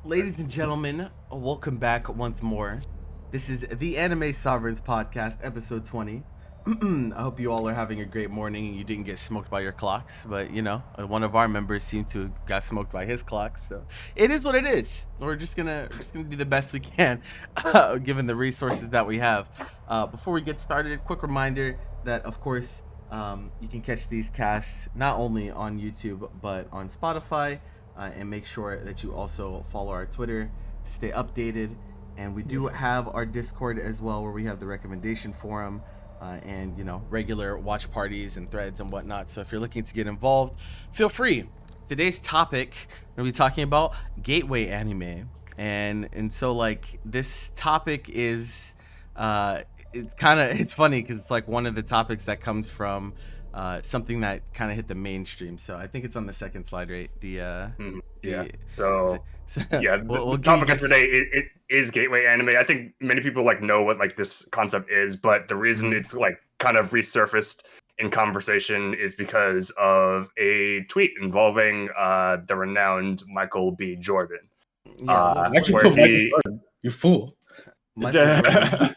Ladies and gentlemen, welcome back once more. This is the Anime Sovereigns Podcast, episode 20. I hope you all are having a great morning and you didn't get smoked by your clocks, but one of our members seemed to have got smoked by his clock, so it is what it is. We're just gonna do the best we can, given the resources that we have. Before we get started, quick reminder that, of course, you can catch these casts not only on YouTube but on Spotify. And make sure that you also follow our Twitter to stay updated. And we do have our Discord as well, where we have the recommendation forum and regular watch parties and threads and whatnot. So if you're looking to get involved, feel free. Today's topic, we're gonna be talking about gateway anime, and so like this topic is it's funny because it's like one of the topics that comes from something that kind of hit the mainstream. So I think it's on the second slide, right? The topic of today it is gateway anime. I think many people know what this concept is, but the reason it's kind of resurfaced in conversation is because of a tweet involving the renowned Michael B. Jordan. You fool. It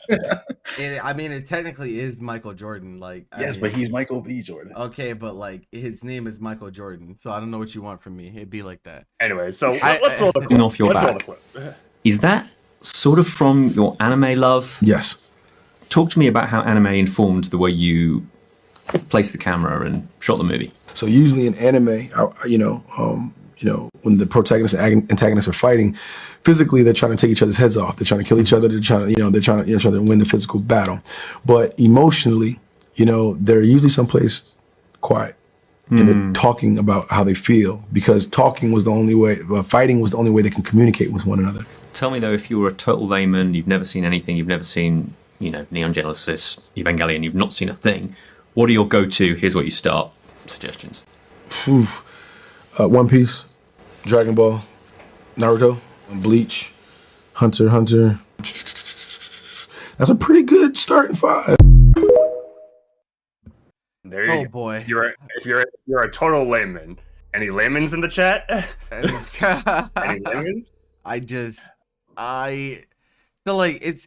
technically is Michael Jordan. But he's Michael B. Jordan. Okay, but his name is Michael Jordan, so I don't know what you want from me. It'd be like that. Anyway, so let's roll the clip. Off your back. Is that sort of from your anime love? Yes. Talk to me about how anime informed the way you placed the camera and shot the movie. So usually in anime, when the protagonist and antagonist are fighting, physically they're trying to take each other's heads off. They're trying to kill each other. They're trying to win the physical battle. But emotionally, they're usually someplace quiet. And they're talking about how they feel, because fighting was the only way they can communicate with one another. Tell me though, if you were a total layman, you've never seen anything, you've never seen, Neon Genesis, Evangelion, you've not seen a thing. What are your go-to, here's where you start suggestions? One Piece, Dragon Ball, Naruto, Bleach, Hunter x Hunter. That's a pretty good starting five. There you go. Boy. If you're a total layman. Any laymans in the chat? Any laymans?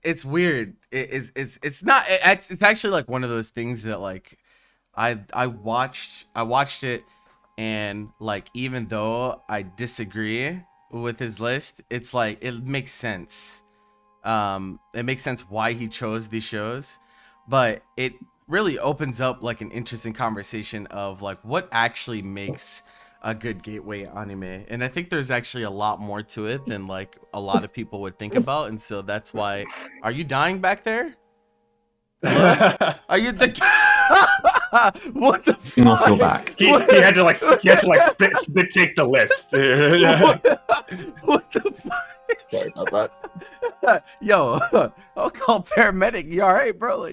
It's weird. It's actually one of those things that I watched it, and even though I disagree with his list, it's it makes sense. It makes sense why he chose these shows, but it really opens up an interesting conversation of what actually makes a good gateway anime. And I think there's actually a lot more to it than a lot of people would think about, and so that's why. Are you dying back there? Are you the what the fuck? Off your back. He had to spit take the list. What the fuck? Sorry about that. Yo, I'll call paramedic. You all right, bro?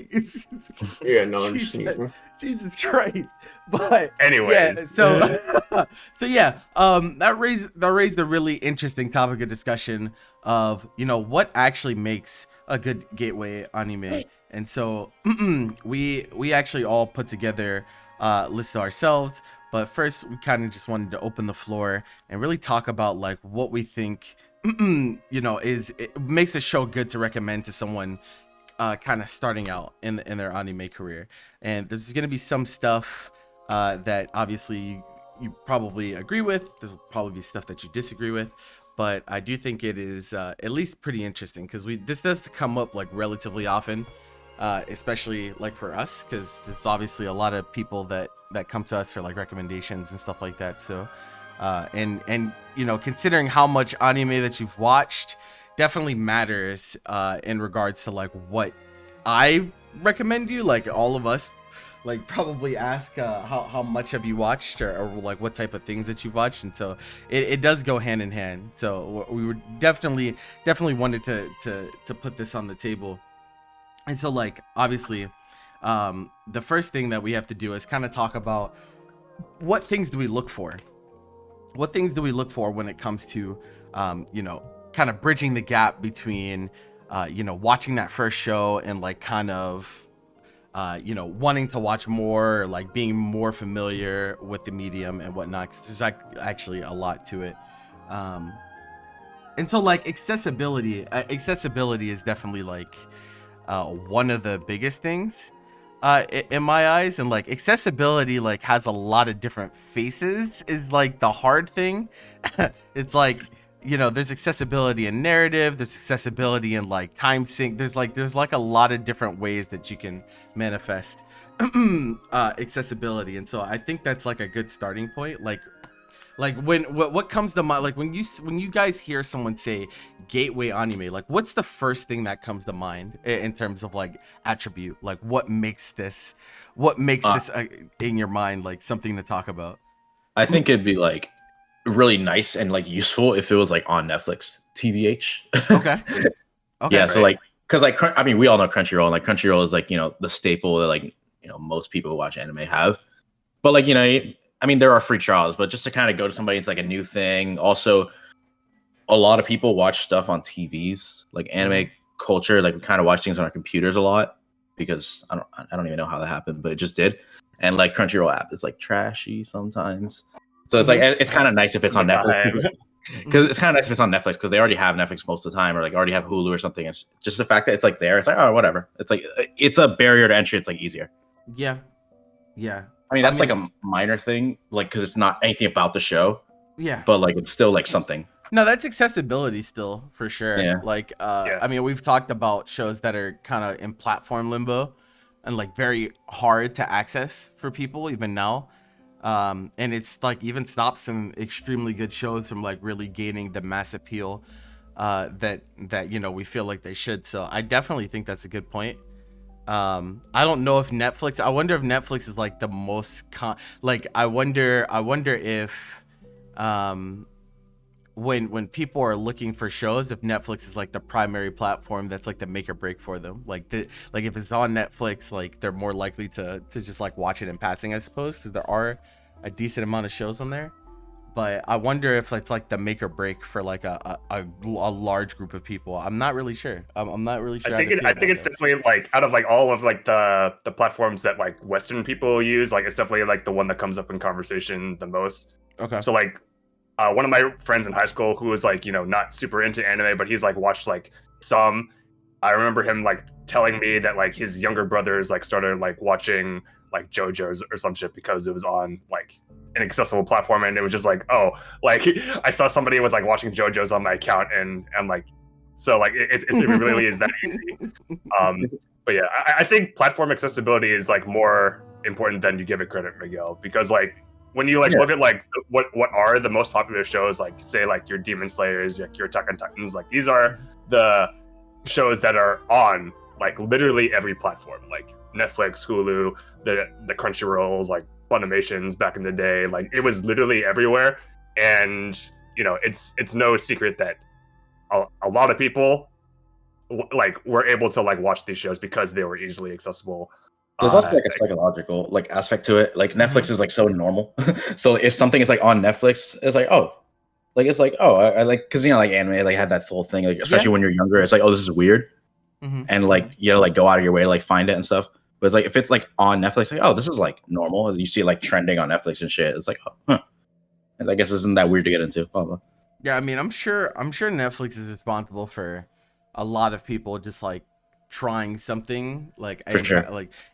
Yeah, no, I'm just sneezing. Jesus Christ. But anyways, yeah, that raised a really interesting topic of discussion of what actually makes a good gateway anime. And so we actually all put together a list ourselves, but first we kind of just wanted to open the floor and really talk about what we think it makes a show good to recommend to someone kind of starting out in their anime career. And there's going to be some stuff that obviously you probably agree with. There's probably be stuff that you disagree with, but I do think it is at least pretty interesting, because this does come up relatively often, especially for us, because there's obviously a lot of people that come to us for recommendations and stuff like that. So and considering how much anime that you've watched definitely matters in regards to what I recommend you. All of us probably ask how much have you watched, or what type of things that you've watched, and so it does go hand in hand. So we were definitely wanted to put this on the table. And so obviously the first thing that we have to do is kind of talk about what things do we look for when it comes to kind of bridging the gap between watching that first show and kind of wanting to watch more, or being more familiar with the medium and whatnot, because there's actually a lot to it. And so like accessibility is definitely like one of the biggest things in my eyes, and like accessibility like has a lot of different faces is like the hard thing. It's like, you know, there's accessibility in narrative, there's accessibility in like time sync, there's like a lot of different ways that you can manifest accessibility. And so I think that's like a good starting point. Like when what comes to mind, like when you guys hear someone say gateway anime, like what's the first thing that comes to mind in terms of like attribute? Like what makes this in your mind like something to talk about? I think it'd be like really nice and like useful if it was like on Netflix, TBH. Okay. Okay. Yeah, so like, because like, I mean, we all know Crunchyroll, and like Crunchyroll is like, you know, the staple that like, you know, most people who watch anime have. But like, you know, I mean, there are free trials, but just to kind of go to somebody, it's like a new thing. Also, a lot of people watch stuff on TVs, like anime culture. Like we kind of watch things on our computers a lot because I don't even know how that happened, but it just did. And like Crunchyroll app is like trashy sometimes. So it's like, it's kind of nice if it's on Netflix. Because it's kind of nice if it's on Netflix because they already have Netflix most of the time, or like already have Hulu or something. It's just the fact that it's like there. It's like, oh, whatever. It's like, it's a barrier to entry. It's like easier. Yeah. Yeah. I mean, that's like a minor thing, like, because it's not anything about the show. Yeah. But like, it's still like something. No, that's accessibility still for sure. Yeah. Like, I mean, we've talked about shows that are kind of in platform limbo and like very hard to access for people even now. And it's like even stops some extremely good shows from like really gaining the mass appeal that you know we feel like they should. So I definitely think that's a good point. I don't know if Netflix. I wonder if Netflix is like the most like. I wonder if when people are looking for shows, if Netflix is like the primary platform that's like the make or break for them. Like if it's on Netflix, like they're more likely to just like watch it in passing, I suppose, because there are a decent amount of shows on there. But I wonder if it's like the make or break for like a large group of people. I'm not really sure. I'm not really sure. I think it's definitely like out of like all of like the platforms that like Western people use, like it's definitely like the one that comes up in conversation the most. Okay. So like one of my friends in high school who was like, you know, not super into anime, but he's like watched like some. I remember him like telling me that like his younger brothers like started like watching like JoJo's or some shit because it was on like an accessible platform, and it was just like, oh, like I saw somebody was like watching JoJo's on my account, and I'm like, so like it really is that easy. But yeah, I think platform accessibility is like more important than you give it credit, Miguel, because like when you like look at like what are the most popular shows, like say like your Demon Slayers, like your Attack on Titans, like these are the shows that are on like literally every platform, like Netflix, Hulu, the Crunchyrolls, like Funimations back in the day. Like it was literally everywhere. And you know, it's no secret that a lot of people like were able to like watch these shows because they were easily accessible. There's also like a psychological like aspect to it. Like Netflix is like so normal. So if something is like on Netflix, it's like, oh, like it's like, oh, I like, because you know, like anime like had that whole thing, like especially when you're younger, it's like, oh, this is weird. And like you know, like go out of your way to like find it and stuff. But it's like if it's like on Netflix, like, oh, this is like normal. As you see it like trending on Netflix and shit. It's like, oh, huh. And I guess isn't that weird to get into? Oh, yeah, I mean, I'm sure Netflix is responsible for a lot of people just like trying something like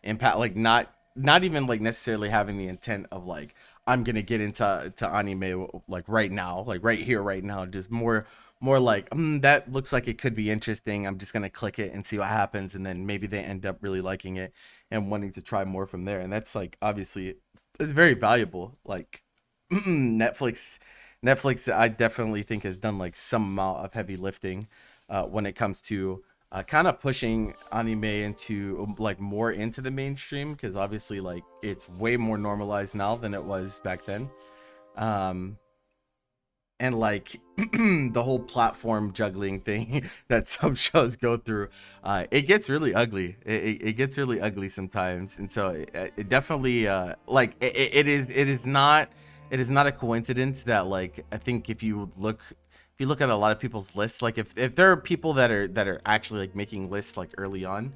impact, like not even like necessarily having the intent of like I'm gonna get into anime like right now, like right here, right now. Just more like that looks like it could be interesting. I'm just gonna click it and see what happens, and then maybe they end up really liking it and wanting to try more from there. And that's like obviously it's very valuable. Like Netflix, I definitely think has done like some amount of heavy lifting when it comes to kind of pushing anime into like more into the mainstream, because obviously like it's way more normalized now than it was back then. And like the whole platform juggling thing that some shows go through, it gets really ugly. It gets really ugly sometimes, and so it definitely like it is not a coincidence that like I think if you look at a lot of people's lists, like if there are people that are actually like making lists like early on,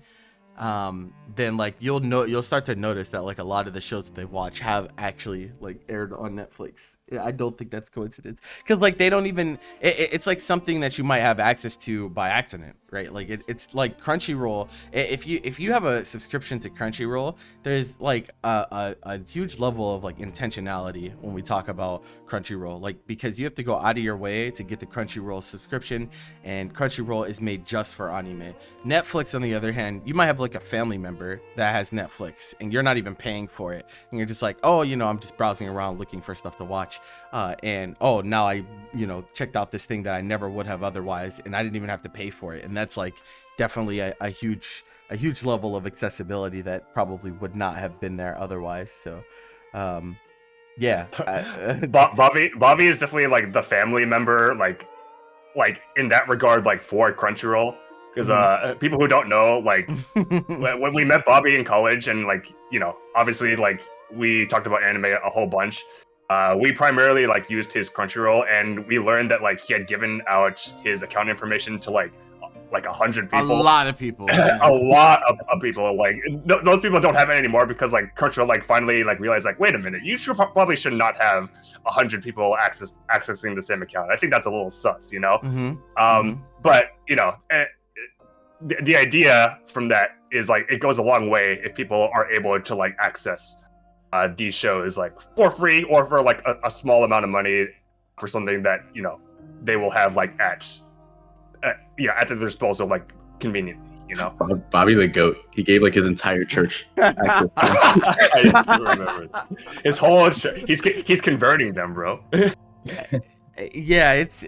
then like you'll start to notice that like a lot of the shows that they watch have actually like aired on Netflix I don't think that's coincidence, because like they don't even it's like something that you might have access to by accident, right? Like it's like Crunchyroll. If you have a subscription to Crunchyroll, there's like a huge level of like intentionality when we talk about Crunchyroll, like because you have to go out of your way to get the Crunchyroll subscription, and Crunchyroll is made just for anime. Netflix, on the other hand, you might have like a family member that has Netflix and you're not even paying for it, and you're just like, oh, I'm just browsing around looking for stuff to watch, and oh, now I checked out this thing that I never would have otherwise, and I didn't even have to pay for it. And that's like definitely a huge level of accessibility that probably would not have been there otherwise. So yeah. Bobby is definitely like the family member, like in that regard, like for Crunchyroll. Because people who don't know, like when we met Bobby in college, and like obviously like we talked about anime a whole bunch. We primarily like used his Crunchyroll, and we learned that like he had given out his account information to like 100 people. A lot of people. A lot of people. Like those people don't have it anymore because like Crunchyroll like finally like realized like, wait a minute, you probably should not have 100 people accessing the same account. I think that's a little sus, But the idea from that is like it goes a long way if people are able to like access these shows like for free or for like a small amount of money for something that they will have like at their disposal, like conveniently. Bobby the goat. He gave like his entire church access. I do remember his whole church. He's converting them, bro. Yeah, it's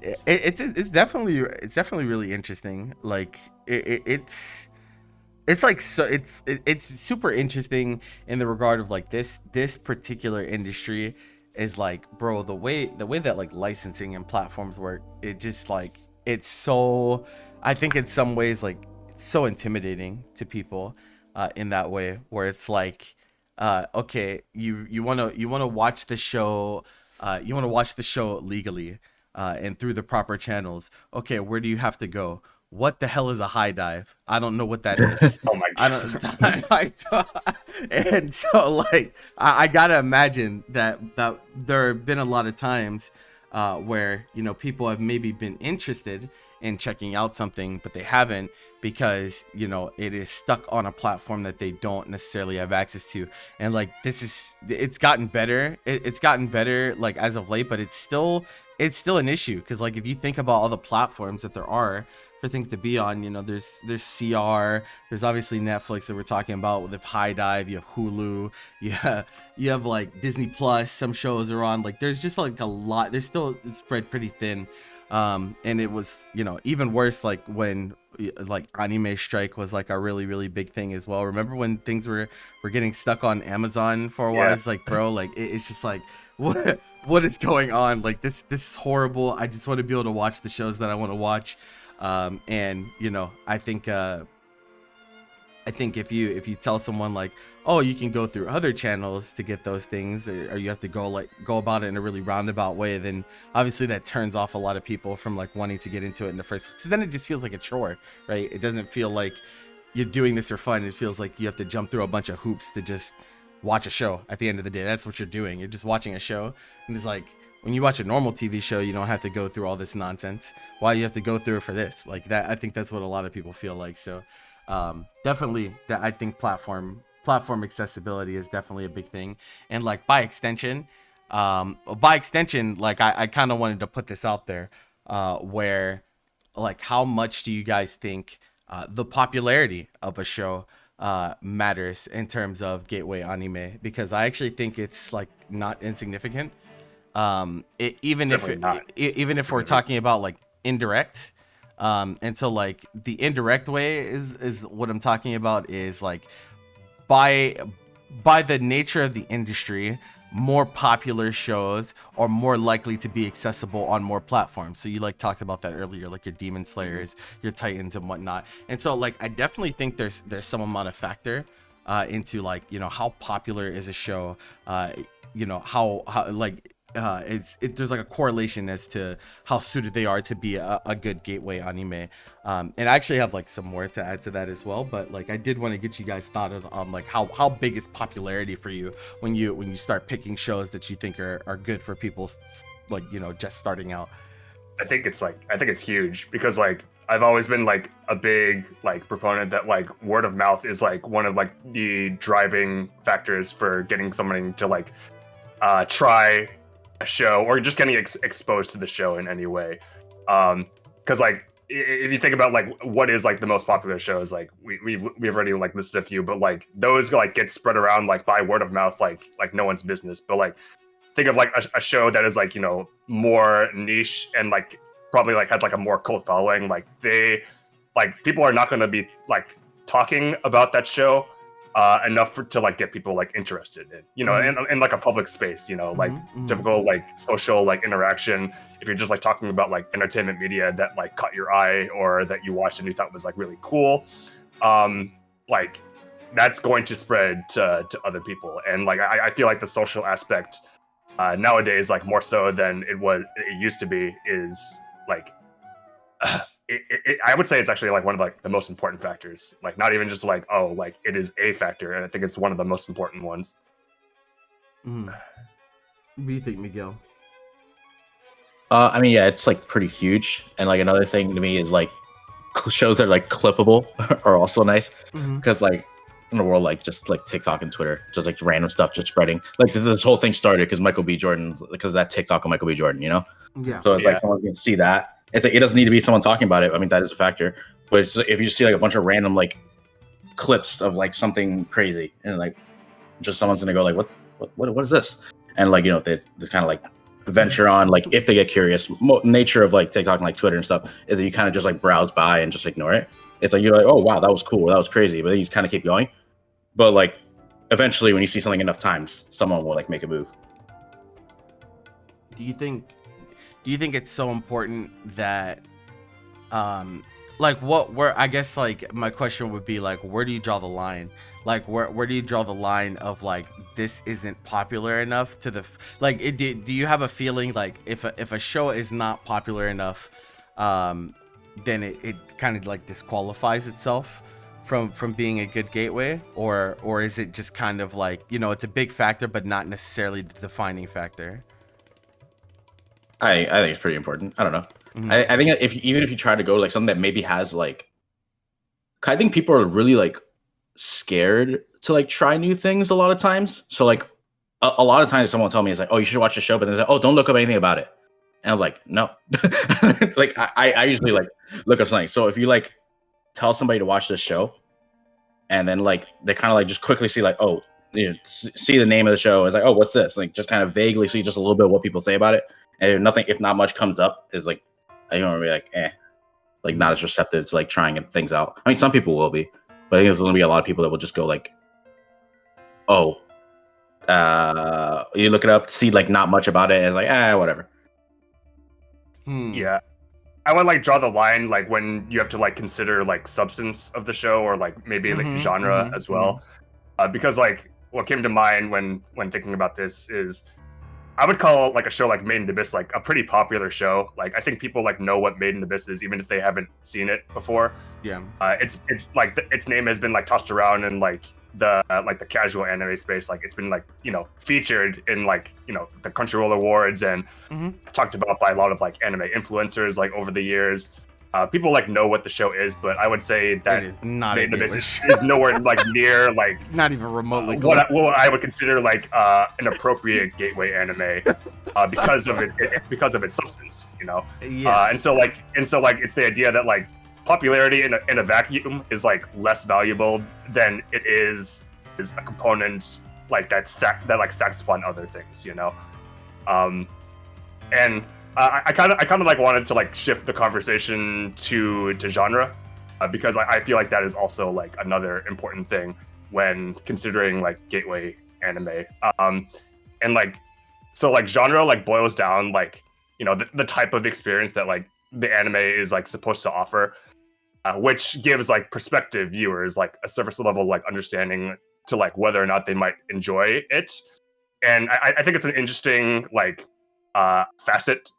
definitely really interesting. Like it's like, so it's super interesting in the regard of like this particular industry is like, bro, the way that like licensing and platforms work, it just like it's so, I think in some ways like it's so intimidating to people in that way, where it's like okay, you want to watch the show, legally and through the proper channels. Okay, where do you have to go? What the hell is a high dive? I don't know what that is. Oh my god! I don't. And so, like, I gotta imagine that there have been a lot of times where people have maybe been interested in checking out something, but they haven't because it is stuck on a platform that they don't necessarily have access to. And like it's gotten better. It's gotten better like as of late, but it's still an issue because like if you think about all the platforms that there are for things to be on, there's CR, there's obviously Netflix that we're talking about with High Dive, you have Hulu, you have like Disney Plus, some shows are on, like there's just like a lot, it's spread pretty thin. And it was even worse like when like anime strike was like a really, really big thing as well. Remember when things were getting stuck on Amazon for a while? Yeah. It's like, bro, like it's just like what is going on? Like this is horrible. I just want to be able to watch the shows that I want to watch. And I think if you tell someone like, oh, you can go through other channels to get those things, or you have to go about it in a really roundabout way, then obviously that turns off a lot of people from like wanting to get into it in the first. So then it just feels like a chore, right? It doesn't feel like you're doing this for fun. It feels like you have to jump through a bunch of hoops to just watch a show. At the end of the day, that's what you're doing. You're just watching a show, and it's like, when you watch a normal TV show, you don't have to go through all this nonsense. Why you have to go through it for this? Like that, I think that's what a lot of people feel like. So definitely that I think platform accessibility is definitely a big thing. And like by extension, like I kind of wanted to put this out there where like how much do you guys think the popularity of a show matters in terms of gateway anime? Because I actually think it's like not insignificant. Even if we're talking about like indirect, and so like the indirect way is what I'm talking about is like by the nature of the industry, more popular shows are more likely to be accessible on more platforms. So you like talked about that earlier, like your Demon Slayers, your Titans and whatnot. And so like I definitely think there's some amount of factor into like how popular is a show, how like there's like a correlation as to how suited they are to be a good gateway anime. And I actually have like some more to add to that as well, but like I did want to get you guys thought on like how big is popularity for you when you start picking shows that you think are good for people like, you know, just starting out. I think it's huge because like I've always been like a big like proponent that like word of mouth is like one of like the driving factors for getting someone to like try a show or just getting exposed to the show in any way. Because like if you think about like what is like the most popular shows, like we've already like listed a few, but like those like get spread around like by word of mouth like no one's business. But like think of like a show that is like, you know, more niche and like probably like has like a more cult following. Like people are not going to be like talking about that show enough to like get people like interested in, you know, in like a public space, you know, like typical like social like interaction. If you're just like talking about like entertainment media that like caught your eye or that you watched and you thought was like really cool, like that's going to spread to other people. And like I feel like the social aspect nowadays, like more so than it used to be, is like I would say it's actually like one of like the most important factors. Like not even just like, oh, like it is a factor, and I think it's one of the most important ones. What do you think, Miguel? I mean, yeah, it's like pretty huge. And like another thing to me is like shows that are like clippable are also nice because like in the world like just like TikTok and Twitter, just like random stuff just spreading. Like this whole thing started because Michael B. Jordan, because of that TikTok of Michael B. Jordan, you know? Yeah. So it's like someone can see that. It's like it doesn't need to be someone talking about it. I mean, that is a factor. But it's, if you just see like a bunch of random like clips of like something crazy and like just someone's gonna go like, what is this? And like, you know, they kind of like venture on, like if they get curious. Nature of like TikTok and like Twitter and stuff is that you kind of just like browse by and just ignore it. It's like you're like, oh wow, that was cool, that was crazy, but then you just kind of keep going. But like eventually when you see something enough times, someone will like make a move. Do you think it's so important that like where I guess like my question would be like, where do you draw the line? Like where do you draw the line of like this isn't popular enough to the like do you have a feeling like if a show is not popular enough, then it kind of like disqualifies itself from being a good gateway, or is it just kind of like, you know, it's a big factor but not necessarily the defining factor? I think it's pretty important. I don't know. I think even if you try to go like something that maybe has like, I think people are really like scared to like try new things a lot of times. So like a lot of times someone will tell me it's like, oh, you should watch the show, but then they're like, oh, don't look up anything about it. And I'm like, no. Like I usually like look up something. So if you like tell somebody to watch this show and then like they kind of like just quickly see like, oh, you know, see the name of the show, it's like, oh, what's this? Like just kind of vaguely see just a little bit of what people say about it. And if not much comes up, is like, I don't be like, like not as receptive to like trying things out. I mean, some people will be, but I think there's going to be a lot of people that will just go like, oh, you look it up, see like not much about it, and it's like, whatever. Yeah, I would like draw the line like when you have to like consider like substance of the show or like maybe like genre as well, because like what came to mind when thinking about this is, I would call like a show like Made in Abyss like a pretty popular show. Like I think people like know what Made in Abyss is even if they haven't seen it before. Yeah. It's like its name has been like tossed around in like the casual anime space. Like it's been like, you know, featured in like, you know, the Crunchyroll Awards and talked about by a lot of like anime influencers like over the years. People like know what the show is, but I would say that it is not Made in Abyss is nowhere like near like not even remotely what I would consider like an appropriate gateway anime because of its substance, you know. Yeah. And so it's the idea that like popularity in a vacuum is like less valuable than it is a component like that stacks upon other things, you know. And I kind of like wanted to like shift the conversation to genre because I feel like that is also like another important thing when considering like gateway anime. And like so like genre like boils down like, you know, the type of experience that like the anime is like supposed to offer, which gives like prospective viewers like a surface level like understanding to like whether or not they might enjoy it. And I think it's an interesting like facet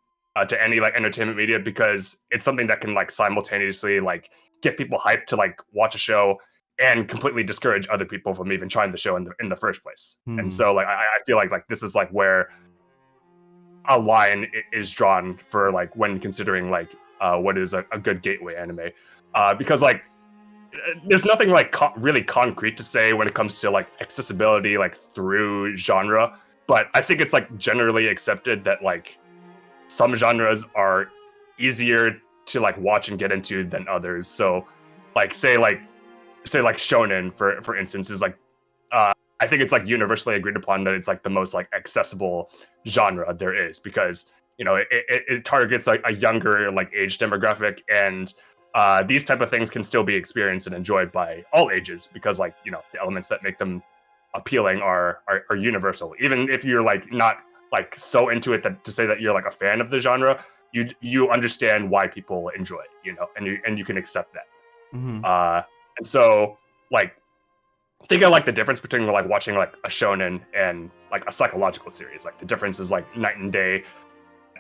to any like entertainment media, because it's something that can like simultaneously like get people hyped to like watch a show and completely discourage other people from even trying the show in the first place. And so like I feel like this is like where a line is drawn for like when considering like what is a good gateway anime, because like there's nothing like really concrete to say when it comes to like accessibility like through genre, but I think it's like generally accepted that like some genres are easier to like watch and get into than others. So like say like shonen for instance is like I think it's like universally agreed upon that it's like the most like accessible genre there is, because you know it targets like a younger like age demographic, and these type of things can still be experienced and enjoyed by all ages, because like you know the elements that make them appealing are universal. Even if you're like not like so into it that to say that you're like a fan of the genre, you understand why people enjoy it, you know, and you can accept that. And so like thinking like the difference between like watching like a shonen and like a psychological series, like the difference is like night and day.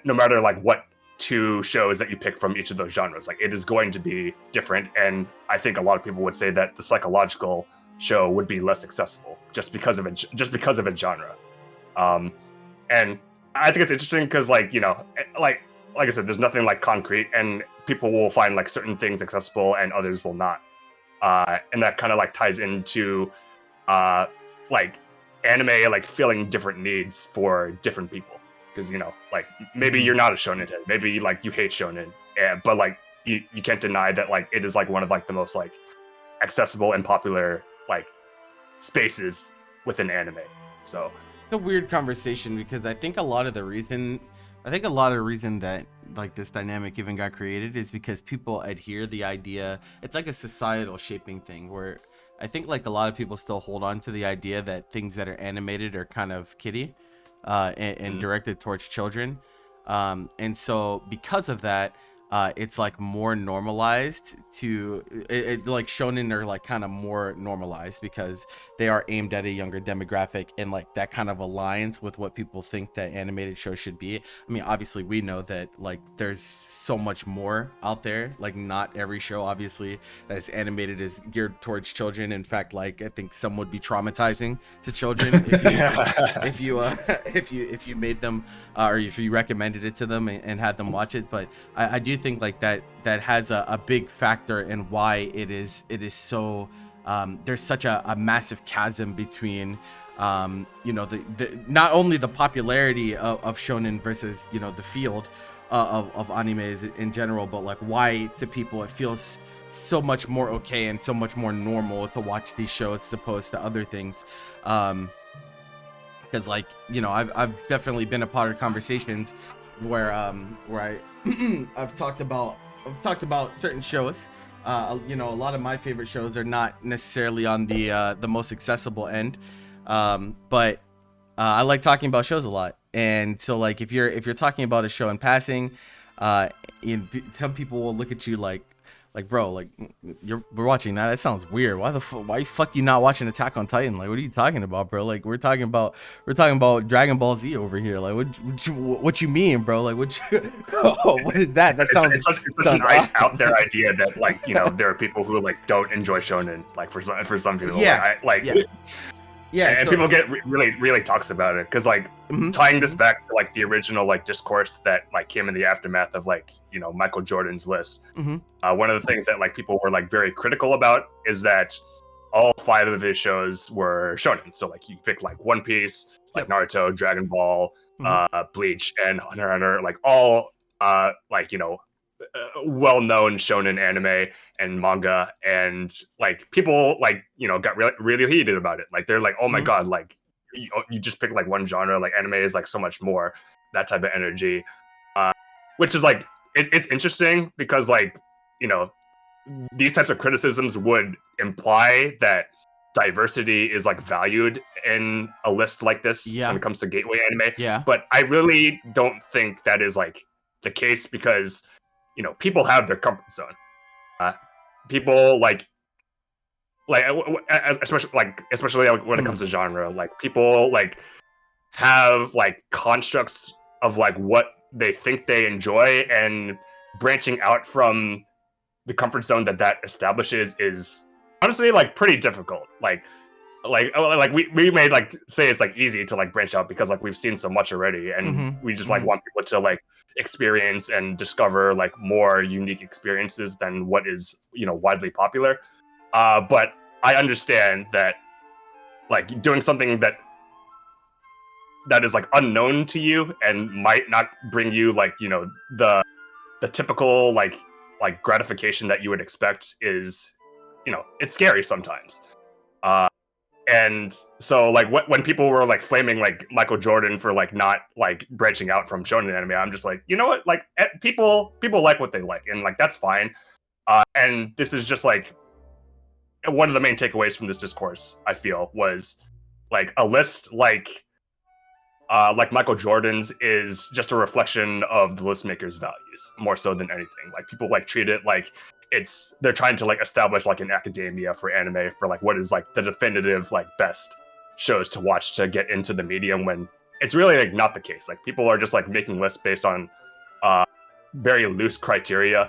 No matter like what two shows that you pick from each of those genres, like it is going to be different. And I think a lot of people would say that the psychological show would be less accessible just because of its genre. And I think it's interesting because like you know like I said, there's nothing like concrete, and people will find like certain things accessible and others will not. And that kind of like ties into like anime like filling different needs for different people, because you know like maybe you're not a shonen head, maybe like you hate shonen, but like you can't deny that like it is like one of like the most like accessible and popular like spaces within anime. So it's a weird conversation, because I think a lot of the reason that like this dynamic even got created is because people adhere the idea. It's like a societal shaping thing where I think like a lot of people still hold on to the idea that things that are animated are kind of kiddie and directed towards children. And so because of that, it's like more normalized to it like shonen are like kind of more normalized because they are aimed at a younger demographic, and like that kind of aligns with what people think that animated shows should be. I mean, obviously we know that like there's so much more out there, like not every show obviously that's animated is geared towards children. In fact, like I think some would be traumatizing to children if you made them or if you recommended it to them and had them watch it. But I do think like that has a big factor in why it is so there's such a massive chasm between you know the not only the popularity of shonen versus you know the field of animes in general, but like why to people it feels so much more okay and so much more normal to watch these shows as opposed to other things. Because like you know I've definitely been a part of conversations where I've talked about certain shows. You know, a lot of my favorite shows are not necessarily on the most accessible end, but I like talking about shows a lot. And so like if you're talking about a show in passing, some people will look at you like bro, like we're watching that sounds weird. Why fuck you not watching Attack on Titan? Like what are you talking about, bro? Like we're talking about Dragon Ball Z over here. Like what you mean, bro? Like what is that? That sounds it's such an out there idea that like you know there are people who like don't enjoy shonen, like for some people. Yeah. Yeah, and so, people get really talks about it because like tying this back to like the original like discourse that like came in the aftermath of like you know Michael Jordan's list. One of the things that like people were like very critical about is that all 5 of his shows were shonen. So like he picked like One Piece, like Naruto, Dragon Ball, Bleach, and Hunter x Hunter, like all like you know well-known shonen anime and manga, and like people like you know got really heated about it. Like they're like, oh my god, like you just pick like one genre, like anime is like so much more, that type of energy, which is like it's interesting because like you know these types of criticisms would imply that diversity is like valued in a list like this when it comes to gateway anime. But I really don't think that is like the case, because you know people have their comfort zone. People like especially when it comes to genre, like people like have like constructs of like what they think they enjoy, and branching out from the comfort zone that establishes is honestly like pretty difficult. Like we may like say it's like easy to like branch out because like we've seen so much already, and we just like want people to like experience and discover like more unique experiences than what is, you know, widely popular. But I understand that like doing something that is like unknown to you and might not bring you like, you know, the typical like gratification that you would expect is, you know, it's scary sometimes. And so like when people were like flaming like Michael Jordan for like not like branching out from shonen anime, I'm just like, you know what, like people like what they like, and like that's fine. And this is just like one of the main takeaways from this discourse, I feel, was like a list like Michael Jordan's is just a reflection of the list maker's values more so than anything. Like people like treat it like they're trying to like establish like an academia for anime for like what is like the definitive like best shows to watch to get into the medium, when it's really like not the case. Like people are just like making lists based on very loose criteria,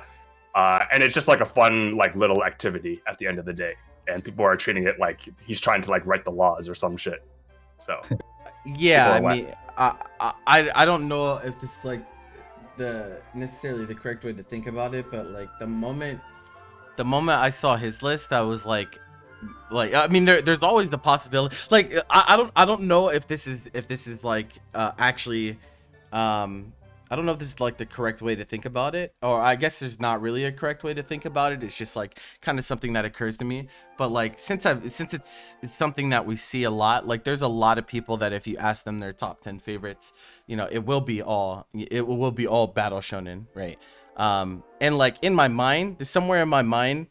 and it's just like a fun like little activity at the end of the day, and people are treating it like he's trying to like write the laws or some shit. So yeah, I mean, I don't know if this is like necessarily the correct way to think about it, but like the moment I saw his list, I was like I mean, there's always the possibility. Like I don't know if this is like actually I don't know if this is like the correct way to think about it, or I guess there's not really a correct way to think about it. It's just like kind of something that occurs to me. But like since it's something that we see a lot, like there's a lot of people that if you ask them their top 10 favorites, you know, it will be all battle shonen, right? And like in my mind, there's somewhere in my mind,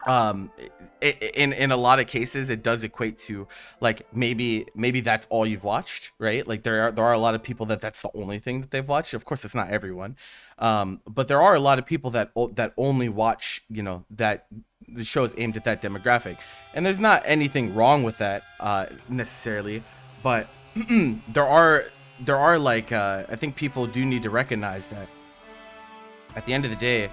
in a lot of cases it does equate to like maybe that's all you've watched, right? Like there are a lot of people that's the only thing that they've watched. Of course it's not everyone, but there are a lot of people that only watch, you know, that the shows aimed at that demographic, and there's not anything wrong with that necessarily, but there are like I think people do need to recognize that at the end of the day,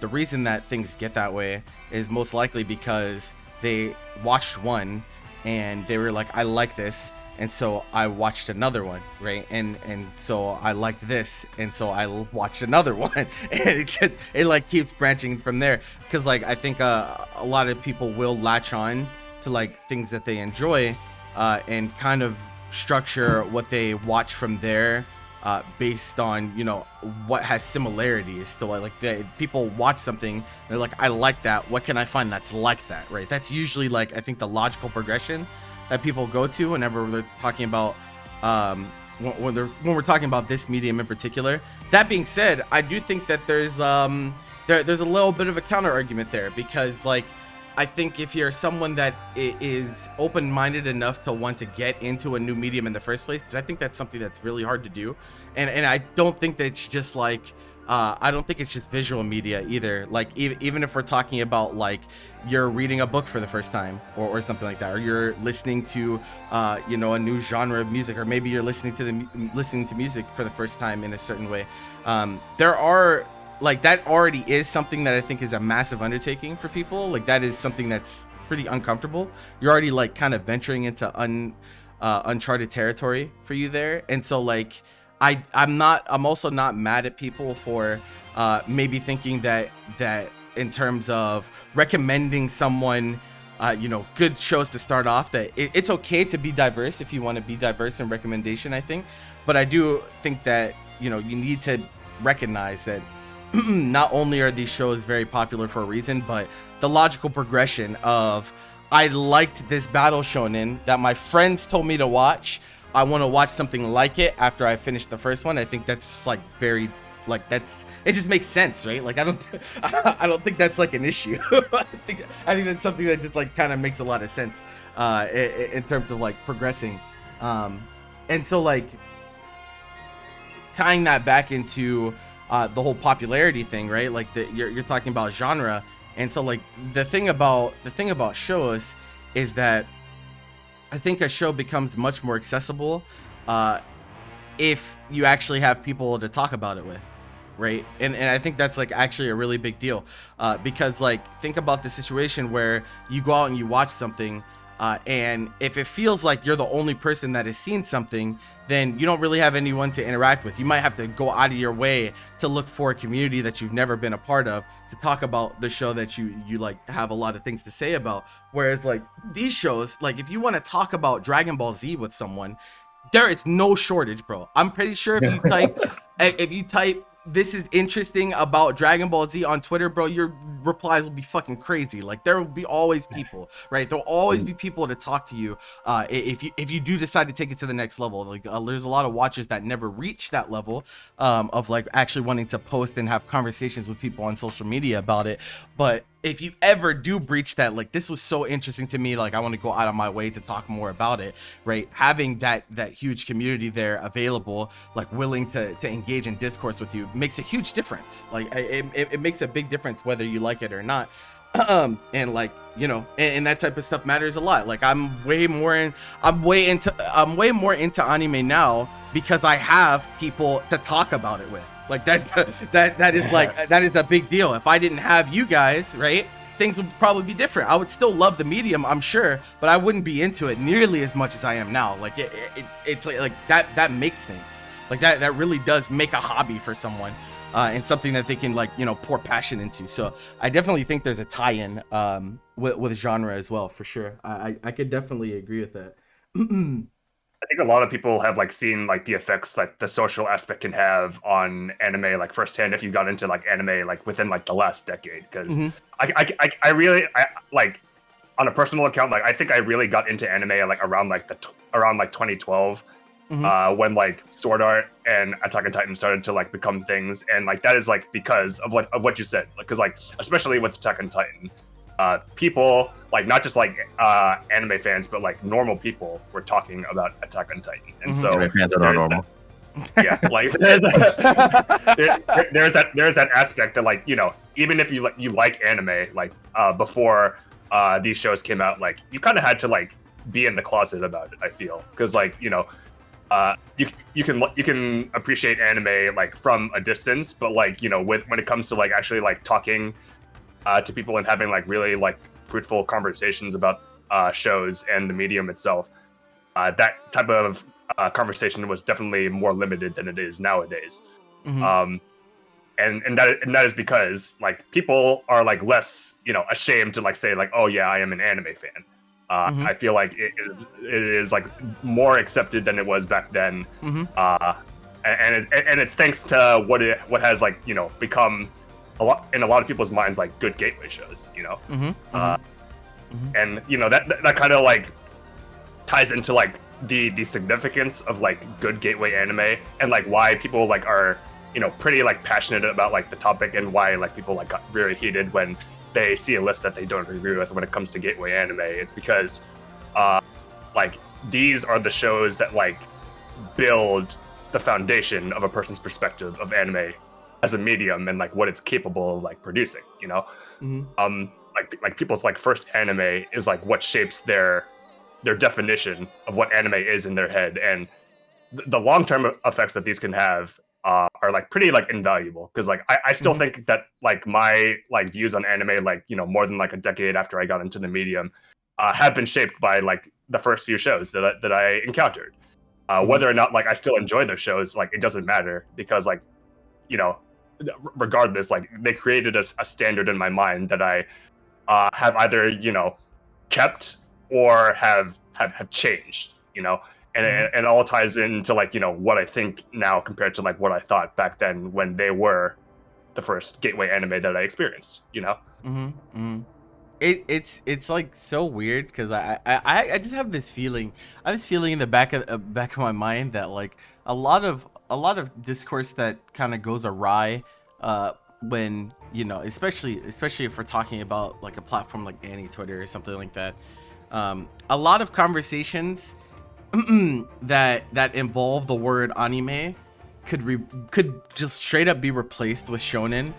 the reason that things get that way is most likely because they watched one and they were like, I like this, and so I watched another one, right? And so I liked this, and so I watched another one, and it like keeps branching from there. Because like I think a lot of people will latch on to like things that they enjoy, and kind of structure what they watch from there based on, you know, what has similarities to like people watch something, they're like, I like that, what can I find that's like that, right? That's usually like I think the logical progression that people go to whenever they're talking about when we're talking about this medium in particular. That being said, I do think that there's a little bit of a counter argument there, because like I think if you're someone that is open-minded enough to want to get into a new medium in the first place, because I think that's something that's really hard to do, and I don't think that it's just like I don't think it's just visual media either. Like even if we're talking about like you're reading a book for the first time or something like that, or you're listening to you know, a new genre of music, or maybe you're listening to music for the first time in a certain way, there are like that already is something that I think is a massive undertaking for people. Like that is something that's pretty uncomfortable. You're already like kind of venturing into uncharted territory for you there. And so like I'm also not mad at people for maybe thinking that in terms of recommending someone you know, good shows to start off, that it's okay to be diverse if you want to be diverse in recommendation, I think. But I do think that, you know, you need to recognize that not only are these shows very popular for a reason, but the logical progression of I liked this battle shonen that my friends told me to watch, I want to watch something like it after I finished the first one. I think that's just like very like it just makes sense, right? Like I don't think that's like an issue. I think that's something that just like kind of makes a lot of sense in terms of like progressing, and so like tying that back into the whole popularity thing, right? Like you're talking about genre, and so like the thing about shows is that I think a show becomes much more accessible if you actually have people to talk about it with, right? And I think that's like actually a really big deal, because like think about the situation where you go out and you watch something, and if it feels like you're the only person that has seen something, then you don't really have anyone to interact with. You might have to go out of your way to look for a community that you've never been a part of to talk about the show that you like have a lot of things to say about. Whereas like these shows, like if you want to talk about Dragon Ball Z with someone, there is no shortage, bro. I'm pretty sure if you type this is interesting about Dragon Ball Z on Twitter, bro, your replies will be fucking crazy. Like there will be always people, right? There'll always be people to talk to you if you do decide to take it to the next level. Like there's a lot of watchers that never reach that level of like actually wanting to post and have conversations with people on social media about it. But if you ever do breach that, like this was so interesting to me, like I want to go out of my way to talk more about it, right? Having that huge community there available, like willing to engage in discourse with you, makes a huge difference. Like it makes a big difference whether you like it or not. And like, you know, and that type of stuff matters a lot. Like I'm way more into anime now because I have people to talk about it with. Like that is like, that is a big deal. If I didn't have you guys, right, things would probably be different. I would still love the medium, I'm sure, but I wouldn't be into it nearly as much as I am now. Like it's like that makes things like that really does make a hobby for someone, and something that they can like, you know, pour passion into. So I definitely think there's a tie-in with genre as well, for sure. I could definitely agree with that. I think a lot of people have like seen like the effects like the social aspect can have on anime like firsthand if you got into like anime like within like the last decade, because I really like on a personal account, like I think I really got into anime like around 2012, when like Sword Art and Attack on Titan started to like become things, and like that is like because of what you said, because like especially with Attack on Titan, people like not just like anime fans, but like normal people were talking about Attack on Titan, and so Anime fans are not normal. Yeah, like there's that aspect that like, you know, even if you like anime, like before these shows came out, like you kind of had to like be in the closet about it, I feel, because like, you know, you can appreciate anime like from a distance, but like, you know, when it comes to like actually like talking to people and having like really like fruitful conversations about shows and the medium itself, that type of conversation was definitely more limited than it is nowadays. And that is because like people are like less, you know, ashamed to like say like, oh yeah, I am an anime fan. I feel like it is like more accepted than it was back then. And it's thanks to what has like, you know, become a lot in a lot of people's minds like good gateway shows, you know. And you know that kind of like ties into like the significance of like good gateway anime, and like why people like are, you know, pretty like passionate about like the topic, and why like people like got very heated when they see a list that they don't agree with when it comes to gateway anime. It's because like these are the shows that like build the foundation of a person's perspective of anime as a medium and like what it's capable of like producing, you know. Like people's like first anime is like what shapes their definition of what anime is in their head, and the long-term effects that these can have are like pretty like invaluable, because like I still think that like my like views on anime, like, you know, more than like a decade after I got into the medium, have been shaped by like the first few shows that I encountered. Whether or not like I still enjoy those shows, like it doesn't matter, because like, you know, regardless, like they created a standard in my mind that I have either, you know, kept or have changed, you know, and it all ties into like, you know, what I think now compared to like what I thought back then when they were the first gateway anime that I experienced, you know. It's like so weird, because I just have this feeling. I have this feeling in the back of my mind that like a lot of discourse that kind of goes awry when, you know, especially if we're talking about like a platform like Twitter or something like that. A lot of conversations that involve the word anime could just straight up be replaced with shonen,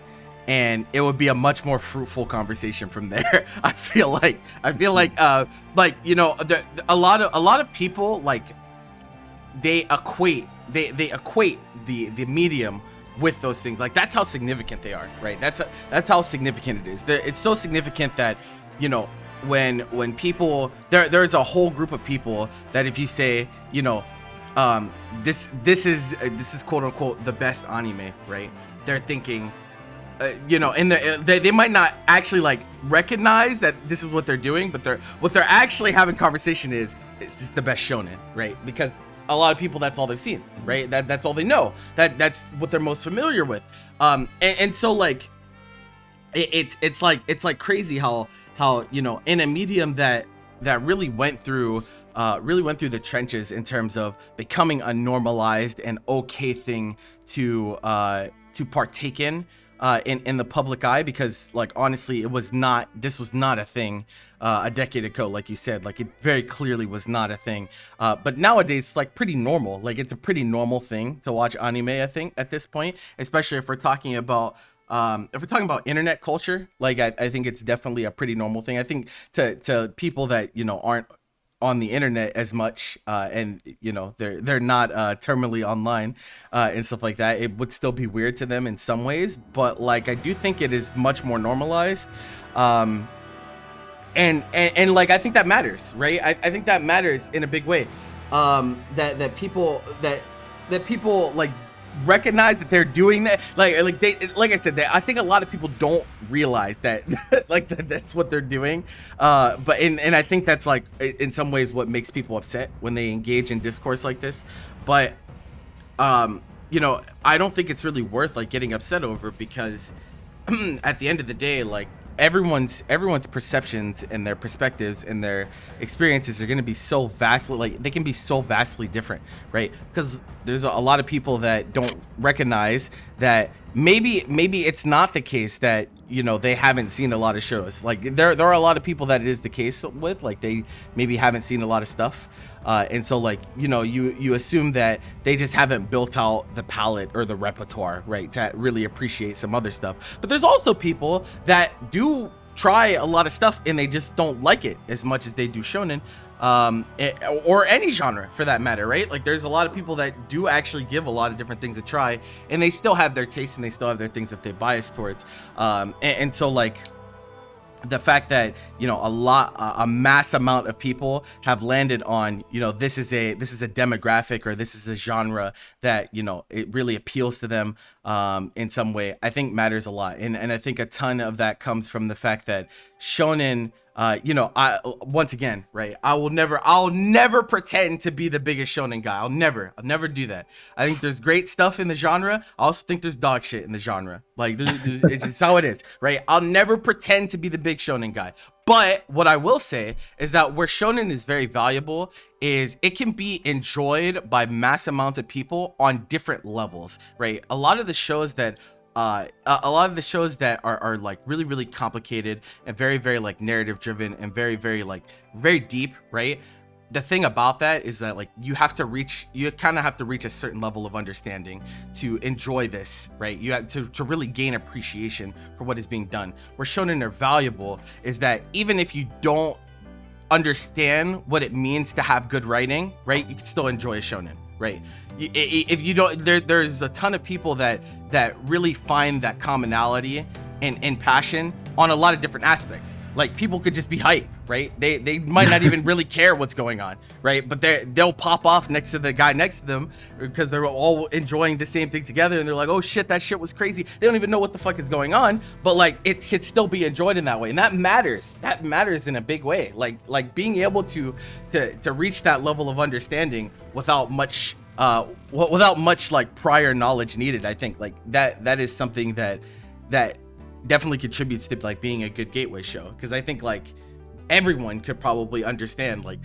and it would be a much more fruitful conversation from there. I feel like you know, a lot of people like they equate they equate the medium with those things. Like that's how significant they are, right? That's how significant it is. It's so significant that, you know, when people there's a whole group of people that if you say, you know, this is quote unquote the best anime, right? They're thinking, you know, and they might not actually like recognize that this is what they're doing, but what they're actually having conversation is this the best shonen, right? Because a lot of people, that's all they've seen, right? That's all they know. That's what they're most familiar with. And so like it's like crazy how you know, in a medium that really went through the trenches in terms of becoming a normalized and okay thing to partake in the public eye, because like honestly this was not a thing a decade ago. Like you said, like it very clearly was not a thing, but nowadays it's like pretty normal. Like it's a pretty normal thing to watch anime, I think, at this point, especially if we're talking about internet culture. Like I think it's definitely a pretty normal thing. I think to people that, you know, aren't on the internet as much, and you know they're not terminally online and stuff like that, it would still be weird to them in some ways, but like I do think it is much more normalized, and like I think that matters, right? I think that matters in a big way, that people like recognize that they're doing that, like I said, I think a lot of people don't realize that like that's what they're doing, but I think that's like in some ways what makes people upset when they engage in discourse like this. But you know, I don't think it's really worth like getting upset over, because at the end of the day, like everyone's perceptions and their perspectives and their experiences are going to be so vastly, like they can be so vastly different, right? Because there's a lot of people that don't recognize that maybe it's not the case that, you know, they haven't seen a lot of shows. Like there are a lot of people that it is the case with, like they maybe haven't seen a lot of stuff, and so like, you know, you assume that they just haven't built out the palette or the repertoire, right, to really appreciate some other stuff. But there's also people that do try a lot of stuff and they just don't like it as much as they do shonen, or any genre for that matter, right? Like there's a lot of people that do actually give a lot of different things a try, and they still have their taste and they still have their things that they bias towards, and so like the fact that, you know, a mass amount of people have landed on, you know, this is a demographic, or this is a genre that, you know, it really appeals to them in some way, I think matters a lot. And I think a ton of that comes from the fact that shonen, you know, once again, right, I'll never pretend to be the biggest shonen guy. I'll never do that. I think there's great stuff in the genre. I also think there's dog shit in the genre. Like it's just how it is, right? I'll never pretend to be the big shonen guy. But what I will say is that where shonen is very valuable is it can be enjoyed by mass amounts of people on different levels, right? A lot of the shows that are like really, really complicated and very, very like narrative driven and very, very like very deep, right? The thing about that is that like you kind of have to reach a certain level of understanding to enjoy this, right? You have to really gain appreciation for what is being done. Where shonen are valuable is that even if you don't understand what it means to have good writing, right, you can still enjoy a shonen, right? If you don't, there's a ton of people that really find that commonality and passion on a lot of different aspects. Like people could just be hype, right? They might not even really care what's going on, right? But they'll pop off next to the guy next to them because they're all enjoying the same thing together, and they're like, oh shit, that shit was crazy. They don't even know what the fuck is going on, but like it can still be enjoyed in that way, and that matters. That matters in a big way. Like being able to reach that level of understanding without much like prior knowledge needed. I think like that is something that definitely contributes to like being a good gateway show, because I think like everyone could probably understand like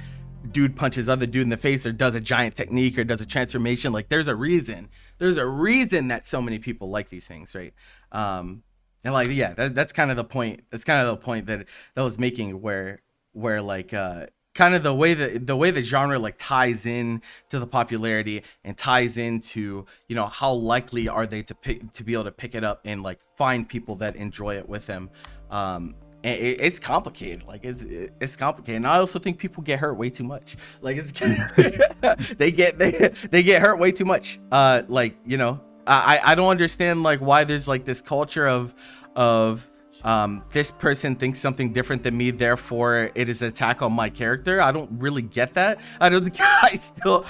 dude punches other dude in the face or does a giant technique or does a transformation. Like there's a reason that so many people like these things, right? And like yeah, that's kind of the point that I was making, where like kind of the way the genre like ties in to the popularity and ties into, you know, how likely are they to be able to pick it up and like find people that enjoy it with them. and it's complicated. Like it's complicated. And I also think people get hurt way too much. Like it's they get hurt way too much. Like, you know, I don't understand like why there's like this culture of this person thinks something different than me, therefore it is an attack on my character. I don't really get that. I still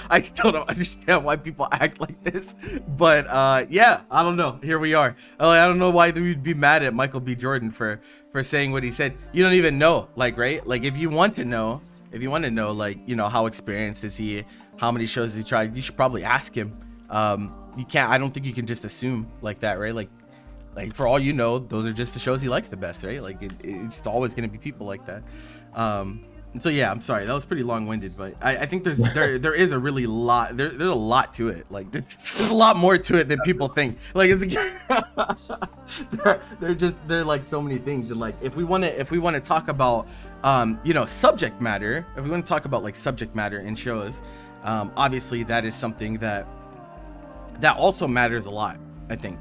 don't understand why people act like this. But yeah, I don't know. Here we are. I don't know why we'd be mad at Michael B. Jordan for saying what he said. You don't even know, like, right? Like, if you want to know, like, you know, how experienced is he, how many shows has he tried, you should probably ask him. You can't, I don't think you can just assume like that, right? Like for all you know, those are just the shows he likes the best, right? Like it's always going to be people like that. And so yeah, I'm sorry, that was pretty long-winded, but I think there is a really lot, there's a lot to it. Like there's a lot more to it than people think. Like it's they're like so many things. And like if we want to talk about you know, subject matter, if we want to talk about like subject matter in shows, obviously that is something that also matters a lot, I think.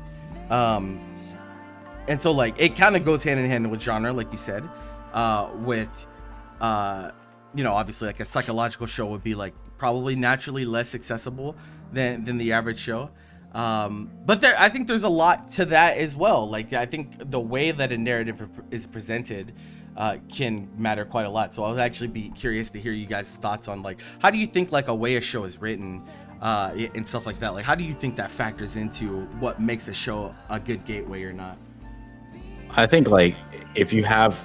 And so like it kind of goes hand in hand with genre, like you said, with you know, obviously like a psychological show would be like probably naturally less accessible than the average show. But I think there's a lot to that as well. Like I think the way that a narrative is presented can matter quite a lot. So I'll actually be curious to hear you guys' thoughts on like, how do you think like a way a show is written and stuff like that? Like, how do you think that factors into what makes a show a good gateway or not? I think like if you have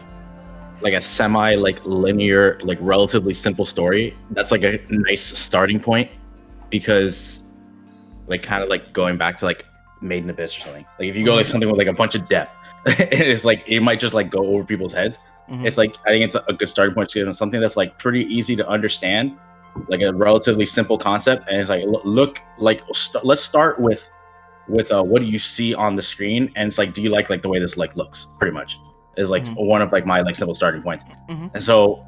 like a semi like linear, like relatively simple story, that's like a nice starting point, because like kind of like going back to like Made in Abyss or something. Like if you go like something with like a bunch of depth, it's like it might just like go over people's heads. It's like I think it's a good starting point to get on something that's like pretty easy to understand, like a relatively simple concept, and it's like look like let's start with what do you see on the screen, and it's like, do you like the way this like looks, pretty much is like one of like my like simple starting points. And so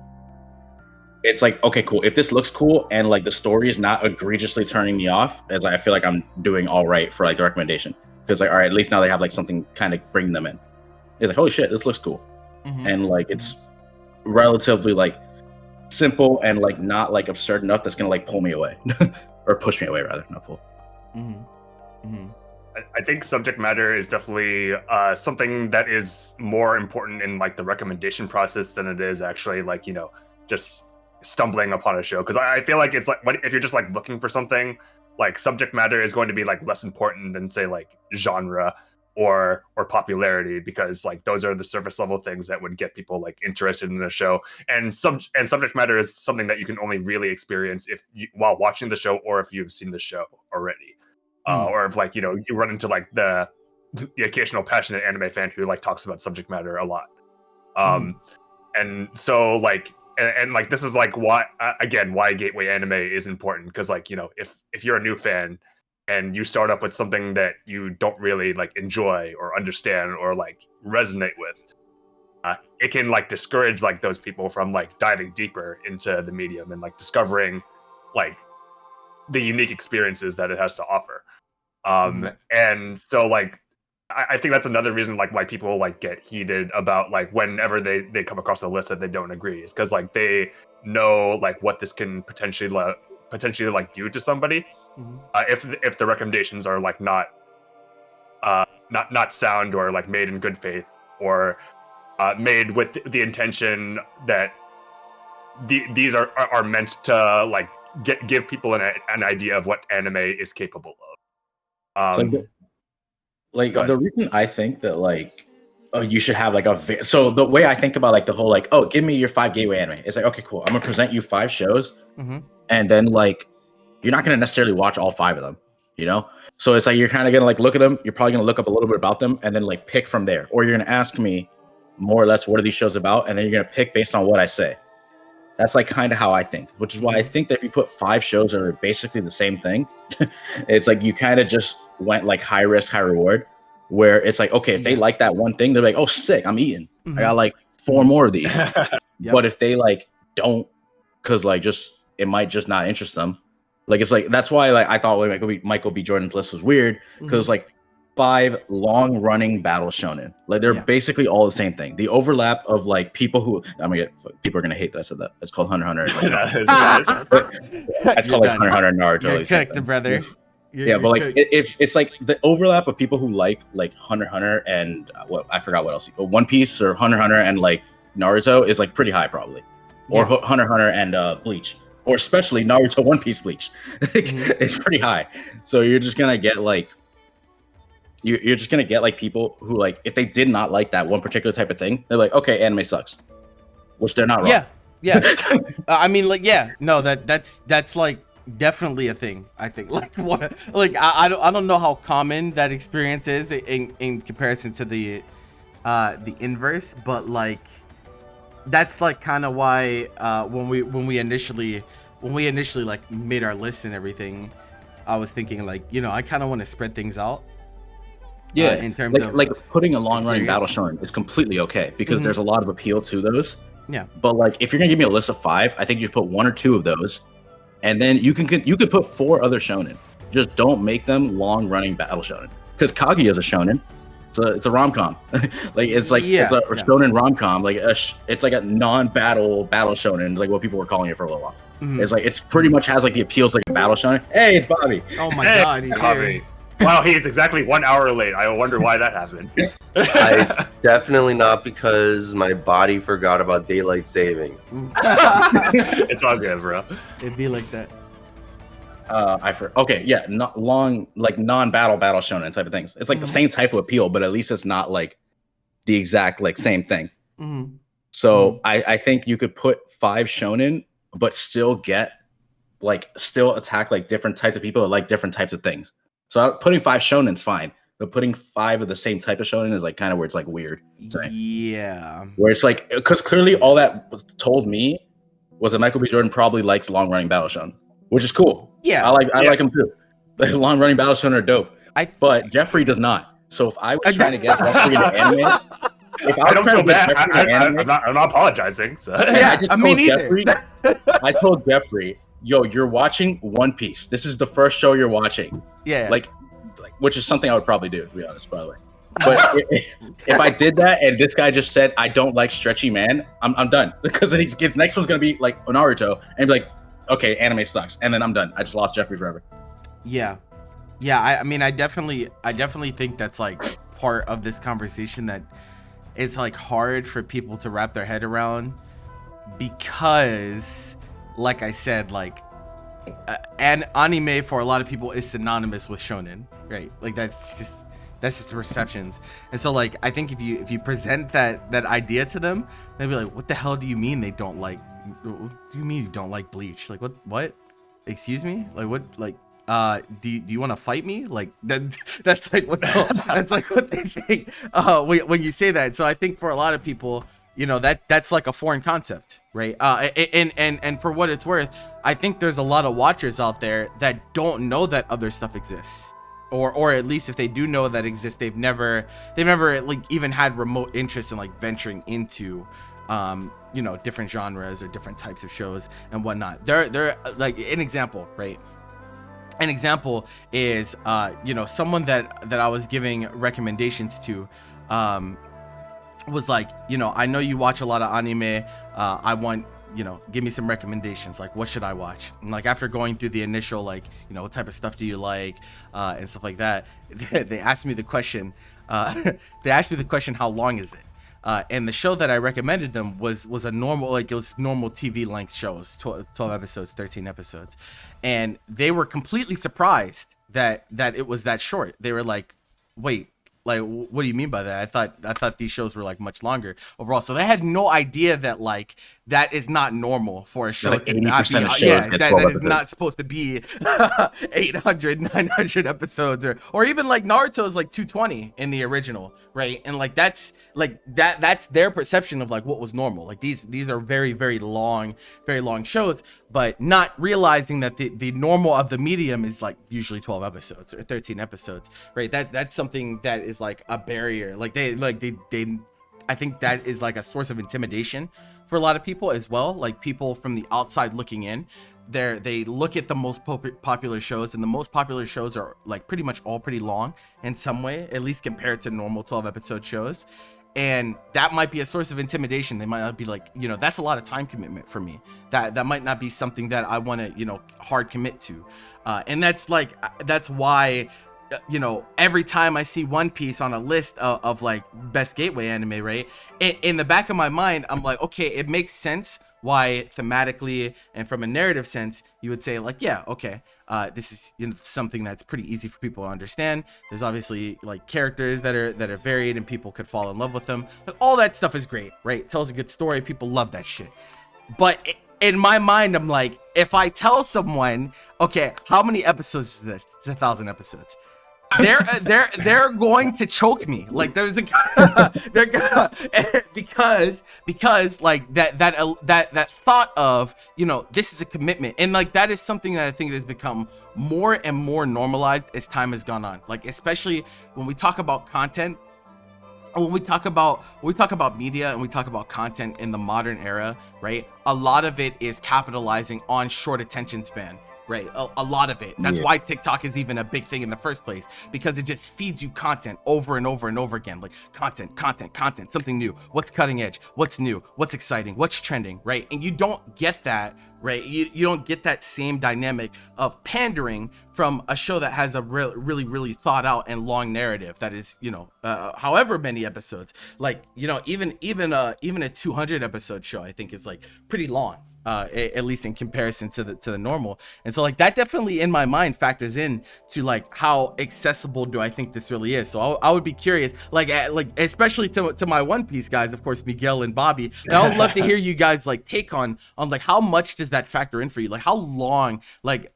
it's like, okay, cool, if this looks cool and like the story is not egregiously turning me off, as I feel like I'm doing all right for like the recommendation, because like, all right, at least now they have like something kind of bringing them in. It's like, holy shit, this looks cool. And like it's relatively like simple and like not like absurd enough that's gonna like pull me away or push me away, rather, not pull. I think subject matter is definitely something that is more important in like the recommendation process than it is actually like, you know, just stumbling upon a show. Because I feel like it's like, if you're just like looking for something, like subject matter is going to be like less important than say like genre or popularity, because like those are the surface level things that would get people like interested in the show. And subject matter is something that you can only really experience while watching the show, or if you've seen the show already. Or if like, you know, you run into like the occasional passionate anime fan who like talks about subject matter a lot. And so like, and like, this is like why gateway anime is important. Because like, you know, if you're a new fan and you start off with something that you don't really like enjoy or understand or like resonate with, it can like discourage like those people from like diving deeper into the medium and like discovering like the unique experiences that it has to offer. And so like I think that's another reason like why people like get heated about like whenever they come across a list that they don't agree, is because like they know like what this can potentially like do to somebody if the recommendations are like not sound, or like made in good faith, or made with the intention that these are meant to like give people an idea of what anime is capable of. Like the reason I think that like, oh, you should have like so the way I think about like the whole like, oh, give me your 5 gateway anime, it's like, okay, cool, I'm gonna present you 5 shows, and then like you're not gonna necessarily watch all 5 of them, you know? So it's like you're kind of gonna like look at them, you're probably gonna look up a little bit about them, and then like pick from there, or you're gonna ask me more or less what are these shows about, and then you're gonna pick based on what I say. That's like kind of how I think, which is why I think that if you put 5 shows that are basically the same thing, it's like you kind of just went like high risk, high reward, where it's like, okay, if they like that one thing, they're like, oh, sick, I'm eating. I got like 4 more of these. But if they like don't, because like just it might just not interest them. Like it's like, that's why like I thought like Michael B. Jordan's list was weird, because like 5 long-running battle shonen. Like they're basically all the same thing. The overlap of like people who people are gonna hate that I said that. It's called Hunter x Hunter. It's called like Hunter x Hunter and Naruto. You're cooked, brother. But like it's like the overlap of people who like Hunter x Hunter and I forgot what else. One Piece or Hunter x Hunter and like Naruto is like pretty high probably, or Hunter x Hunter and Bleach, or especially Naruto, One Piece, Bleach. It's pretty high. So you're just gonna get like. You're just gonna get like people who like if they did not like that one particular type of thing, they're like, okay, anime sucks, which they're not wrong. Yeah. I mean, like, no, that's like definitely a thing. I think like what, like I don't know how common that experience is in comparison to the inverse, but like that's like kind of why when we initially like made our list and everything, I was thinking like I kind of want to spread things out. Yeah, in terms of like putting a long-running battle shonen is completely okay because there's a lot of appeal to those. Yeah, but like if you're gonna give me a list of 5, I think you should put 1 or 2 of those, and then you could put 4 other shonen. Just don't make them long-running battle shonen because Kaguya is a shonen. It's a rom-com. It's a shonen rom-com. Like it's like a non-battle shonen, like what people were calling it for a little while. It's like it's pretty much has like the appeals like a battle shonen. Hey, it's Bobby. Oh my god, he's Bobby. here. Wow, he is exactly 1 hour late. I wonder why that happened. It's definitely not because my body forgot about daylight savings. It's all good, bro. It'd be like that. Not long, like non-battle shonen type of things. It's like the same type of appeal, but at least it's not like the exact like same thing. So I think you could put 5 shonen, but still attack like different types of people that like different types of things. So putting 5 shonen's fine, but putting 5 of the same type of shonen is like kind of where it's like weird. Yeah. Where it's like, because clearly all that told me was that Michael B. Jordan probably likes long-running battle shonen, which is cool. Yeah. I like him too. Like long-running battle shonen are dope. But Jeffrey does not. So if I was trying to get Jeffrey into anime, I don't feel bad. I'm not apologizing. So. Yeah, I mean either. I told Jeffrey, yo, you're watching One Piece. This is the first show you're watching. Yeah. Like which is something I would probably do, to be honest, by the way. But if I did that and this guy just said, I don't like stretchy man, I'm done. Because his next one's going to be like Naruto and be like, okay, anime sucks. And then I'm done. I just lost Jeffrey forever. Yeah. Yeah, I mean, I definitely think that's like part of this conversation that is like hard for people to wrap their head around because, like I said, like an anime for a lot of people is synonymous with shonen, right? Like that's just perceptions. And so like I think if you present that idea to them, they'll be like, what the hell do you mean they don't like, what do you mean you don't like Bleach? Like what excuse me, like what, like do you want to fight me? Like that's like what that's like what they think when you say that. So I think for a lot of people, that's like a foreign concept, right? And for what it's worth, I think there's a lot of watchers out there that don't know that other stuff exists, or at least if they do know that exists, they've never like even had remote interest in like venturing into different genres or different types of shows and whatnot. They're like an example, right? An example is someone that I was giving recommendations to was like, I know you watch a lot of anime. I want, give me some recommendations. Like, what should I watch? And like after going through the initial, like, what type of stuff do you like, and stuff like that, they asked me the question. How long is it? And the show that I recommended them was a normal, like it was normal TV length shows, 12 episodes, 13 episodes, and they were completely surprised that it was that short. They were like, wait. Like, what do you mean by that? I thought these shows were like much longer overall. So they had no idea that like that is not normal for a show like to not be. That is not supposed to be 800, 900 episodes or even like Naruto's like 220 in the original, right? And like that's their perception of like what was normal. Like these are very, very long shows, but not realizing that the normal of the medium is like usually 12 episodes or 13 episodes, right? That's something that is like a barrier. Like they I think that is like a source of intimidation for a lot of people as well. Like people from the outside looking in, they look at the most popular shows, and the most popular shows are like pretty much all pretty long in some way, at least compared to normal 12 episode shows. And that might be a source of intimidation. They might not be like, you know, that's a lot of time commitment for me. That might not be something that I want to, you know, hard commit to. And that's why, you know, every time I see One Piece on a list of like best gateway anime, right, in the back of my mind, I'm like, okay, it makes sense why thematically and from a narrative sense you would say like, yeah, okay, this is, you know, something that's pretty easy for people to understand. There's obviously like characters that are varied and people could fall in love with them. Like, all that stuff is great, right? It tells a good story. People love that shit. But in my mind, I'm like, if I tell someone, okay, how many episodes is this? It's 1,000 episodes. They're going to choke me. Like there's they're gonna, because like that thought of, you know, this is a commitment, and like that is something that I think has become more and more normalized as time has gone on. Like especially when we talk about content, when we talk about media and we talk about content in the modern era, right? A lot of it is capitalizing on short attention span. Right, a lot of it. That's why TikTok is even a big thing in the first place, because it just feeds you content over and over and over again. Like content, something new. What's cutting edge? What's new? What's exciting? What's trending? Right, and you don't get that. Right, you don't get that same dynamic of pandering from a show that has a really thought out and long narrative that is, you know, however many episodes. Like, you know, even a 200 episode show I think is like pretty long. At least in comparison to the normal. And so like that definitely in my mind factors in to like how accessible do I think this really is. So I would be curious, like especially to my One Piece guys, of course, Miguel and Bobby, and I would love to hear you guys like take on like how much does that factor in for you? Like how long, like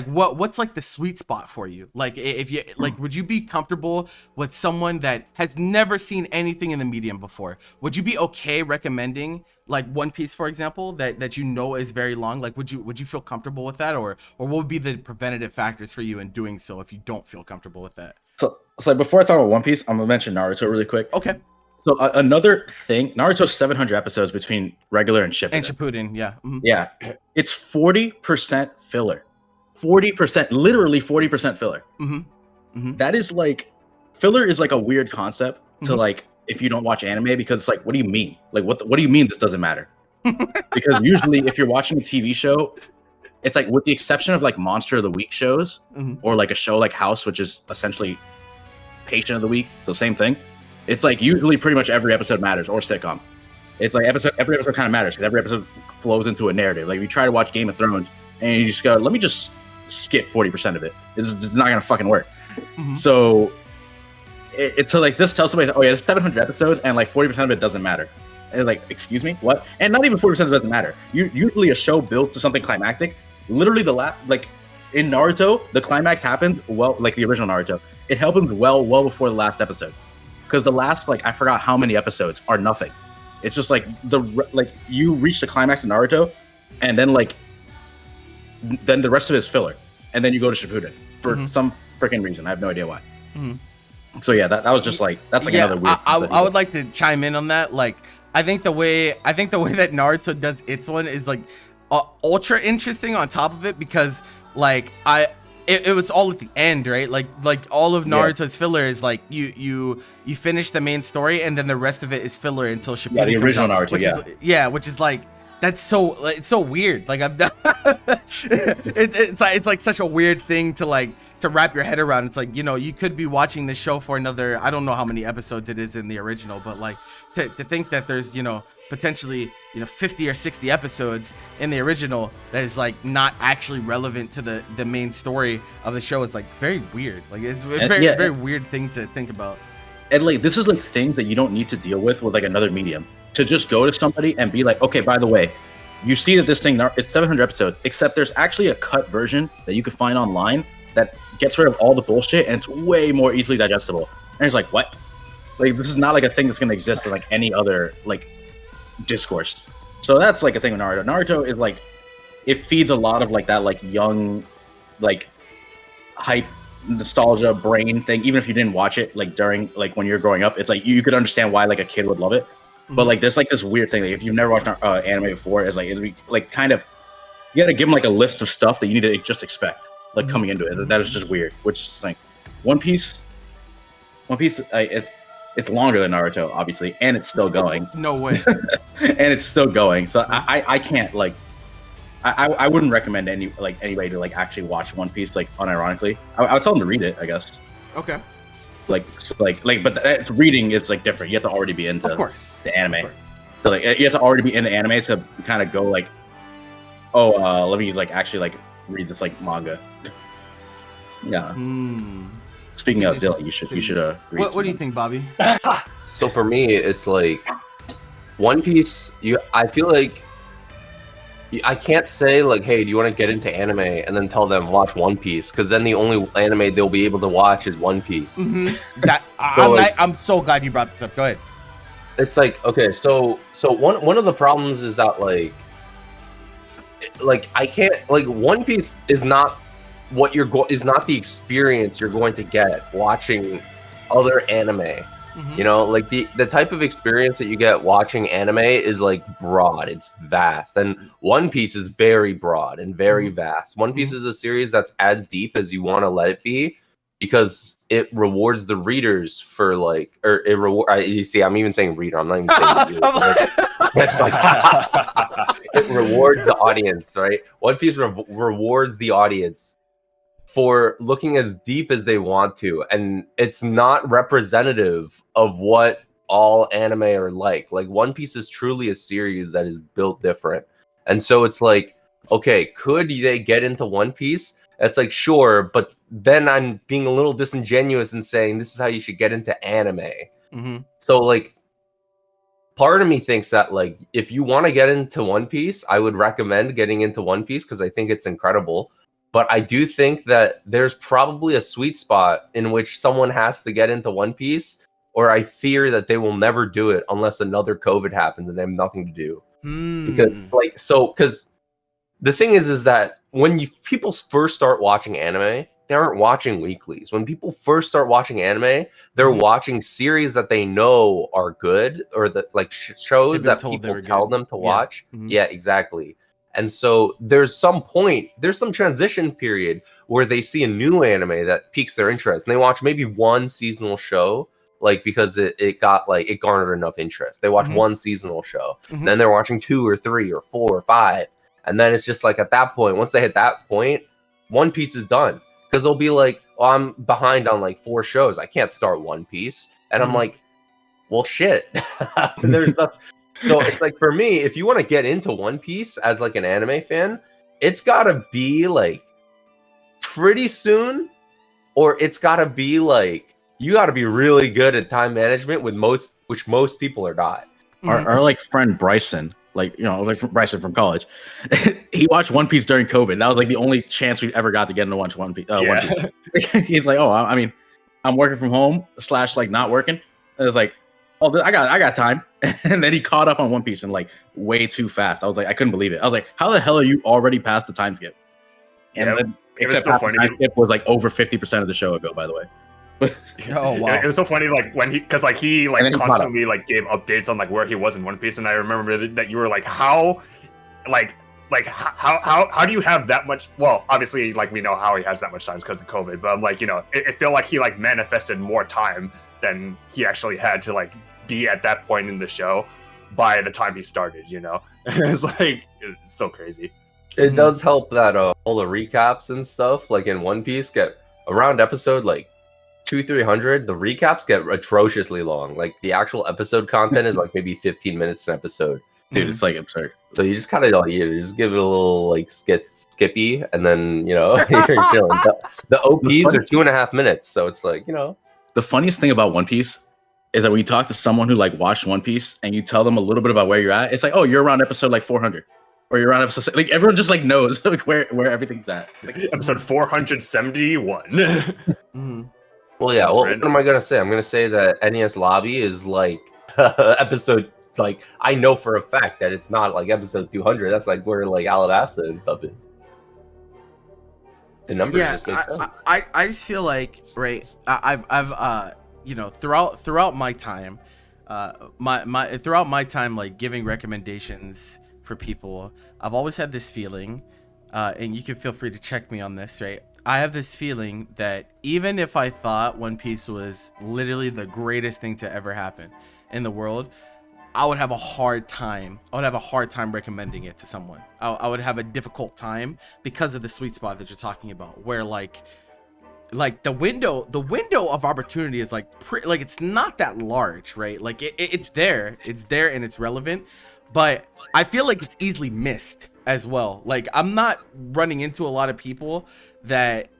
what's like the sweet spot for you? Like if you like, would you be comfortable with someone that has never seen anything in the medium before? Would you be okay recommending like One Piece, for example, that you know is very long? Like would you feel comfortable with that, or what would be the preventative factors for you in doing so if you don't feel comfortable with that? So before I talk about One Piece, I'm gonna mention Naruto really quick. Okay. So another thing, Naruto's 700 episodes between regular and Shippuden. And Shippuden, yeah. Mm-hmm. Yeah, it's 40% filler. 40%, literally 40% filler. Mm-hmm. Mm-hmm. That is like, filler is like a weird concept to like, if you don't watch anime, because it's like, what do you mean? Like, what do you mean this doesn't matter? Because usually if you're watching a TV show, it's like, with the exception of like Monster of the Week shows, or like a show like House, which is essentially Patient of the Week, so same thing. It's like usually pretty much every episode matters, or sitcom. It's like every episode kind of matters because every episode flows into a narrative. Like if you try to watch Game of Thrones and you just go, let me just skip 40% of it. It's not gonna fucking work. So it's to like just tell somebody, oh yeah, it's 700 episodes and like 40% of it doesn't matter. And like, excuse me, what? And not even 40% of it doesn't matter. Usually a show built to something climactic. Literally like in Naruto, the climax happens like the original Naruto. It happens well before the last episode, because the last like I forgot how many episodes are nothing. It's just like you reach the climax in Naruto, and then then the rest of it is filler, and then you go to Shippuden for some freaking reason. I have no idea why. So yeah, that was just like that's like another weird. I would like to chime in on that. Like I think the way that Naruto does its one is like ultra interesting on top of it, because like it was all at the end, right? Like all of Naruto's filler is like you finish the main story and then the rest of it is filler until Shippuden. Yeah, the original comes out, Naruto. Which is like, that's so, it's so weird. Like I'm it's like such a weird thing to wrap your head around. It's like, you know, you could be watching the show for another, I don't know how many episodes it is in the original, but like to think that there's, you know, potentially, you know, 50 or 60 episodes in the original that is like not actually relevant to the main story of the show is like very weird. Like it's a very weird thing to think about. And like this is like things that you don't need to deal with like another medium. To just go to somebody and be like, okay, by the way, you see that this thing, it's 700 episodes, except there's actually a cut version that you can find online that gets rid of all the bullshit and it's way more easily digestible. And it's like, what? Like this is not like a thing that's going to exist in like any other like discourse. So that's like a thing with Naruto. Naruto is like, it feeds a lot of like that like young like hype nostalgia brain thing. Even if you didn't watch it like during like when you're growing up, it's like you could understand why like a kid would love it. But like there's like this weird thing. Like, if you've never watched anime before, it's like it'd be like kind of you got to give them like a list of stuff that you need to just expect like coming into it. That is just weird. Which is like One Piece. It's longer than Naruto, obviously, and it's still going. No way. And it's still going. So I can't like. I wouldn't recommend anybody to like actually watch One Piece like unironically. I would tell them to read it, I guess. Okay. But reading is like different. You have to already be into the anime. So like you have to already be into anime to kind of go like, let me like actually like read this like manga. Yeah. Speaking of Dylan, you should read. What do you think, Bobby? So for me, it's like One Piece. I feel like I can't say like, hey, do you want to get into anime, and then tell them watch One Piece, because then the only anime they'll be able to watch is One Piece. I'm so glad you brought this up. Go ahead. It's like, okay, so one of the problems is that like I can't, like, One Piece is not what is not the experience you're going to get watching other anime. You know, like the type of experience that you get watching anime is like broad, it's vast, and One Piece is very broad and very vast. One Piece is a series that's as deep as you want to let it be, because it rewards the readers for like, or it you see, I'm even saying reader, I'm not even saying it rewards the audience, right? One Piece rewards the audience for looking as deep as they want to, and it's not representative of what all anime are like. Like, One Piece is truly a series that is built different, and so it's like, okay, could they get into One Piece? It's like, sure, but then I'm being a little disingenuous in saying this is how you should get into anime. So like, part of me thinks that like, if you want to get into One Piece, I would recommend getting into One Piece because I think it's incredible. But I do think that there's probably a sweet spot in which someone has to get into One Piece, or I fear that they will never do it unless another COVID happens and they have nothing to do. Because the thing is that when people first start watching anime, they aren't watching weeklies. When people first start watching anime, they're watching series that they know are good, or that like shows that people tell them to watch. Yeah, exactly. And so there's some transition period where they see a new anime that piques their interest, and they watch maybe one seasonal show, like because it garnered enough interest. They watch one seasonal show, and then they're watching 2 or 3 or 4 or 5, and then it's just like, at that point, once they hit that point, One Piece is done, because they'll be like, oh, I'm behind on like 4 shows, I can't start One Piece, and I'm like, well, shit. There's nothing. So it's like, for me, if you want to get into One Piece as like an anime fan, it's gotta be like pretty soon, or it's gotta be like, you gotta be really good at time management, which most people are not. Our like friend Bryson, like, you know, like Bryson from college, he watched One Piece during COVID. That was like the only chance we ever got to get him to watch One Piece. One Piece. He's like, oh, I mean, I'm working from home / like not working. And it's like, oh, I got time. And then he caught up on One Piece and like way too fast. I was like, I couldn't believe it. I was like, how the hell are you already past the time skip? And then, except so funny. The time skip was like over 50% of the show ago, by the way. Oh wow! It was so funny, like when he constantly like gave updates on like where he was in One Piece, and I remember that you were like, how do you have that much? Well, obviously, like, we know how he has that much time because of COVID, but I'm like, you know, it felt like he like manifested more time than he actually had to like be at that point in the show by the time he started, you know. It's like, it's so crazy. It does help that all the recaps and stuff like in One Piece get around episode like 200-300, the recaps get atrociously long. Like, the actual episode content is like maybe 15 minutes an episode. Dude, it's like absurd. So you just kind of just give it a little like skippy, and then, you know, you're chilling. The OPs are 2.5 minutes, so it's like, you know. The funniest thing about One Piece is that when you talk to someone who like watched One Piece and you tell them a little bit about where you're at, it's like, oh, you're around episode like 400, or you're around episode, like, everyone just like knows like where everything's at. It's like, episode 471. Well, yeah. Well, what am I gonna say? I'm gonna say that NES Lobby is like episode. Like, I know for a fact that it's not like episode 200. That's like where like Alabasta and stuff is. The numbers Yeah, just make sense. I just feel like, right, I've you know, throughout my time, throughout my time, like giving recommendations for people, I've always had this feeling, and you can feel free to check me on this, right? I have this feeling that even if I thought One Piece was literally the greatest thing to ever happen in the world, I would have a hard time. I would have a hard time recommending it to someone. I would have a difficult time because of the sweet spot that you're talking about, where like the window of opportunity is like like it's not that large, right? Like it's there, and it's relevant, but I feel like it's easily missed as well. Like I'm not running into a lot of people that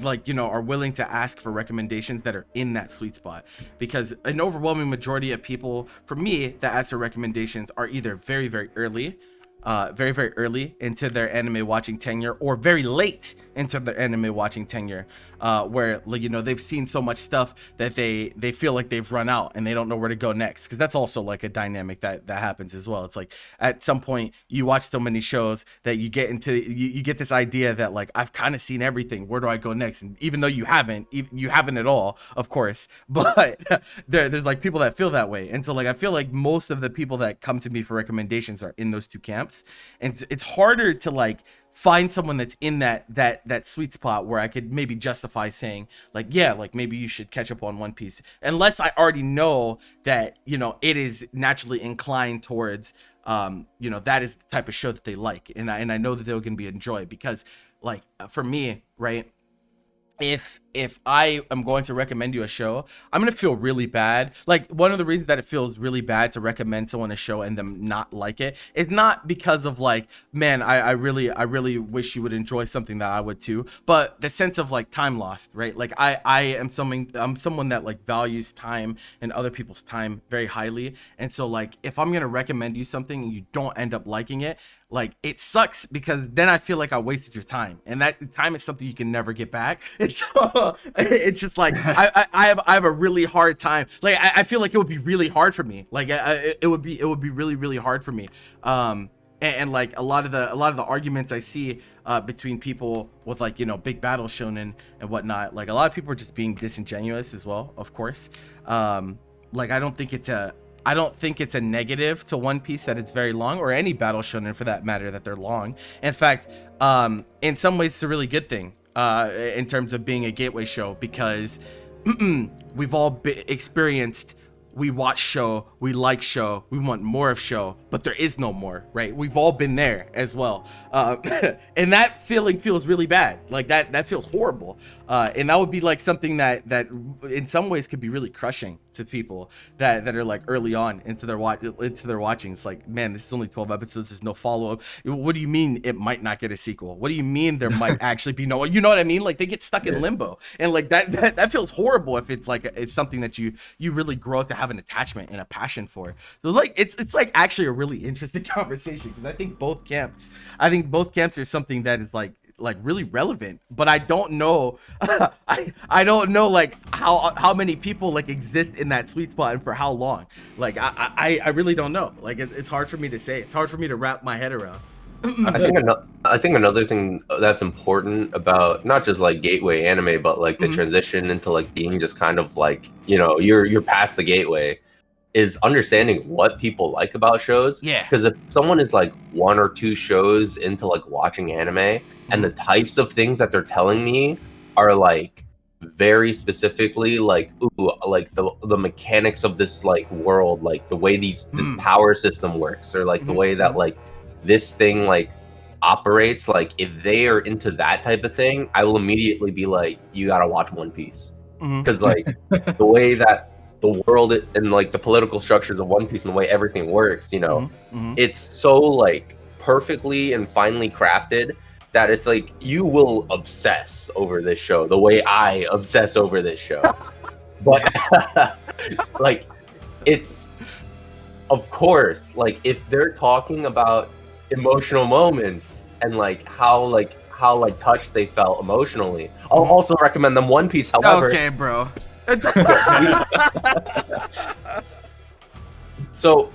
like, you know, are willing to ask for recommendations that are in that sweet spot, because an overwhelming majority of people, for me, that ask for recommendations are either very, very early into their anime watching tenure, or very late into their anime watching tenure, where, like, you know, they've seen so much stuff that they feel like they've run out and they don't know where to go next, because that's also like a dynamic that happens as well. It's like at some point you watch so many shows that you get into you get this idea that, like, I've kind of seen everything, where do I go next? And even though you haven't at all, of course, but there's like people that feel that way. And so, like, I feel like most of the people that come to me for recommendations are in those two camps, and it's harder to like find someone that's in that sweet spot where I could maybe justify saying, like, yeah, like maybe you should catch up on One Piece, unless I already know that, you know, it is naturally inclined towards, you know, that is the type of show that they like, and I know that they're going to be enjoyed. Because, like, for me, right, if I am going to recommend you a show, I'm going to feel really bad. Like, one of the reasons that it feels really bad to recommend someone a show and them not like it is not because of, like, man, I really wish you would enjoy something that I would too, but the sense of, like, time lost, right? Like, I'm someone that, like, values time and other people's time very highly. And so, like, if I'm going to recommend you something and you don't end up liking it, like, it sucks, because then I feel like I wasted your time, and that time is something you can never get back. It's just like I have a really hard time. Like, I feel like it would be really hard for me. Like, it would be really, really hard for me. And like a lot of the arguments I see between people with, like, you know, big battle shonen and whatnot, like, a lot of people are just being disingenuous as well, of course. Like, I don't think it's a negative to One Piece that it's very long, or any battle shonen for that matter that they're long. In fact, in some ways it's a really good thing in terms of being a gateway show, because we've all experienced, we watch show, we like show, we want more of show, but there is no more, right? We've all been there as well. And that feeling feels really bad. Like, that feels horrible. And that would be like something that in some ways could be really crushing to people that are like early on into their watching. It's like, man, this is only 12 episodes, there's no follow-up. What do you mean it might not get a sequel? What do you mean there might actually be no, you know what I mean? Like, they get stuck in limbo, and like that feels horrible if it's like it's something that you really grow to have an attachment and a passion for. So, like, it's like actually a really interesting conversation, because I think both camps are something that is like really relevant, but I don't know I don't know, like, how many people, like, exist in that sweet spot and for how long. Like, I really don't know. Like, it's hard for me to say. It's hard for me to wrap my head around. I think another thing that's important about not just like gateway anime, but like the transition into like being just kind of like, you know, you're past the gateway, is understanding what people like about shows. Yeah. Because if someone is like one or two shows into like watching anime, and the types of things that they're telling me are like very specifically like, ooh, like the mechanics of this like world, like the way this power system works, or like the way that like this thing like operates, like if they are into that type of thing, I will immediately be like, you gotta watch One Piece. Because like the way that the world and like the political structures of One Piece and the way everything works, you know, it's so like perfectly and finely crafted that it's like you will obsess over this show the way I obsess over this show. But like, it's, of course, like if they're talking about emotional moments and like how touched they felt emotionally, I'll also recommend them One Piece. However, Okay, bro. so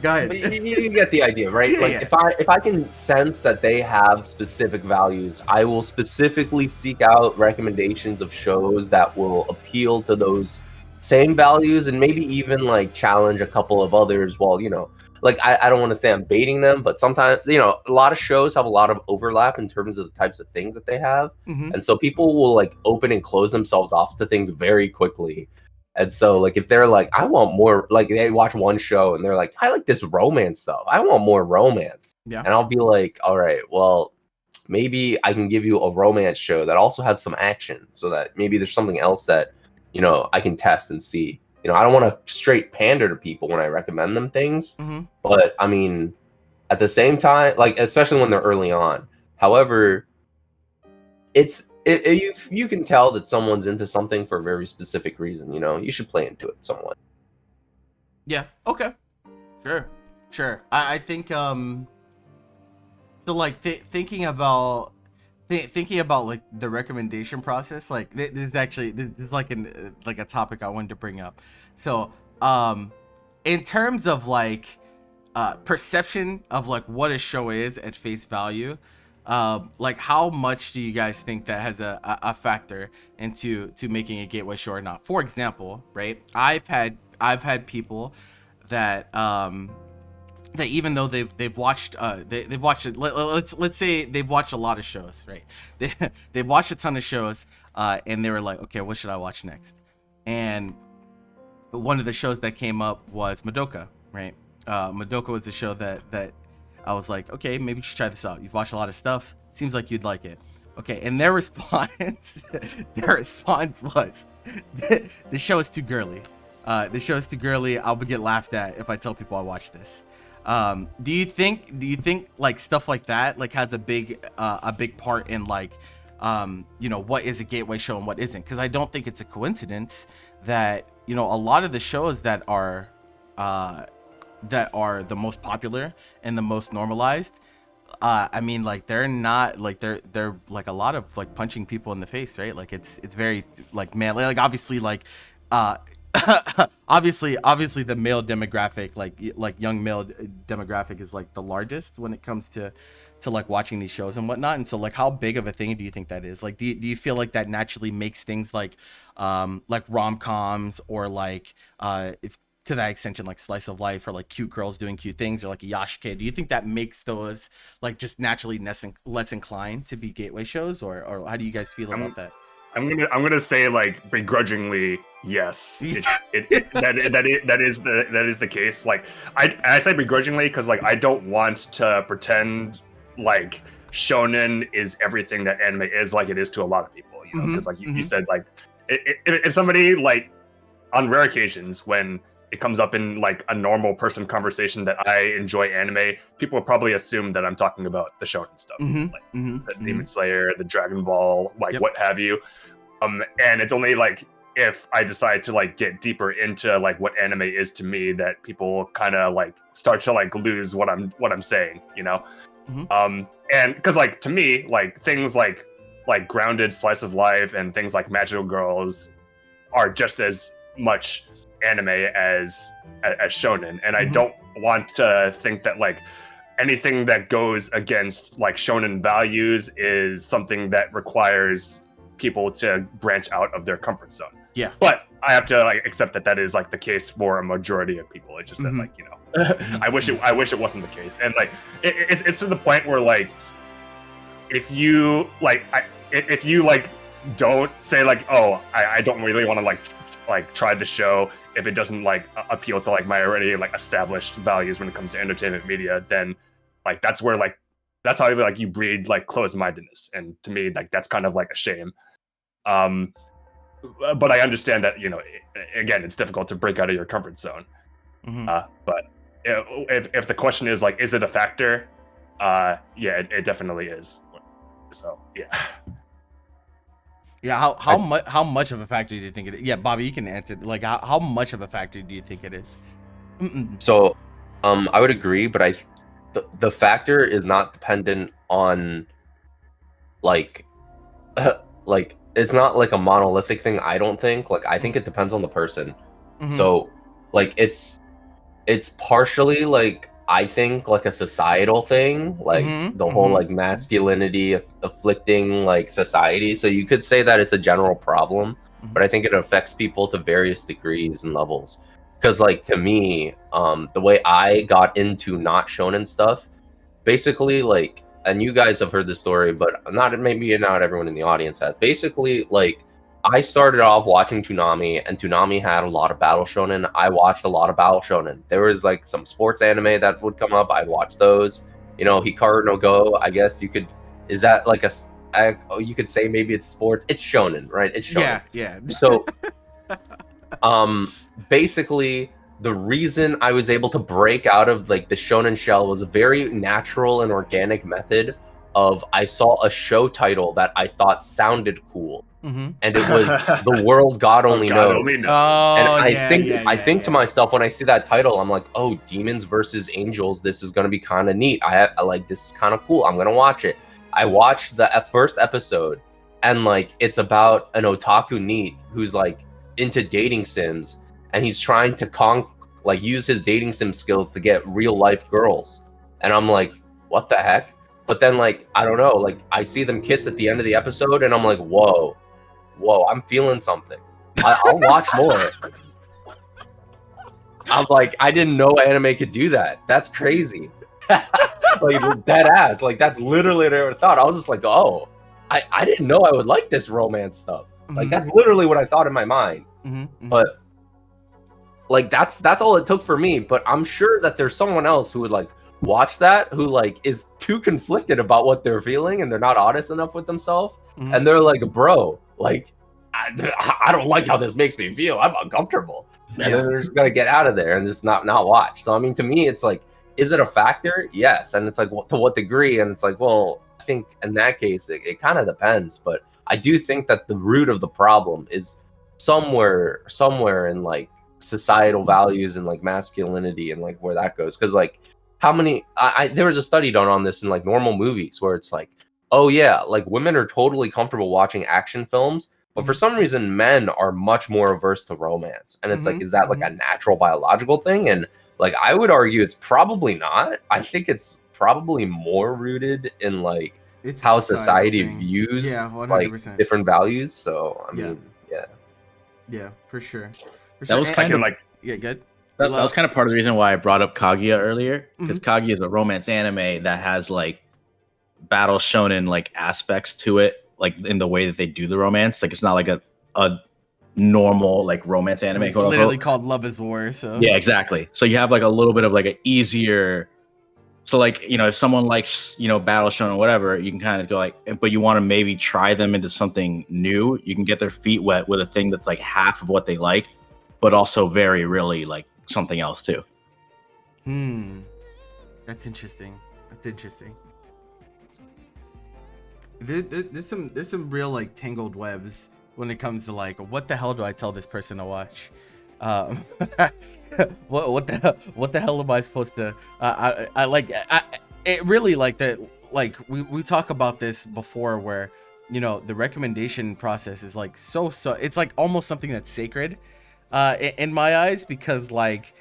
Go ahead. But you get the idea, right? Yeah, like yeah. if I can sense that they have specific values, I will specifically seek out recommendations of shows that will appeal to those same values and maybe even like challenge a couple of others while, like I don't want to say I'm baiting them, but sometimes, a lot of shows have a lot of overlap in terms of the types of things that they have. Mm-hmm. And so people will like open and close themselves off to things very quickly. And so, like, if they're like, I want more, like, they watch one show and they're like, I like this romance stuff. I want more romance. Yeah. And I'll be like, all right, well, maybe I can give you a romance show that also has some action so that maybe there's something else that, I can test and see. I don't want to straight pander to people when I recommend them things. Mm-hmm. But, I mean, at the same time, like, especially when they're early on. However, you can tell that someone's into something for a very specific reason, you should play into it somewhat. Yeah. Okay. Sure. I think so like thinking about like the recommendation process, like this is like a topic I wanted to bring up. So in terms of like perception of like what a show is at face value, like how much do you guys think that has a factor into making a gateway show or not? For example, right, I've had people that that even though they've watched they've watched it, let's say they've watched a lot of shows, right? They've watched a ton of shows, and they were like, okay, what should I watch next? And one of the shows that came up was Madoka, right? Madoka was a show that I was like, okay, maybe you should try this out. You've watched a lot of stuff. Seems like you'd like it. Okay, and their response was, the show is too girly. The show is too girly. I'll get laughed at if I tell people I watch this. Do you think like stuff like that like has a big part in like what is a gateway show and what isn't? Because I don't think it's a coincidence that a lot of the shows that are the most popular and the most normalized, I mean, like they're not like they're like a lot of like punching people in the face, right? Like it's very like manly, like obviously like obviously the male demographic, like young male demographic is like the largest when it comes to like watching these shows and whatnot. And so like how big of a thing do you think that is? Like do you feel like that naturally makes things like rom-coms or like if to that extension like slice of life or like cute girls doing cute things or like a Yashike, do you think that makes those like just naturally less inclined to be gateway shows, or how do you guys feel about that? I'm gonna say like begrudgingly yes. That is the case. Like I say begrudgingly because like I don't want to pretend like shonen is everything that anime is, like it is to a lot of people. Because like you said, like if somebody like on rare occasions when it comes up in like a normal person conversation that I enjoy anime, people will probably assume that I'm talking about the shonen stuff, like the Demon Slayer, the Dragon Ball, like what have you. And it's only like if I decide to like get deeper into like what anime is to me that people kind of like start to like lose what I'm saying, and because like to me like things like grounded slice of life and things like magical girls are just as much anime as shonen, and I don't want to think that like anything that goes against like shonen values is something that requires people to branch out of their comfort zone. Yeah, but I have to like accept that is like the case for a majority of people. It's just that like I wish it wasn't the case, and like it's to the point where like if you don't say like, oh, I don't really want to like try the show if it doesn't like appeal to like my already like established values when it comes to entertainment media, then like that's where like that's how like you breed like closed-mindedness, and to me like that's kind of like a shame. But I understand that again it's difficult to break out of your comfort zone. But if the question is like, is it a factor? Yeah, it definitely is. So yeah. Yeah, how much of a factor do you think it is? Yeah, Bobby, you can answer. Like, how much of a factor do you think it is? So, I would agree, but the factor is not dependent on like it's not like a monolithic thing. I don't think. Like, I think it depends on the person. So, like, it's it's partially like, I think, like a societal thing, like the whole like masculinity afflicting like society. So you could say that it's a general problem, but I think it affects people to various degrees and levels. Because like to me, the way I got into not shonen stuff, basically like, and you guys have heard the story, but maybe not everyone in the audience has. Basically, like, I started off watching Toonami, and Toonami had a lot of battle shonen. I watched a lot of battle shonen. There was like some sports anime that would come up. I'd watch those. You know, Hikaru no Go. I guess you could. Is that like you could say maybe it's sports. It's shonen, right? It's shonen. Yeah. So, basically, the reason I was able to break out of like the shonen shell was a very natural and organic method of, I saw a show title that I thought sounded cool, and it was The World God Only Knows. Oh, And I yeah, think to myself, when I see that title, I'm like, oh, demons versus angels, this is gonna be kind of neat. I like, this is kind of cool. I'm gonna watch it. I watched the first episode, and like, it's about an otaku NEET who's like into dating sims, and he's trying to use his dating sim skills to get real life girls. And I'm like, what the heck? But then, like, I don't know, like, I see them kiss at the end of the episode, and I'm like, whoa, I'm feeling something. I'll watch more. I'm like, I didn't know anime could do that. That's crazy. Like, dead ass. Like, that's literally what I ever thought. I was just like, oh, I didn't know I would like this romance stuff. Like, that's literally what I thought in my mind. But like, that's all it took for me. But I'm sure that there's someone else who would like watch that, who like is too conflicted about what they're feeling, and they're not honest enough with themselves, and they're like, bro, like, I don't like how this makes me feel. I'm uncomfortable. And then they're just gonna get out of there and just not watch. So I mean, to me, it's like, is it a factor? Yes. And it's like, to what degree? And it's like, well, I think in that case, it kind of depends. But I do think that the root of the problem is somewhere in like societal values and like masculinity and like where that goes. Because like, how many? There was a study done on this in like normal movies where it's like, oh yeah, like women are totally comfortable watching action films, but for some reason men are much more averse to romance. And it's like, is that like a natural biological thing? And like, I would argue it's probably not. I think it's probably more rooted in like how society views like different values. So I mean, yeah, for sure. That was kind of like, good. That was kind of part of the reason why I brought up Kaguya earlier, because Kaguya is a romance anime that has like battle shonen like aspects to it, like in the way that they do the romance. Like, it's not like a normal like romance anime. It's literally called Love is War. So yeah, exactly. So you have like a little bit of like an easier. So like, you know, if someone likes, you know, battle shonen or whatever, you can kind of go like, but you want to maybe try them into something new. You can get their feet wet with a thing that's like half of what they like, but also very really like something else too. That's interesting. There's some real like tangled webs when it comes to like, what the hell do I tell this person to watch? What the hell am I supposed to? It really like that. Like we talk about this before, where, you know, the recommendation process is like so it's like almost something that's sacred in my eyes, because like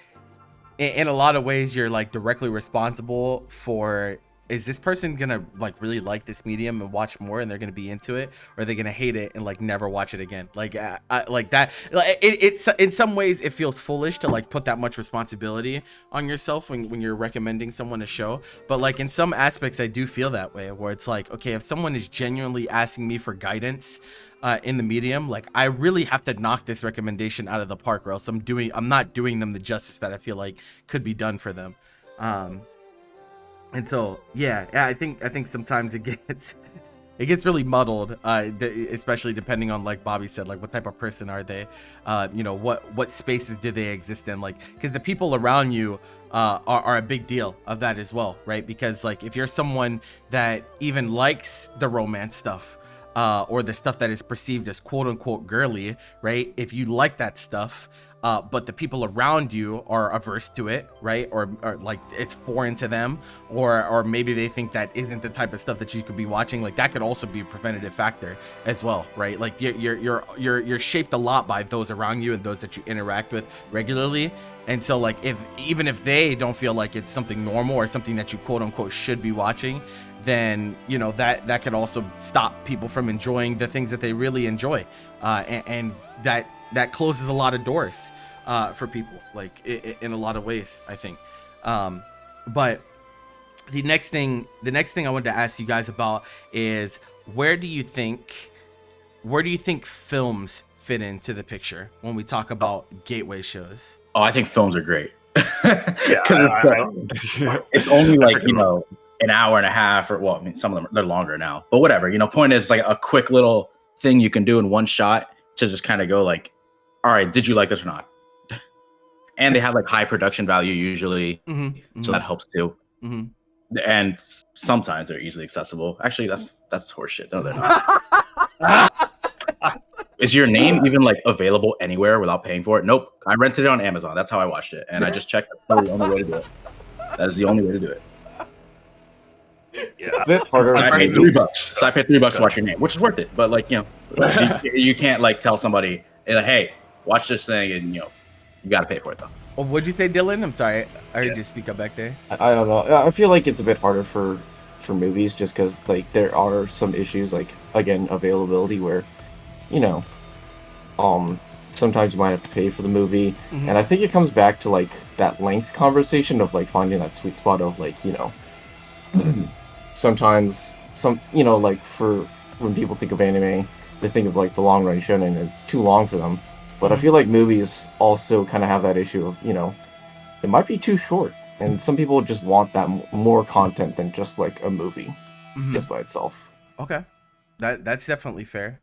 in a lot of ways you're like directly responsible for, is this person gonna like really like this medium and watch more and they're gonna be into it, or are they gonna hate it and like never watch it again? Like like that, like it's in some ways it feels foolish to like put that much responsibility on yourself when you're recommending someone a show, but like in some aspects I do feel that way, where it's like, okay, if someone is genuinely asking me for guidance in the medium, like I really have to knock this recommendation out of the park, or else I'm not doing them the justice that I feel like could be done for them. And so, yeah, I think sometimes it gets really muddled, especially depending on, like Bobby said, like what type of person are they, you know, what spaces do they exist in, like, because the people around you are a big deal of that as well, right? Because like if you're someone that even likes the romance stuff, or the stuff that is perceived as quote unquote girly, right? If you like that stuff, but the people around you are averse to it, right? Or like it's foreign to them, or maybe they think that isn't the type of stuff that you could be watching. Like that could also be a preventative factor as well, right? Like you're shaped a lot by those around you and those that you interact with regularly. And so like even if they don't feel like it's something normal or something that you quote unquote should be watching, then you know that could also stop people from enjoying the things that they really enjoy, and that closes a lot of doors for people, like in a lot of ways, I think. But the next thing I wanted to ask you guys about is where do you think films fit into the picture when we talk about gateway shows? Oh, I think films are great. Yeah, 'Cause it's only like, you know, an hour and a half, or well, I mean, some of them they're longer now, but whatever. You know, point is like a quick little thing you can do in one shot to just kind of go like, all right, did you like this or not? And they have like high production value usually, so that helps too. And sometimes they're easily accessible. Actually, that's horseshit. No, they're not. Is your name even like available anywhere without paying for it? Nope. I rented it on Amazon. That's how I watched it, and I just checked. That's the only way to do it. That is the only way to do it. Yeah. It's a bit harder. So I paid $3. So I paid $3 to watch your name, which is worth it. But like, you know, you can't like tell somebody, hey, watch this thing, and you know, you got to pay for it though. Well, what'd you say, Dylan? I'm sorry, I heard you speak up back there. I don't know. I feel like it's a bit harder for movies just because like there are some issues like again availability where, you know, sometimes you might have to pay for the movie, and I think it comes back to like that length conversation of like finding that sweet spot of like, you know, sometimes you know, like for when people think of anime, they think of like the long run shonen and it's too long for them. But I feel like movies also kind of have that issue of, you know, it might be too short, and some people just want that more content than just like a movie just by itself. Okay, that's definitely fair.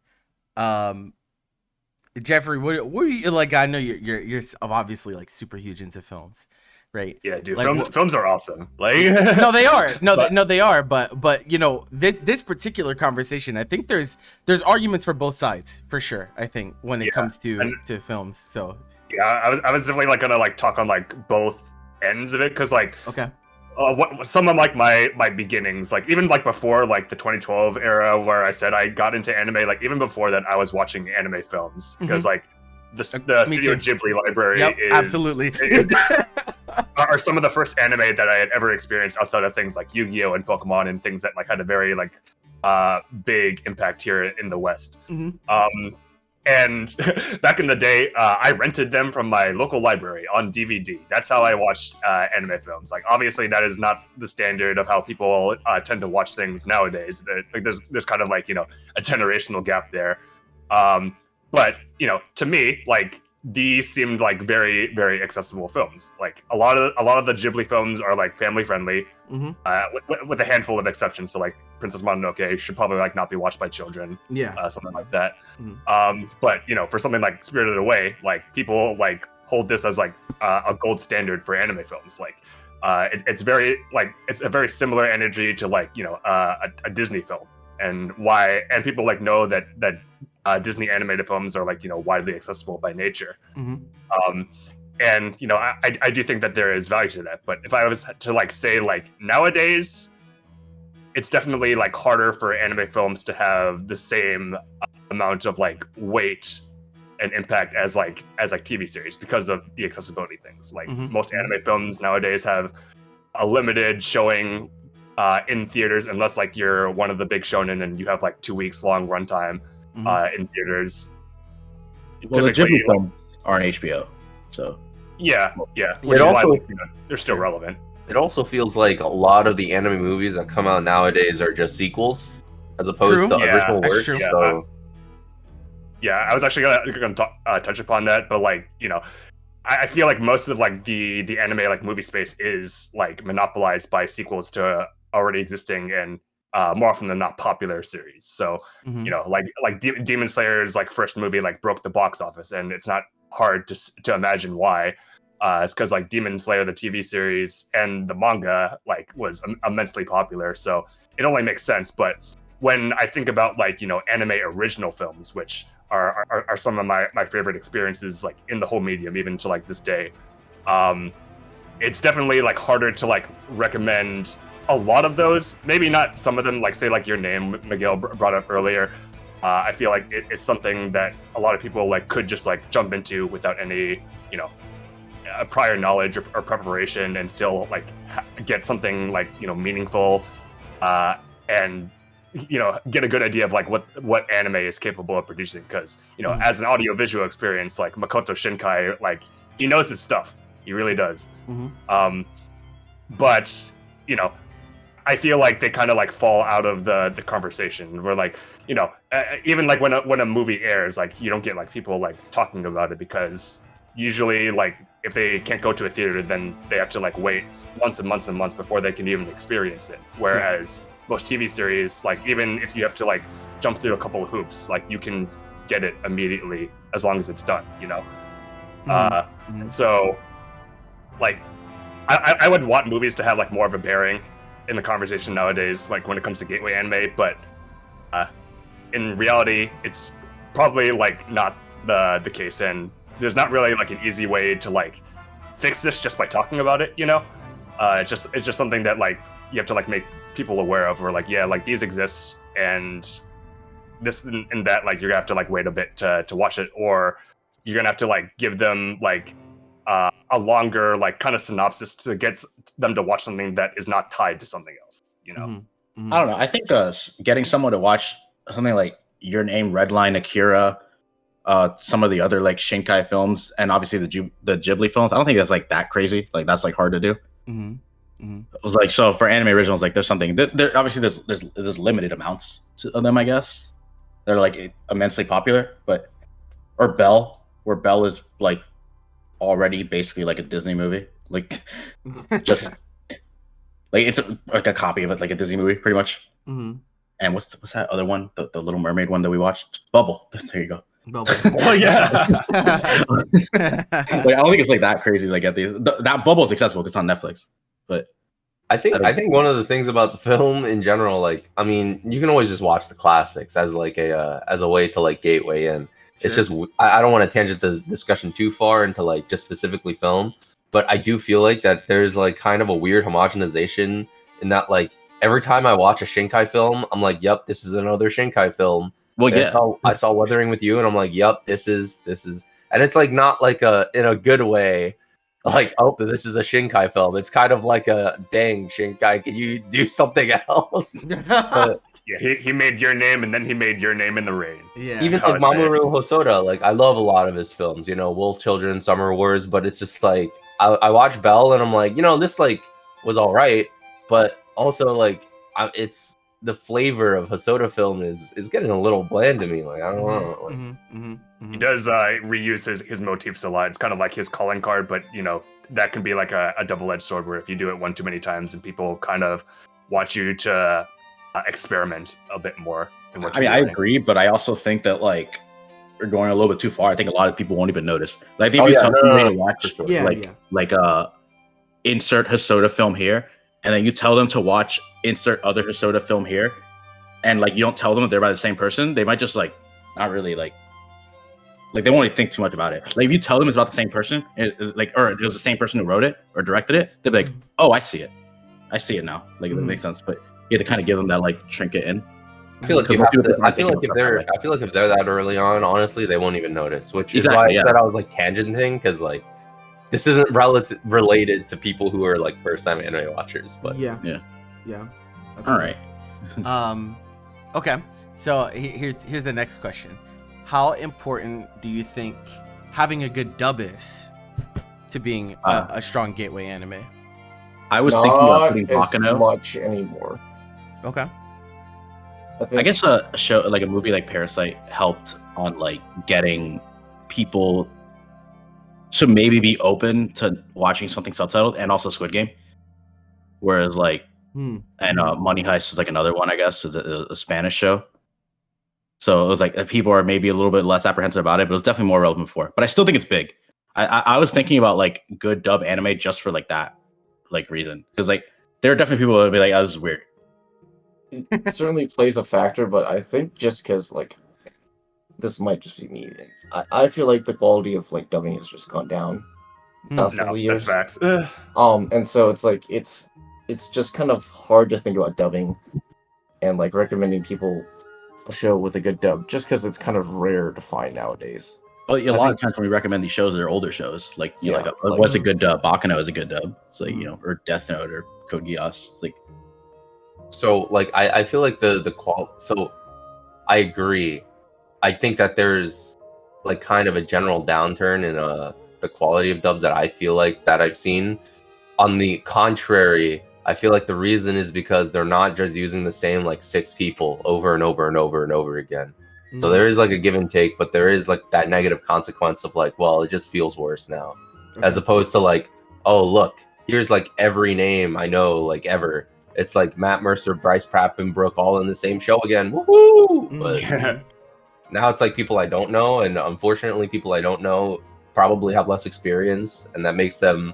Jeffrey, what are you like? I know you're obviously like super huge into films, right? Yeah, dude. Like, films are awesome. Like no, they are. No, they are. But you know, this particular conversation, I think there's arguments for both sides for sure. I think when it comes to films. So yeah, I was definitely like gonna like talk on like both ends of it because like okay. What some of like my beginnings, like even like before like the 2012 era where I said I got into anime, like even before that I was watching anime films because like the Studio Ghibli library is absolutely are some of the first anime that I had ever experienced outside of things like Yu-Gi-Oh and Pokemon and things that like had a very like big impact here in the West. And back in the day, I rented them from my local library on DVD. That's how I watched anime films. Like, obviously, that is not the standard of how people tend to watch things nowadays. Like, there's kind of like, you know, a generational gap there. But, you know, to me, like, these seemed like very, very accessible films. Like, a lot of the Ghibli films are like family friendly, with a handful of exceptions. So, like, Princess Mononoke should probably like not be watched by children. Something like that. But you know, for something like Spirited Away, like people like hold this as like a gold standard for anime films. Like, it's very like it's a very similar energy to like, you know, a Disney film, and people like know that Disney animated films are like, you know, widely accessible by nature. And you know, I do think that there is value to that. But if I was to like say like nowadays, it's definitely like harder for anime films to have the same amount of like weight and impact as like TV series because of the accessibility things. Like most anime films nowadays have a limited showing in theaters, unless like you're one of the big shonen and you have like 2 weeks long runtime in theaters. Well, the Ghibli films are on HBO, so yeah. Which It is why, also- you know, they're still relevant. It also feels like a lot of the anime movies that come out nowadays are just sequels as opposed True. to Yeah, original that's works. true. So Yeah, I was actually gonna touch upon that, but like, you know, I feel like most of like the anime like movie space is like monopolized by sequels to already existing and more often than not popular series. So you know, like Demon Slayer's like first movie like broke the box office, and it's not hard to imagine why. It's because like Demon Slayer, the TV series, and the manga like was immensely popular, so it only makes sense. But when I think about like, anime original films, which are some of my favorite experiences like in the whole medium, even to like this day, it's definitely like harder to like recommend a lot of those. Maybe not some of them, like say like Your Name, Miguel brought up earlier. I feel like it's something that a lot of people like could just like jump into without any, prior knowledge or preparation, and still like get something like meaningful, and get a good idea of like what anime is capable of producing. Because as an audiovisual experience, like Makoto Shinkai, like he knows his stuff. He really does. But I feel like they kind of like fall out of the conversation. Where like even like when a movie airs, like you don't get like people like talking about it, because usually like if they can't go to a theater, then they have to like wait months and months and months before they can even experience it. Whereas most TV series, like even if you have to like jump through a couple of hoops, like you can get it immediately as long as it's done. So like I would want movies to have like more of a bearing in the conversation nowadays, like when it comes to gateway anime, but in reality, it's probably like not the case, and there's not really like an easy way to like fix this just by talking about it. It's just something that like you have to like make people aware of, or like like these exist, and this and that, like you're gonna have to like wait a bit to watch it, or you're gonna have to like give them like a longer like kind of synopsis to get them to watch something that is not tied to something else. I don't know. I think getting someone to watch something like Your Name, Redline, Akira, some of the other like Shinkai films, and obviously the Ghibli films, I don't think that's like that crazy. Like that's like hard to do. Like so for anime originals, like there's something there obviously there's limited amounts of them, I guess. They're like immensely popular, but or Belle, where Belle is like already basically like a Disney movie, like just like it's like a copy of it, like a Disney movie, pretty much. And what's that other one? The Little Mermaid one that we watched, Bubble. There you go. Bubble. Oh yeah. Like I don't think it's like that crazy. Like at these, that Bubble is accessible because it's on Netflix. But I think one of the things about the film in general, like I mean, you can always just watch the classics as like a way to like gateway in. It's just I don't want to tangent the discussion too far into like just specifically film, but I do feel like that there's like kind of a weird homogenization in that like every time I watch a Shinkai film, I'm like, yep, this is another Shinkai film. Well, yeah, I saw Wuthering with You, and I'm like, yep, this is, and it's like not like in a good way. Like, oh, this is a Shinkai film. It's kind of like a dang Shinkai. Can you do something else? But, yeah, he made Your Name, and then he made Your Name in the Rain. Yeah. even like Mamoru Hosoda, like I love a lot of his films. Wolf Children, Summer Wars, but it's just like I watch Belle, and I'm like, this like was all right, but also like it's the flavor of Hosoda film is getting a little bland to me. Like I don't know. Like, He does reuse his motifs a lot. It's kind of like his calling card, but that can be like a double-edged sword, where if you do it one too many times, and people kind of want you to experiment a bit more. I mean, I agree, but I also think that like we're going a little bit too far. I think a lot of people won't even notice. Like, if you tell somebody to watch, insert Hosoda film here, and then you tell them to watch insert other Hosoda film here, and like you don't tell them that they're by the same person, they might just like not really like they won't really think too much about it. Like if you tell them it's about the same person, or it was the same person who wrote it or directed it, they'll be like, oh, I see it now. Like it makes sense, but you have to kind of give them that like trinket in. I feel like if they're that early on, honestly, they won't even notice. Which is why I said I was like tangenting, because like this isn't related to people who are like first time anime watchers. But yeah. All right. Okay. So here's the next question. How important do you think having a good dub is to being a strong gateway anime? I was thinking about putting Bakano. Not as much anymore. Okay. I guess a show like a movie like Parasite helped on like getting people to maybe be open to watching something subtitled, and also Squid Game. Whereas like and Money Heist is like another one, I guess, is a Spanish show. So it was like people are maybe a little bit less apprehensive about it, but it was definitely more relevant before. But I still think it's big. I was thinking about like good dub anime just for like that like reason, because like there are definitely people that would be like, oh, this is weird. it certainly plays a factor, but I think just because like this might just be me. I feel like the quality of like dubbing has just gone down the past No, couple of that's years. facts. And so it's like it's just kind of hard to think about dubbing and like recommending people a show with a good dub just because it's kind of rare to find nowadays. Well, a lot of times when we recommend these shows, they're older shows. Like, you know, Yeah, like what's a good dub? Bakano is a good dub. It's like, you know, or Death Note or Code Geass. Like, So like I feel like the qual. So I agree. I think that there's like kind of a general downturn in the quality of dubs that I feel like that I've seen. On the contrary, I feel like the reason is because they're not just using the same like 6 people over and over and over and over again. So there is like a give and take, but there is like that negative consequence of like, well, it just feels worse now, as opposed to like, oh look, here's like every name I know like ever. It's like Matt Mercer, Bryce Pappenbrook, all in the same show again. Woohoo! But now it's like people I don't know, and unfortunately, people I don't know probably have less experience, and that makes them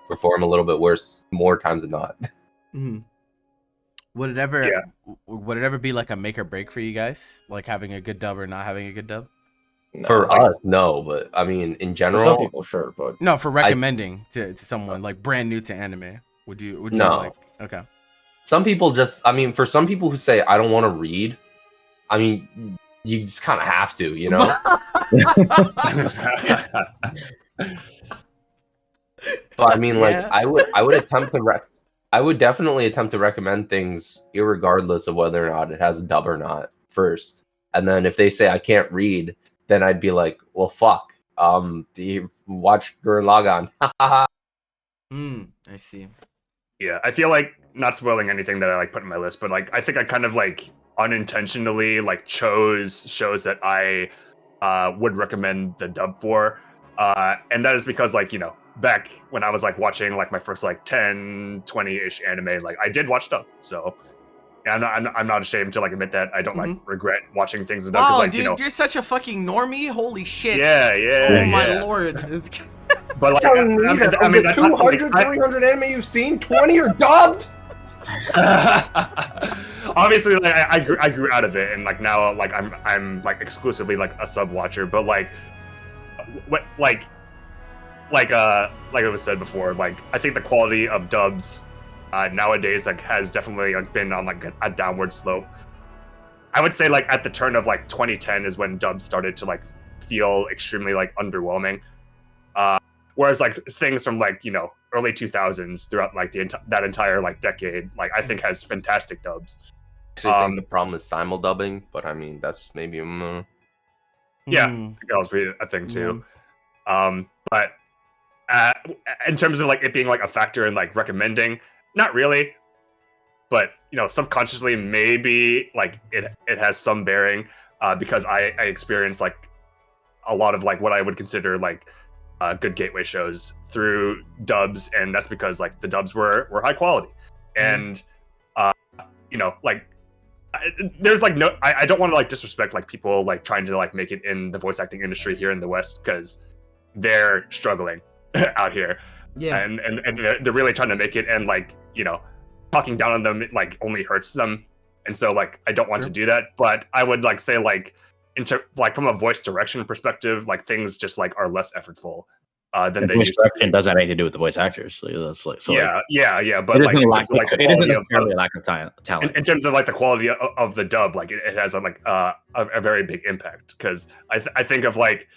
perform a little bit worse more times than not. Mm-hmm. Would it ever be like a make or break for you guys, like having a good dub or not having a good dub? No, For like, us, no, but I mean, in for general, some people, sure, but No, for recommending to someone like brand new to anime. Would you No. like? Okay. some people just, I mean, for some people who say, I don't want to read, I mean, you just kind of have to, you know? But I mean, like, Yeah. I would attempt to I would definitely attempt to recommend things irregardless of whether or not it has a dub or not first. And then if they say I can't read, then I'd be like, well, fuck. Do you watch Gurren Lagann? I see. Yeah, I feel like not spoiling anything that I like put in my list, but like I think I kind of like unintentionally like chose shows that I would recommend the dub for, and that is because like, you know, back when I was like watching like my first like 10 20-ish anime, like I did watch dub, so I'm not ashamed to like admit that I don't like regret watching things in dub. Wow, Like, dude, you know, you're such a fucking normie. Holy shit. yeah, Oh my yeah. lord. It's... But like, telling me that I of mean, the that's not, 200, like, 300 anime you've seen, 20 are dubbed? obviously, like I grew out of it, and like now, like I'm like exclusively like a sub watcher. But like, what like it was said before, like I think the quality of dubs nowadays like has definitely like been on like a downward slope. I would say like at the turn of like 2010 is when dubs started to like feel extremely like underwhelming. Whereas like things from like, you know, early 2000s throughout like that entire like decade, like I think has fantastic dubs. I think the problem is simuldubbing, but I mean that's maybe yeah, that was be a thing too. But in terms of like it being like a factor in like recommending, not really. But you know, subconsciously maybe like it has some bearing because I experienced like a lot of like what I would consider like good gateway shows through dubs, and that's because like the dubs were high quality, and you know, like there's like no, I don't want to like disrespect like people like trying to like make it in the voice acting industry here in the West, because they're struggling out here, and they're really trying to make it, and like, you know, talking down on them like only hurts them, and so like I don't want to do that. But I would like say like like from a voice direction perspective, like things just like are less effortful than they voice used to direction doesn't have anything to do with the voice actors. So that's like, so yeah. But it like isn't in lack, terms of, like, the it isn't quality necessarily a lack of talent. in terms of like the quality of the dub, like it has a very big impact, because I think of like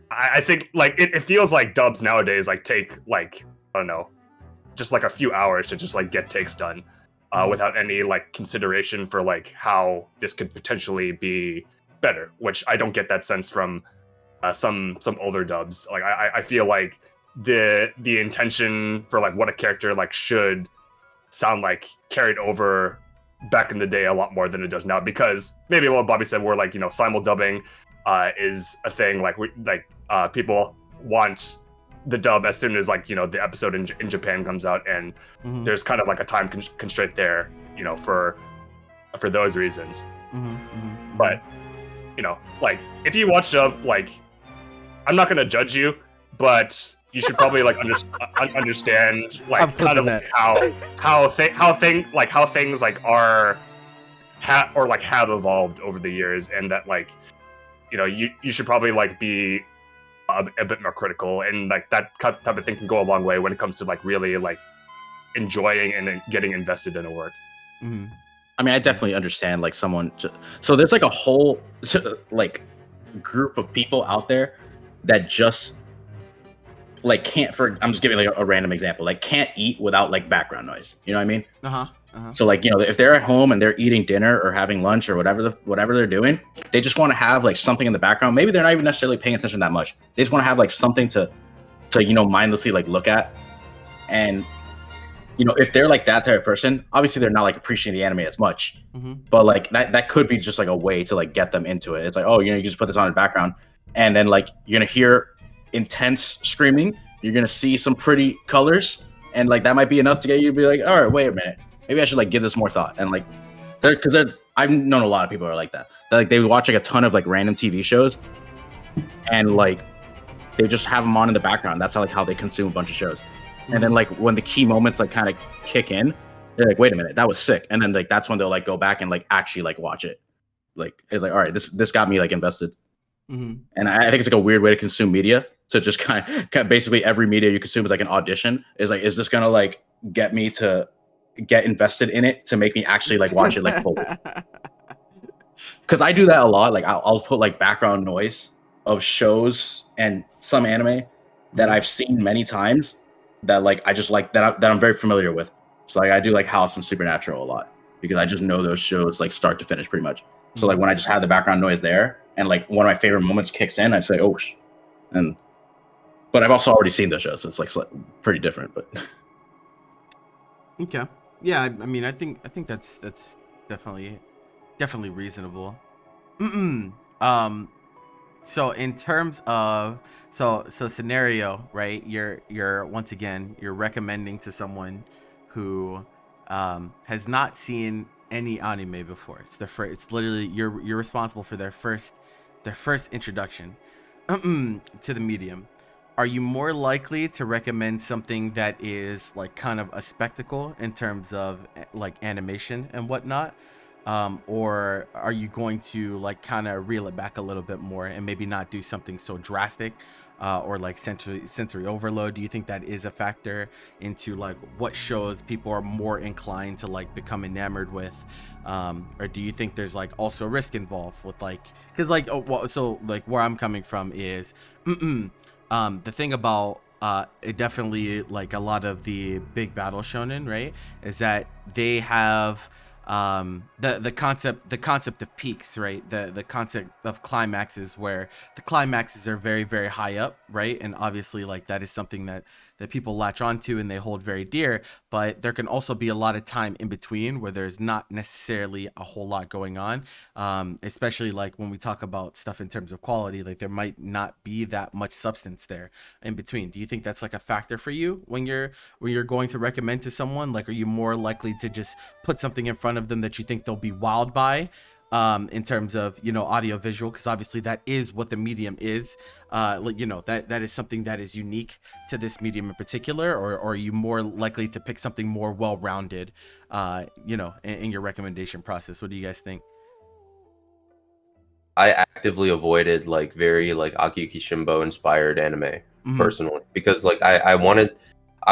I think like it feels like dubs nowadays like take like, I don't know, just like a few hours to just like get takes done without any like consideration for like how this could potentially be better, which I don't get that sense from some older dubs. Like I feel like the intention for like what a character like should sound like carried over back in the day a lot more than it does now, because maybe what Bobby said, where like, you know, simuldubbing is a thing, like people want the dub as soon as like, you know, the episode in Japan comes out, and there's kind of like a time constraint there, you know, for those reasons. But you know, like if you watch dub, like I'm not gonna judge you, but you should probably like understand like kind of like how things like are have evolved over the years, and that like you should probably like be a bit more critical, and like that type of thing can go a long way when it comes to like really like enjoying and then getting invested in a work. Mm-hmm. I mean, I definitely understand like someone. So there's like a whole like group of people out there that just like can't. I'm just giving like a random example. Like can't eat without like background noise. You know what I mean? So like if they're at home and they're eating dinner or having lunch or whatever they're doing, they just want to have like something in the background. Maybe they're not even necessarily paying attention that much. They just want to have like something to mindlessly like look at. And if they're like that type of person, obviously they're not like appreciating the anime as much. But like that could be just like a way to like get them into it. It's like, oh, you just put this on in the background, and then like you're gonna hear intense screaming. You're gonna see some pretty colors, and like that might be enough to get you to be like, all right, wait a minute. Maybe I should like give this more thought. And like, because I've known a lot of people who are like that. Like they would watch like a ton of like random TV shows, and like they just have them on in the background. That's how they consume a bunch of shows. And then like when the key moments like kind of kick in, they're like, wait a minute, that was sick. And then like that's when they'll like go back and like actually like watch it. Like it's like, all right, this got me like invested. And I think it's like a weird way to consume media. So just kind of basically every media you consume is like an audition. Is like, is this gonna like get me to get invested in it to make me actually like watch it like fully? Because I do that a lot. Like I'll put like background noise of shows and some anime that I've seen many times that like I just like that I'm very familiar with. So like I do like House and Supernatural a lot because I just know those shows like start to finish pretty much. So like when I just have the background noise there and like one of my favorite moments kicks in, I say, oh, but I've also already seen those shows, so it's like pretty different. But okay, yeah, I mean, I think that's definitely reasonable. So in terms of so scenario, right? You're once again you're recommending to someone who has not seen any anime before. It's literally you're responsible for their first introduction to the medium. Are you more likely to recommend something that is like kind of a spectacle in terms of like animation and whatnot? Or are you going to like kind of reel it back a little bit more and maybe not do something so drastic or like sensory overload? Do you think that is a factor into like what shows people are more inclined to like become enamored with? Or do you think there's like also risk involved with like, because like so like where I'm coming from is the thing about it definitely like a lot of the big battle shonen, right, is that they have the concept of peaks, right, the concept of climaxes, where the climaxes are very, very high up, right, and obviously like that is something that people latch onto and they hold very dear, but there can also be a lot of time in between where there's not necessarily a whole lot going on, especially like when we talk about stuff in terms of quality, like there might not be that much substance there in between. Do you think that's like a factor for you when you're going to recommend to someone? Like, are you more likely to just put something in front of them that you think they'll be wowed by, in terms of, audio visual, because obviously that is what the medium is, that is something that is unique to this medium in particular, or are you more likely to pick something more well-rounded, in your recommendation process? What do you guys think? I actively avoided like very like Akiyuki Shimbo inspired anime personally, because like I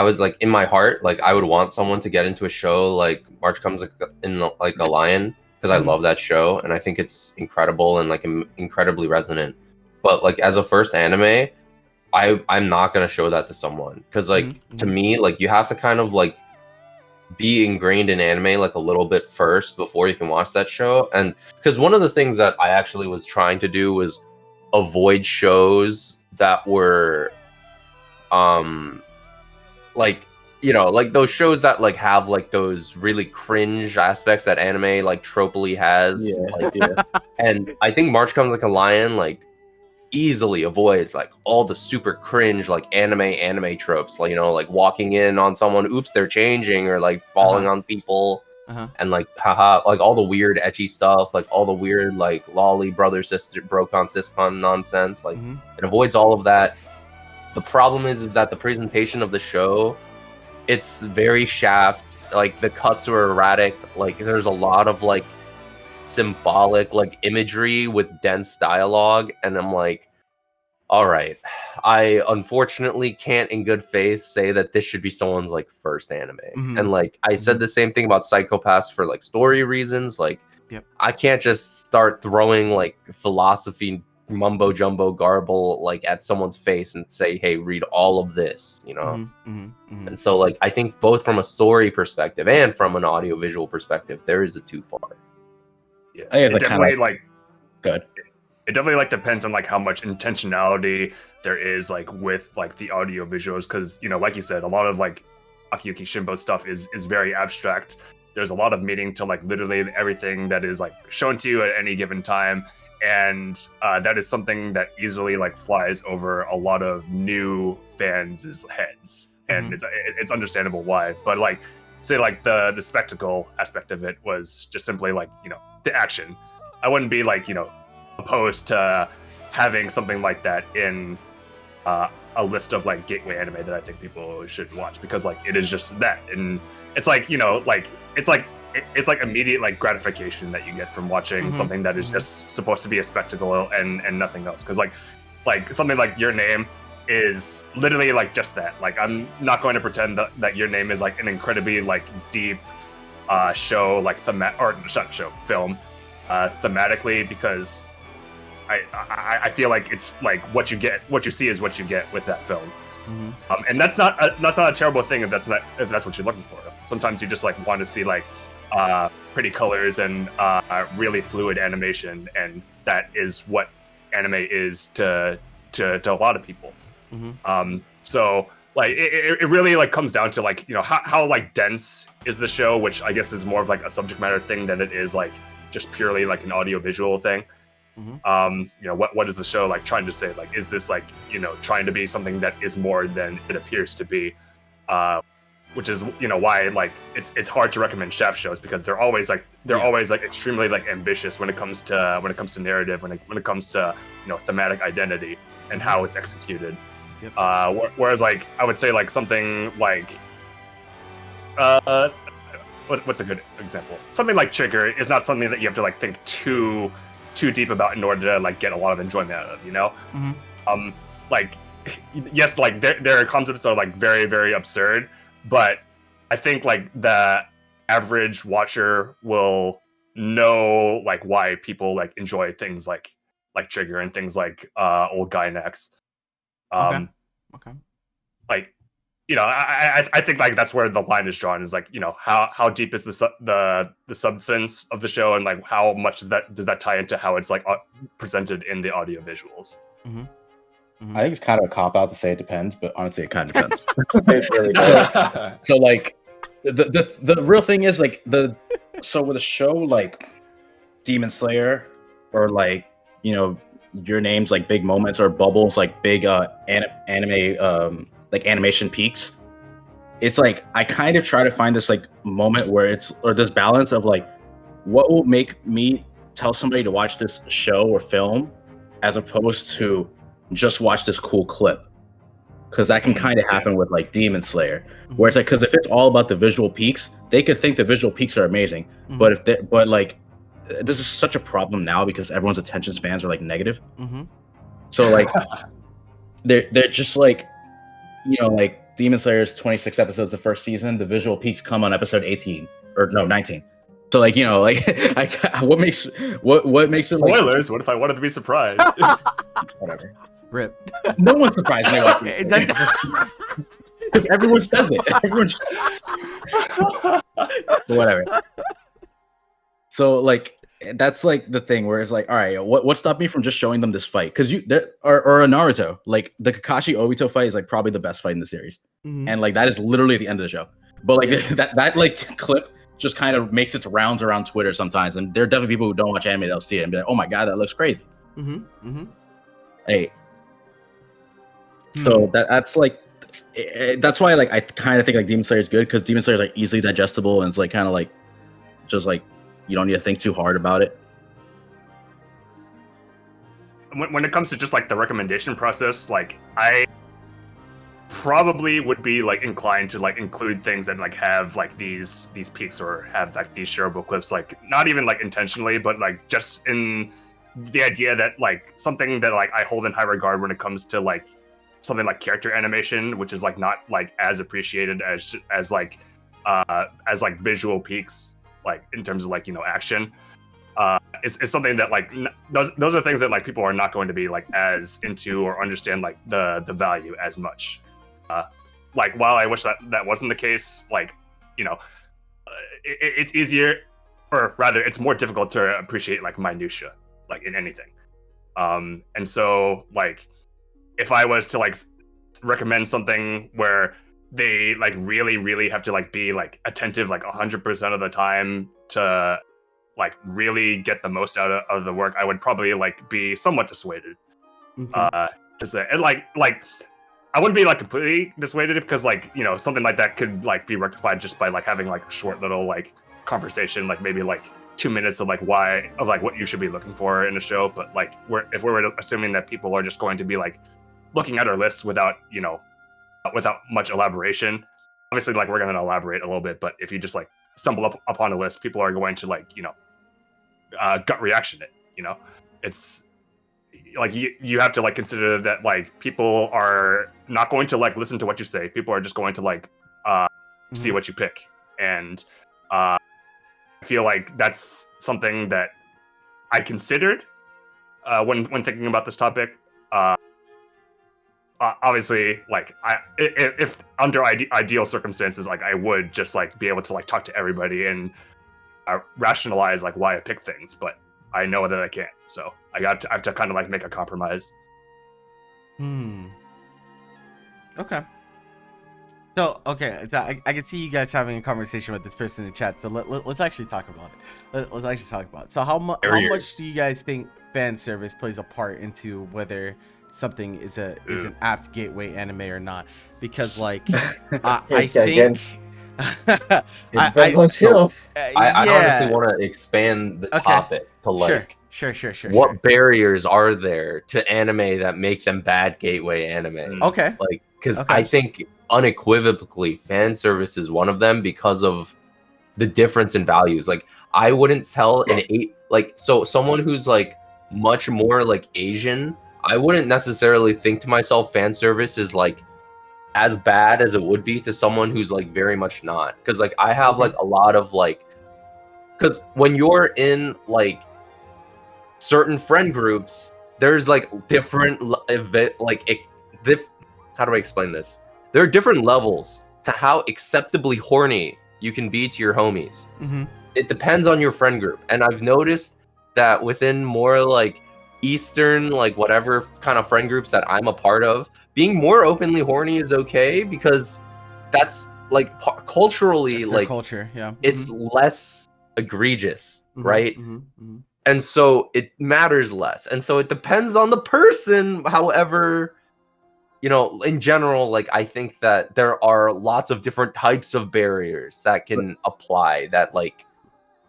was like in my heart, like I would want someone to get into a show like March Comes in like a Lion, because I love that show and I think it's incredible and like incredibly resonant. But like as a first anime, I'm not gonna show that to someone, because like to me, like you have to kind of like be ingrained in anime like a little bit first before you can watch that show. And because one of the things that I actually was trying to do was avoid shows that were like like those shows that like have like those really cringe aspects that anime like tropically has. And I think March Comes Like a Lion like easily avoids like all the super cringe like anime tropes, like like walking in on someone, oops, they're changing, or like falling on people, and like haha, like all the weird ecchi stuff, like all the weird like lolly brother sister brocon siscon nonsense, like it avoids all of that. The problem is that the presentation of the show, it's very shaft, like the cuts are erratic, like there's a lot of like symbolic like imagery with dense dialogue, and I'm like, all right, I unfortunately can't in good faith say that this should be someone's like first anime. And like I said the same thing about Psychopaths for like story reasons. Like I can't just start throwing like philosophy mumbo jumbo garble like at someone's face and say, hey, read all of this, you know. And so like I think both from a story perspective and from an audiovisual perspective, there is a too far. Yeah, I guess it definitely kinda, like good. It definitely like depends on like how much intentionality there is like with like the audio visuals, because you know, like you said, a lot of like Akiyuki Shimbo stuff is very abstract. There's a lot of meaning to like literally everything that is like shown to you at any given time, and that is something that easily like flies over a lot of new fans' heads, and it's understandable why. But like say like the spectacle aspect of it was just simply like, you know, the action. I wouldn't be like, you know, opposed to having something like that in a list of like gateway anime that I think people should watch, because like it is just that, and it's like, you know, like it's like immediate like gratification that you get from watching something that is just supposed to be a spectacle and nothing else. Because like something like Your Name is literally like just that. Like I'm not going to pretend that Your Name is like an incredibly like deep show, like film thematically, because I feel like it's like what you see is what you get with that film, and that's not a terrible thing if that's what you're looking for. Sometimes you just like want to see like pretty colors and really fluid animation, and that is what anime is to a lot of people. So like it really like comes down to like, you know, how like dense is the show, which I guess is more of like a subject matter thing than it is like just purely like an audio visual thing. You know, what is the show like trying to say? Like, is this like, you know, trying to be something that is more than it appears to be? Which is, you know, why like it's hard to recommend chef shows, because they're always like extremely like ambitious when it comes to narrative, when it comes to, you know, thematic identity and how it's executed. Whereas like I would say like something like what's a good example? Something like Trigger is not something that you have to like think too deep about in order to like get a lot of enjoyment out of, you know. Like yes, like their concepts are like very, very absurd, but I think like the average watcher will know like why people like enjoy things like Trigger and things like Old Guy Next. Okay. Like, you know, I think like that's where the line is drawn, is like, you know, how deep is the substance of the show, and like how much does that tie into how it's like presented in the audio visuals. I think it's kind of a cop out to say it depends, but honestly, it kind of depends. It really does. So like the real thing is like so with a show like Demon Slayer, or like, you know, Your Name's like big moments, or Bubbles like big anime like animation peaks, it's like I kind of try to find this like moment where this balance of like what will make me tell somebody to watch this show or film, as opposed to just watch this cool clip. Because that can kind of happen with like Demon Slayer, where it's like, because if it's all about the visual peaks, they could think the visual peaks are amazing, but like this is such a problem now because everyone's attention spans are like negative. So like they're just like, you know, like Demon Slayer's 26 episodes the first season, the visual peaks come on episode 18 or no 19. So like, you know, like what makes it spoilers? What if I wanted to be surprised? Whatever. Rip. No one's surprised when they watch it. Because everyone says it. Whatever. So like that's like the thing where it's like, all right, what stopped me from just showing them this fight? Because or a Naruto, like the Kakashi Obito fight is like probably the best fight in the series, and like that is literally the end of the show. But like that like clip just kind of makes its rounds around Twitter sometimes, and there are definitely people who don't watch anime that'll see it and be like, oh my god, that looks crazy. Hey, so that's like that's why like I kind of think like Demon Slayer is good, because Demon Slayer is like easily digestible, and it's like kind of like just like you don't need to think too hard about it. When it comes to just like the recommendation process, like I probably would be like inclined to like include things that like have like these peaks or have like these shareable clips, like not even like intentionally, but like just in the idea that like something that like I hold in high regard when it comes to like something like character animation, which is like not like as appreciated as like visual peaks, like in terms of like, you know, action. Is something that like those are things that like people are not going to be like as into or understand like the value as much. Like while I wish that wasn't the case, like, you know, it's easier, or rather it's more difficult to appreciate like minutia like in anything. And so like if I was to like recommend something where they like really have to like be like attentive like 100% of the time to like really get the most out of the work, I would probably like be somewhat dissuaded. To say, and like I wouldn't be like completely dissuaded, because like, you know, something like that could like be rectified just by like having like a short little like conversation, like maybe like 2 minutes of like what you should be looking for in a show. But like if we're assuming that people are just going to be like looking at our lists without, you know, without much elaboration, obviously like we're going to elaborate a little bit, but if you just like stumble upon a list, people are going to like, you know, gut reaction it, you know. It's like you have to like consider that like people are not going to like listen to what you say. People are just going to like see what you pick. And I feel like that's something that I considered when thinking about this topic. Obviously, like if under ideal circumstances, like I would just like be able to like talk to everybody and rationalize like why I pick things, but I know that I can't, so I have to kind of like make a compromise. Okay. So I can see you guys having a conversation with this person in the chat. So let's actually talk about it. Let's actually talk about it. So how much do you guys think fan service plays a part into whether something is an apt gateway anime or not? Because like I think. I honestly want to expand the topic to like sure. What barriers are there to anime that make them bad gateway anime? Okay. Like, because I think unequivocally fan service is one of them because of the difference in values. Like, I wouldn't tell someone who's like much more like Asian, I wouldn't necessarily think to myself fan service is like as bad as it would be to someone who's like very much not. Because like I have like a lot of like, because when you're in like certain friend groups, there's like different how do I explain this? There are different levels to how acceptably horny you can be to your homies. It depends on your friend group, and I've noticed that within more like Eastern, like whatever kind of friend groups that I'm a part of, being more openly horny is okay, because that's like culturally, that's like culture, yeah, it's less egregious, right? And so it matters less, and so it depends on the person. However, you know, in general, like I think that there are lots of different types of barriers that can apply that like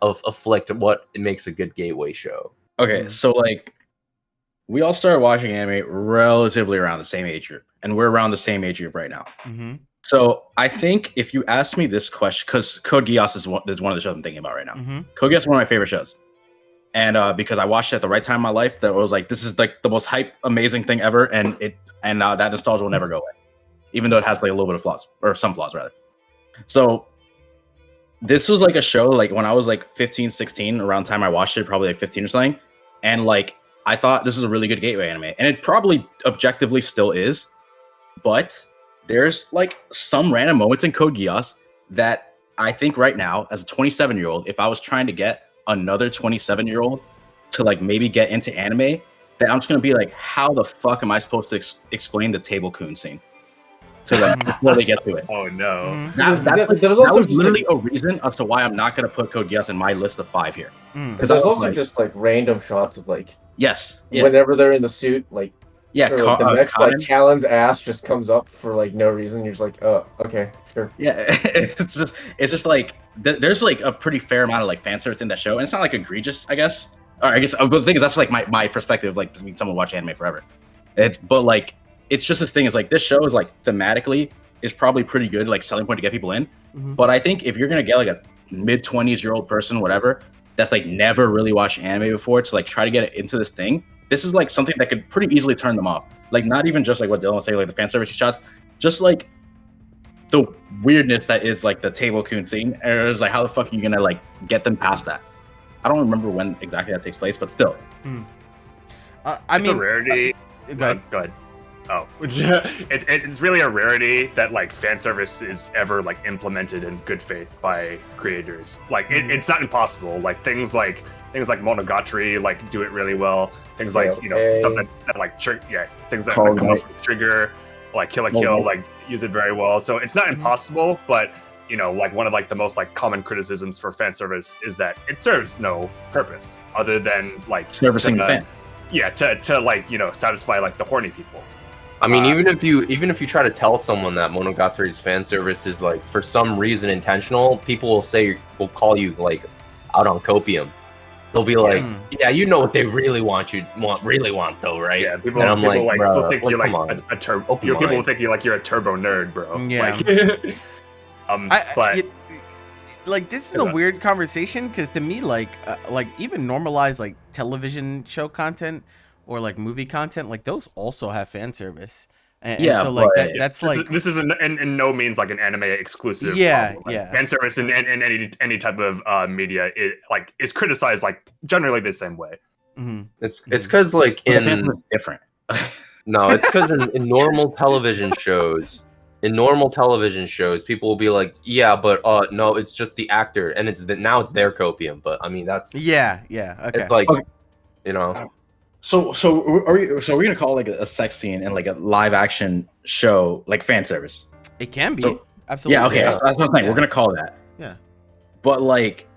afflict what makes a good gateway show. Okay, so like we all started watching anime relatively around the same age group, and we're around the same age group right now. So I think if you ask me this question, because Code Geass is one of the shows I'm thinking about right now. Code Geass is one of my favorite shows, and because I watched it at the right time in my life, that was like, this is like the most hype, amazing thing ever, and that nostalgia will never go away, even though it has like a little bit of flaws, or some flaws rather. So this was like a show like when I was like 15, 16, around the time I watched it, probably like 15 or something, and like I thought this is a really good gateway anime, and it probably objectively still is, but there's like some random moments in Code Geass that I think right now, as a 27-year-old, if I was trying to get another 27-year-old to like maybe get into anime, that I'm just gonna be like, how the fuck am I supposed to explain the Table Coon scene to them before they get to it? Oh no! That was literally a reason as to why I'm not gonna put Code Geass in my list of 5 here. Because there's also like, just like random shots of like whenever they're in the suit, like like, the next like Talon's ass just comes up for like no reason. You're just like, oh, okay, sure. Yeah, it's just like there's like a pretty fair amount of like fan service in that show, and it's not like egregious, I guess. Or I guess, but the thing is, that's like my perspective, like someone watch anime forever. But like it's just this thing is like this show is like thematically is probably pretty good, like selling point to get people in. Mhm. But I think if you're gonna get like a mid-20s-year-old person, whatever, that's like never really watched anime before to like try to get into this thing, this is like something that could pretty easily turn them off. Like not even just like what Dylan was saying, like the fan service shots, just like the weirdness that is like the table coon scene. And it's like, how the fuck are you gonna like get them past that? I don't remember when exactly that takes place, but still. I It's mean, a rarity. go ahead. Go ahead. Oh, it's really a rarity that like fan service is ever like implemented in good faith by creators. Like it's not impossible. Like things like Monogatari like do it really well. Things like stuff that like things that Call come Night. up with Trigger, like Kill la Kill, like use it very well. So it's not impossible, but like one of like the most like common criticisms for fan service is that it serves no purpose other than like Servicing the fan. Yeah, to like satisfy like the horny people. I mean, even if you try to tell someone that Monogatari's fan service is like for some reason intentional, people will call you like out on copium. They'll be like, "Yeah, you know what they really want though, right?" Yeah, people, and I'm people like, will think you're come like on. a turbo. Open People will mind. think you're a turbo nerd, bro. Yeah. But like this is a weird conversation because to me, like even normalized like television show content or like movie content, like those also have fan service. And so like that's like this is in no means like an anime exclusive. Yeah, problem. Like, yeah. Fan service in any type of media is criticized like generally the same way. Mhm. It's because like in different. no, it's because in normal television shows. In normal television shows, people will be like, "Yeah, but no, it's just the actor, and now it's their copium." But I mean, that's yeah, okay. it's like, Okay. So are we gonna call like a sex scene and like a live action show like fan service? It can be. So- Absolutely. Yeah, okay, that's what I'm saying. Yeah. We're gonna call that. Yeah. But like,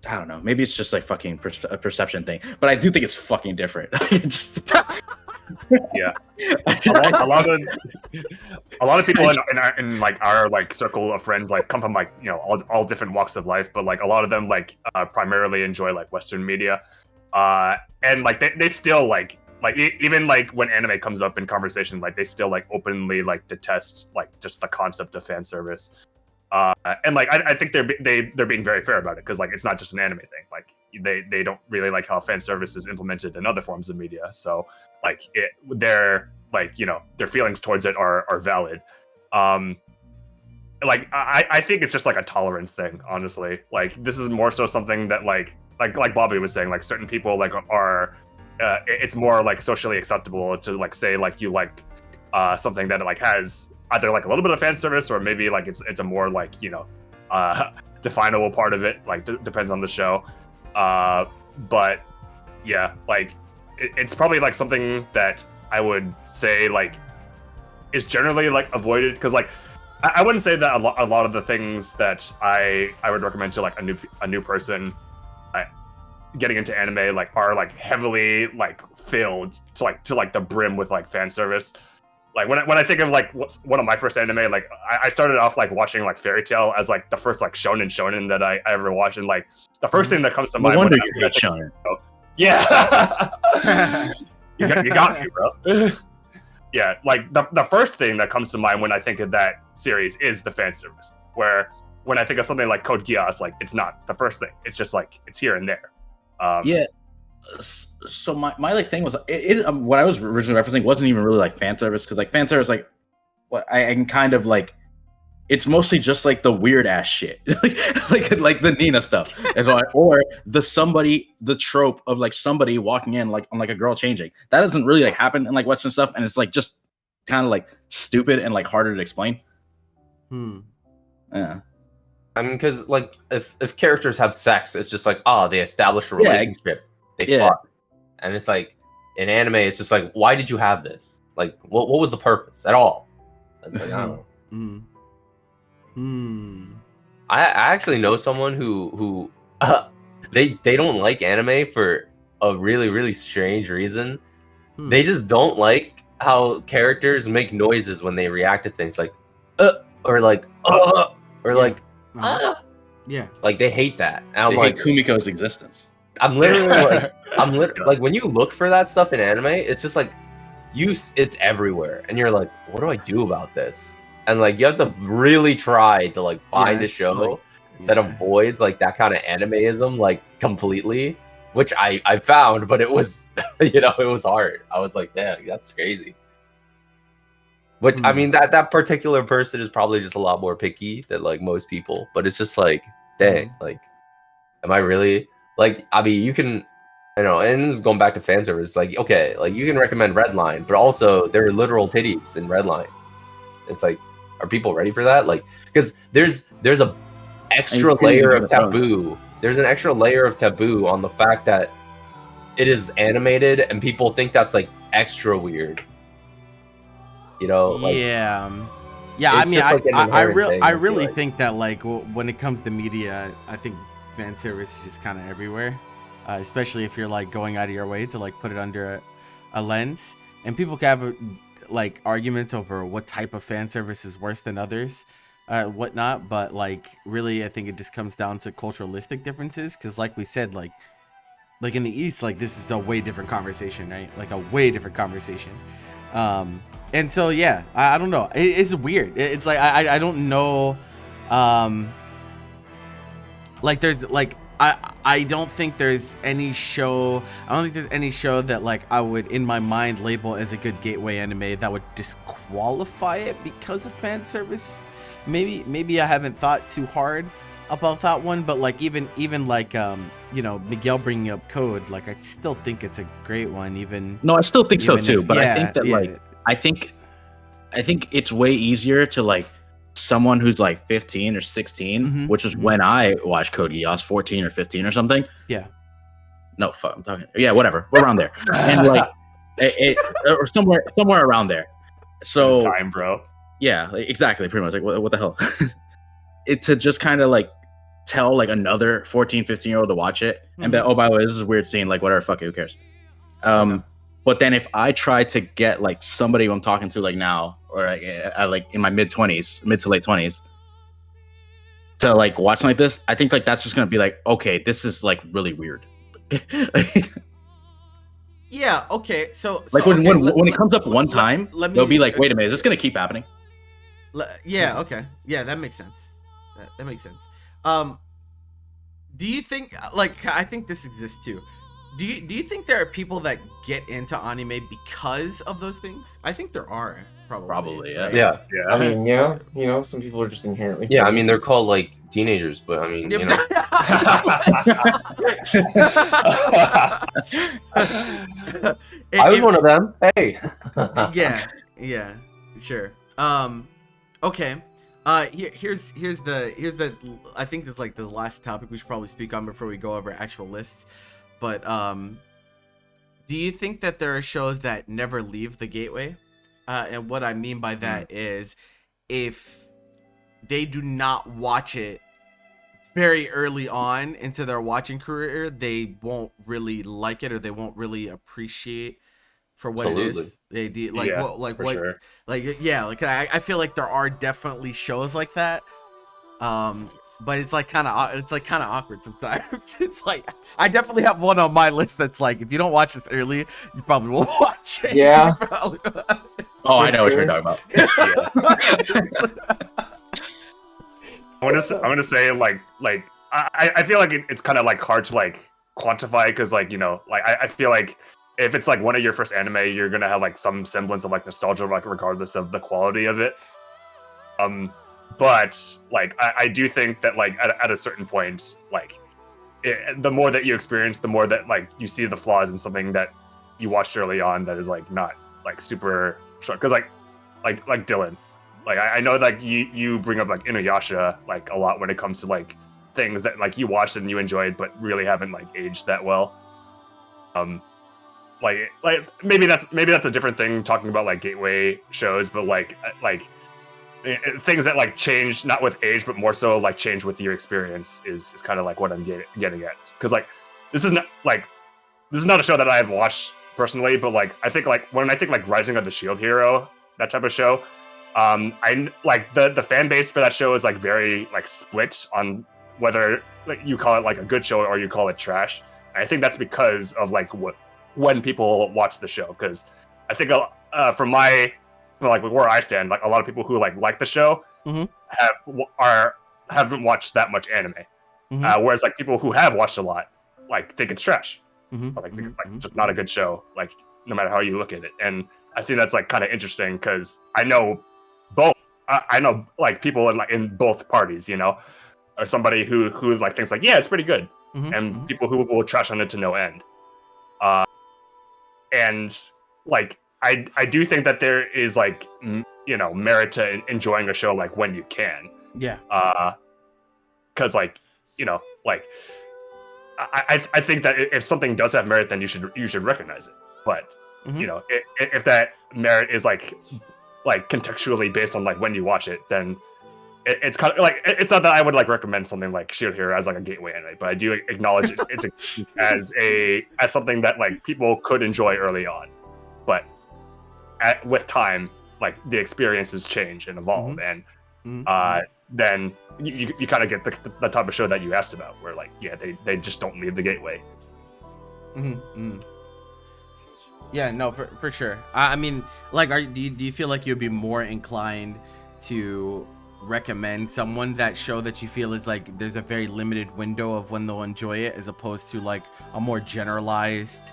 I don't know. Maybe it's just like fucking a perception thing. But I do think it's fucking different. Yeah, a lot of people in like our like circle of friends like come from like all different walks of life, but like a lot of them like primarily enjoy like Western media, and like they still like even like when anime comes up in conversation, like they still like openly like detest like just the concept of fan service, and like I think they're being very fair about it because like it's not just an anime thing. Like they don't really like how fan service is implemented in other forms of media, so like their feelings towards it are valid. Like I think it's just like a tolerance thing, honestly. Like this is more so something that like Bobby was saying, like certain people like are it's more like socially acceptable to like say like you like something that like has either like a little bit of fan service or maybe like it's a more like definable part of it, like depends on the show. But yeah, like it's probably like something that I would say like is generally like avoided because like I wouldn't say that a lot of the things that I would recommend to like a new person getting into anime like are like heavily like filled to like the brim with like fan service. Like when I think of like one of my first anime, like I started off like watching like Fairy Tail as like the first like shonen that I ever watched, and like the first thing that comes to mind. No wonder when you hate shonen. Yeah, you got me, bro. Yeah, like the first thing that comes to mind when I think of that series is the fan service. Where when I think of something like Code Geass, like it's not the first thing. It's just like it's here and there. Yeah. So my like thing was what I was originally referencing wasn't even really like fan service because like fan service like what I can kind of like it's mostly just like the weird ass shit like the Nina stuff and so or the trope of like somebody walking in like on like a girl changing that doesn't really like happen in like Western stuff and it's like just kind of like stupid and like harder to explain. Yeah. I mean, because like if characters have sex, it's just like they establish a relationship, they fuck, and it's like in anime, it's just like why did you have this? Like what was the purpose at all? It's like I don't know. I actually know someone who they don't like anime for a really really strange reason. They just don't like how characters make noises when they react to things like or like or like yeah, like they hate that. And I'm They like hate Kumiko's existence. I'm literally like when you look for that stuff in anime, it's just like it's everywhere, and you're like, what do I do about this? And like you have to really try to like find a it's show like- that yeah. avoids like that kind of animeism like completely, which I found, but it was it was hard. I was like, damn, that's crazy. But I mean that particular person is probably just a lot more picky than like most people, but it's just like, dang, like, am I really like? I mean, you can, and this is going back to fan service. Like, okay, like you can recommend Redline, but also there are literal titties in Redline. It's like, are people ready for that? Like, because there's a extra layer of taboo. There's an extra layer of taboo on the fact that it is animated, and people think that's like extra weird. Like, yeah. it's I mean, just, like, an I inherent thing, I feel really like. think that like when it comes to media, I think fan service is just kind of everywhere, especially if you're like going out of your way to like put it under a lens, and people can have like arguments over what type of fan service is worse than others, whatnot. But like really, I think it just comes down to culturalistic differences, because like we said, like in the East, like this is a way different conversation, right? Like a way different conversation. And so yeah, I don't know. It's weird. It's like I don't know. Like there's like I don't think there's any show. I don't think there's any show that like I would in my mind label as a good gateway anime that would disqualify it because of fan service. Maybe I haven't thought too hard about that one, but like even like Miguel bringing up Code, like I still think it's a great one. Even No, I still think so even too. if- But I yeah, think that yeah. like I think it's way easier to like someone who's like 15 or 16, Mhm, which is mhm. when I watched Code Geass, 14 or 15 or something. Yeah. No, fuck, I'm talking. Yeah, whatever. We're around there, and like or somewhere around there. So It's time, bro. yeah, like, exactly, pretty much. Like what the hell? It to just kind of like tell like another 14, 15-year-old to watch it and be, oh, by the way, this is a weird scene. Like whatever, fuck it, who cares? Okay. But then if I try to get like somebody who I'm talking to like now or like in my mid to late 20s to like watch something like this, I think like that's just gonna be like, okay, this is like really weird. Yeah. Okay. So Like okay, when it comes up one time, let me- they'll be like, wait a minute, is this gonna keep happening? Yeah. Okay. Yeah, that makes sense. That makes sense. Do you think like I think this exists too? Do you think there are people that get into anime because of those things? I think there are probably. Probably, yeah. right? Yeah, I mean, yeah, some people are just inherently. yeah. I mean, they're called like teenagers, but I mean, I was one of them. Hey. yeah, sure. Okay. Here's the I think this is like the last topic we should probably speak on before we go over actual lists. But do you think that there are shows that never leave the gateway? And what I mean by that is if they do not watch it very early on into their watching career, they won't really like it or they won't really appreciate for what it Absolutely. is. They do like Yeah, what for sure. like yeah, like I feel like there are definitely shows like that. But it's like kind of awkward sometimes. It's like I definitely have one on my list that's like if you don't watch this early, you probably won't watch it. Yeah. You probably- Oh, I know what you're talking about. I'm gonna say like I feel like it's kind of like hard to like quantify because like like I feel like if it's like one of your first anime, you're gonna have like some semblance of like nostalgia, like regardless of the quality of it. But like I do think that like at a certain point, like the more that you experience, the more that like you see the flaws in something that you watched early on that is like not like super short. Because like Dylan, like I know like you bring up like Inuyasha like a lot when it comes to like things that like you watched and you enjoyed but really haven't like aged that well. Like maybe that's a different thing talking about like gateway shows, but like things that like change not with age but more so like change with your experience is kind of like what I'm getting at. Because like this is not a show that I have watched personally, but like I think like when I think like Rising of the Shield Hero, that type of show, I like the fan base for that show is like very like split on whether like you call it like a good show or you call it trash. And I think that's because of like when people watch the show, because I think from my like where I stand, like a lot of people who like the show Mhm. haven't watched that much anime. Mhm. Whereas like people who have watched a lot like think it's trash. Mhm. Or, like think Mhm. it's like Mhm. just not a good show. Like no matter how you look at it, and I think that's like kind of interesting because I know both. I know like people in both parties, you know, or somebody who like thinks like yeah it's pretty good, Mhm. and Mhm. people who will trash on it to no end. And like I do think that there is like you know merit to enjoying a show like when you can, Yeah. because like you know like I think that if something does have merit, then you should recognize it. But Mhm. you know if that merit is like contextually based on like when you watch it, then it's kind of like it's not that I would like recommend something like Shield Hero as like a gateway anime, but I do acknowledge it's as something that like people could enjoy early on, but with time, like the experiences change and evolve, and Mhm. then you kind of get the type of show that you asked about, where like yeah they just don't leave the gateway. Mhm. Mhm. Yeah, no, for sure. I mean, like, do you feel like you'd be more inclined to recommend someone that show that you feel is like there's a very limited window of when they'll enjoy it, as opposed to like a more generalized,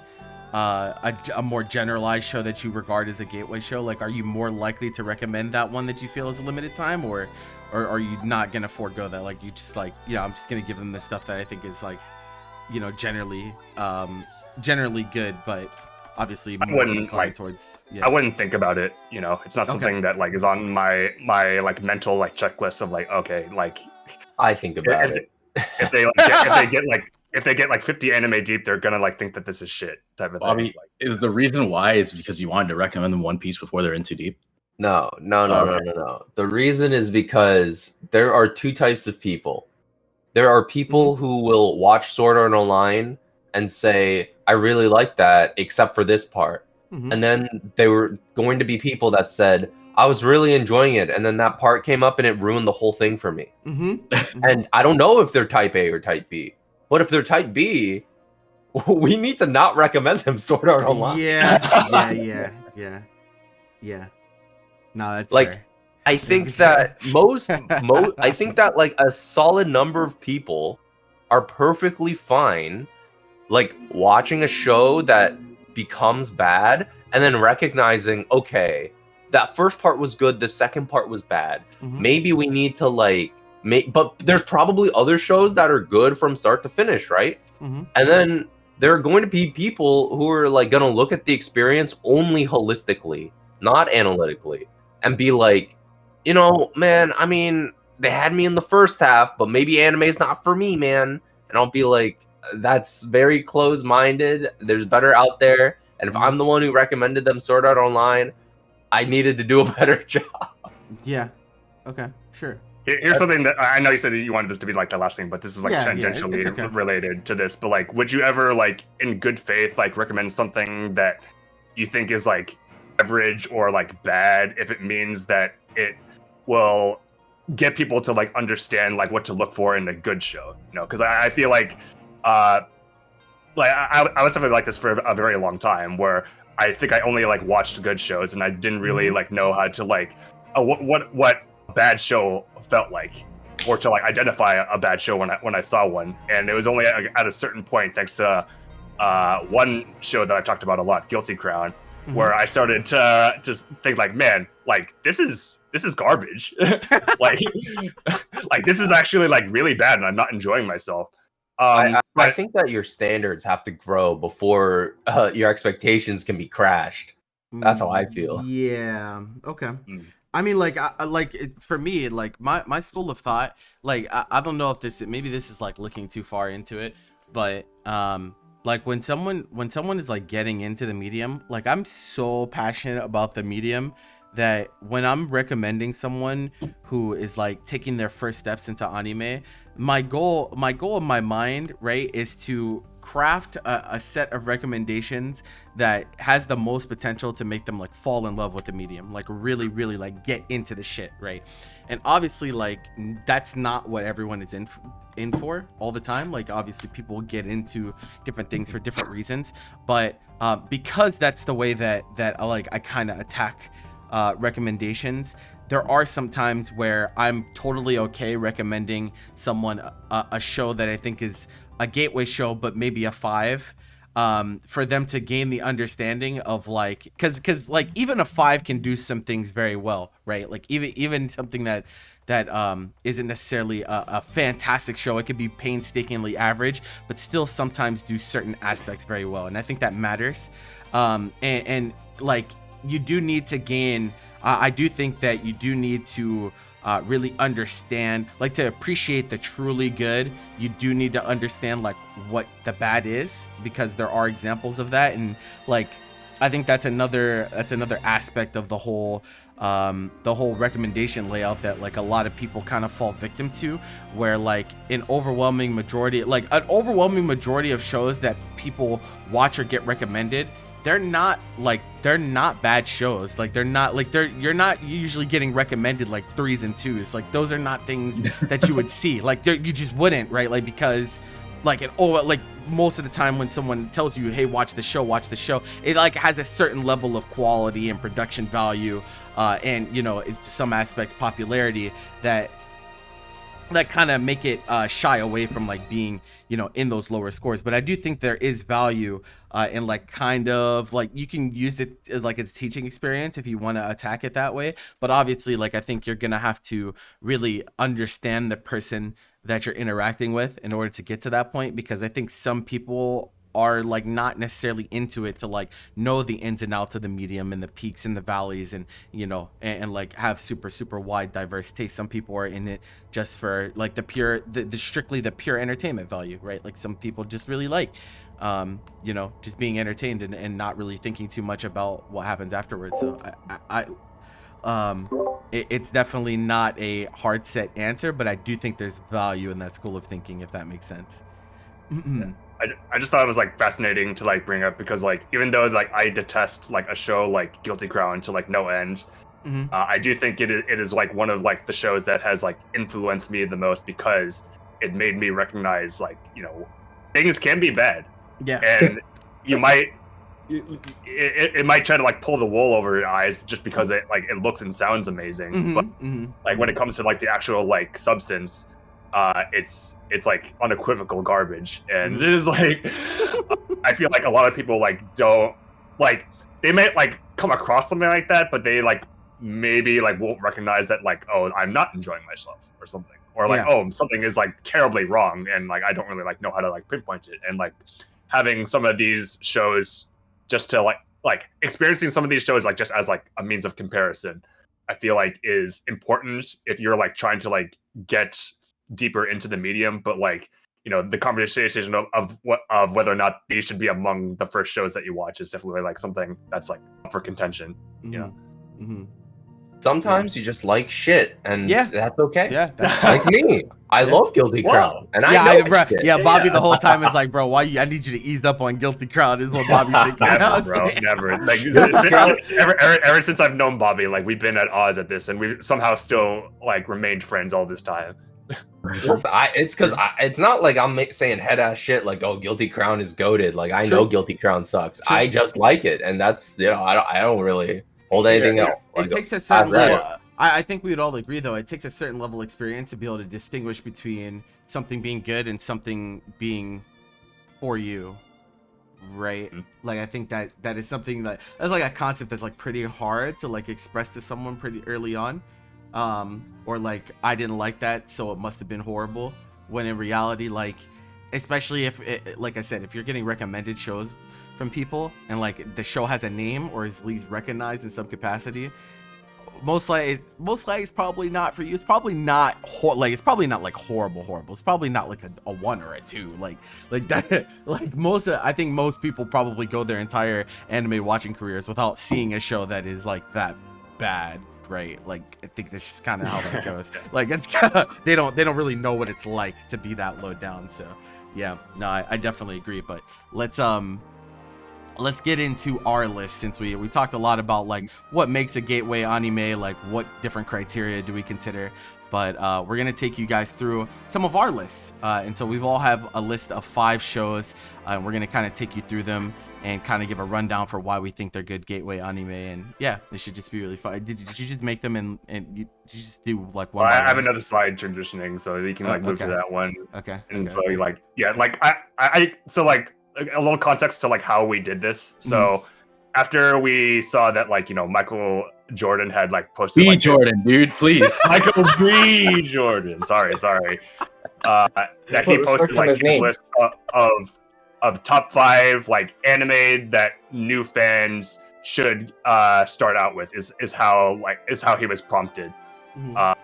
a more generalized show that you regard as a gateway show? Like, are you more likely to recommend that one that you feel is a limited time, or are you not gonna forego that? Like, you just like, you know, I'm just gonna give them the stuff that I think is like, you know, generally good, but obviously I more wouldn't inclined like towards I wouldn't think about it, you know. It's not Okay. something that like is on my like mental like checklist of like okay like I think about it. if they if they get like 50 anime deep, they're gonna like think that this is shit type of thing. Bobby, Like, is the reason why is because you wanted to recommend them One Piece before they're in too deep? No. Okay. The reason is because there are two types of people. There are people who will watch Sword Art Online and say, I really like that, except for this part. Mhm. And then there were going to be people that said, I was really enjoying it. And then that part came up and it ruined the whole thing for me. And I don't know if they're type A or type B. But if they're type B, we need to not recommend them Sword Art Online. Yeah. No, that's Like, fair. I think that I think that like a solid number of people are perfectly fine like watching a show that becomes bad and then recognizing, okay, that first part was good, the second part was bad. Maybe we need to like but there's probably other shows that are good from start to finish, right? And then there are going to be people who are like going to look at the experience only holistically, not analytically, and be like, you know, man, I mean, they had me in the first half, but maybe anime is not for me, man. And I'll be like, that's very close-minded. There's better out there. And if I'm the one who recommended them Sword Art Online, I needed to do a better job. Yeah. Okay. Sure. here's something that I know you said that you wanted this to be like the last thing, but this is like Yeah, tangentially it's okay. related to this. But like, would you ever like, in good faith, like recommend something that you think is like average or like bad if it means that it will get people to like understand like what to look for in a good show? You know, because I feel like I was something like this for a very long time where I think I only like watched good shows and I didn't really like know how to like what a bad show felt like, or to like identify a bad show when I saw one. And it was only at a certain point, thanks to one show that I talked about a lot, Guilty Crown, where I started to just think like, man, like this is garbage. like this is actually like really bad and I'm not enjoying myself. I But think that your standards have to grow before your expectations can be crashed. That's how I feel. Yeah. Okay. I mean, like, for me, like my school of thought, like, I don't know if maybe this is like looking too far into it, but like when someone is like getting into the medium, like I'm so passionate about the medium that when I'm recommending someone who is like taking their first steps into anime, my goal in my mind, right, is to craft a set of recommendations that has the most potential to make them like fall in love with the medium, like really like get into the shit, right? And obviously like that's not what everyone is in for all the time. Like obviously people get into different things for different reasons, but because that's the way that I kind of attack recommendations, there are some times where I'm totally okay recommending someone a show that I think is a gateway show, but maybe a 5, for them to gain the understanding of like, because like even a 5 can do some things very well, right? Like even something that isn't necessarily a fantastic show. It could be painstakingly average, but still sometimes do certain aspects very well, and I think that matters. And like you do need to gain. I do think that you do need to really understand, like to appreciate the truly good, you do need to understand like what the bad is, because there are examples of that. And like I think that's another aspect of the whole recommendation layout that like a lot of people kind of fall victim to, where like an overwhelming majority of shows that people watch or get recommended, they're not bad shows. Like you're not usually getting recommended like 3s and 2s. Like those are not things that you would see. Like you just wouldn't, right? Like because like most of the time when someone tells you, hey, watch the show, it like has a certain level of quality and production value, and you know, it's some aspects popularity that kind of make it shy away from like being, you know, in those lower scores. But I do think there is value in like kind of like you can use it as like its teaching experience if you want to attack it that way. But obviously like I think you're gonna have to really understand the person that you're interacting with in order to get to that point, because I think some people are like not necessarily into it to like know the ins and outs of the medium and the peaks and the valleys, and you know, and like have super wide diverse taste. Some people are in it just for like the strictly the pure entertainment value, right? Like some people just really like you know, just being entertained and not really thinking too much about what happens afterwards. So it's definitely not a hard set answer, but I do think there's value in that school of thinking, if that makes sense. Yeah. I just thought it was like fascinating to like bring up, because like even though like I detest like a show like Guilty Crown to like no end, I do think it is like one of like the shows that has like influenced me the most, because it made me recognize like, you know, things can be bad. Yeah. And you might it might try to like pull the wool over your eyes just because it looks and sounds amazing, but like when it comes to like the actual like substance, it's like unequivocal garbage. And it is like I feel like a lot of people like don't like, they may like come across something like that, but they like maybe like won't recognize that like, oh, I'm not enjoying myself or something, or like, oh, something is like terribly wrong, and like I don't really like know how to like pinpoint it. And like having some of these shows just to like experiencing some of these shows like just as like a means of comparison, I feel like is important if you're like trying to like get deeper into the medium. But like, you know, the conversation of whether or not these should be among the first shows that you watch is definitely like something that's like up for contention. You know. Sometimes you just like shit, and that's okay. Yeah, like me. I love Guilty Crown, and I know Bobby the whole time is like, bro, why I need you to ease up on Guilty Crown is what Bobby's thinking. Never, bro, never. Like ever since I've known Bobby, like we've been at odds at this, and we've somehow still like remained friends all this time. It's because it's not like I'm saying head ass shit like, oh, Guilty Crown is goated. Like I know Guilty Crown sucks. I just like it, and that's, you know, I don't really hold anything else. It takes a certain level. I think we would all agree, though, it takes a certain level of experience to be able to distinguish between something being good and something being for you, right? Like I think that is something that's like a concept that's like pretty hard to like express to someone pretty early on, or like, I didn't like that, so it must have been horrible, when in reality, like, especially if like I said, if you're getting recommended shows from people and like the show has a name or is at least recognized in some capacity, most likely it's probably not for you. It's probably not it's probably not like horrible. It's probably not like a 1 or a 2, like that. Like I think most people probably go their entire anime watching careers without seeing a show that is like that bad, right? Like I think that's just kind of how that goes. Like it's kind of, they don't really know what it's like to be that low down. So Yeah, no, I definitely agree. But let's get into our list, since we talked a lot about like what makes a gateway anime, like what different criteria do we consider. But we're gonna take you guys through some of our lists, and so we've all have a list of 5 shows, and we're gonna kind of take you through them and kind of give a rundown for why we think they're good gateway anime. And yeah, it should just be really fun. Did you just make them and did you just do like one? Well, by I have one? another slide transitioning, so you can like move to Okay. that one. Okay. And okay. so like yeah, like I so like a little context to like how we did this. So after we saw that like Michael Jordan had like posted B like Jordan, dude, please. Michael B Jordan, sorry, that he Well, posted search on like his his name. list of top 5 like anime that new fans should start out with is how he was prompted. Mhm.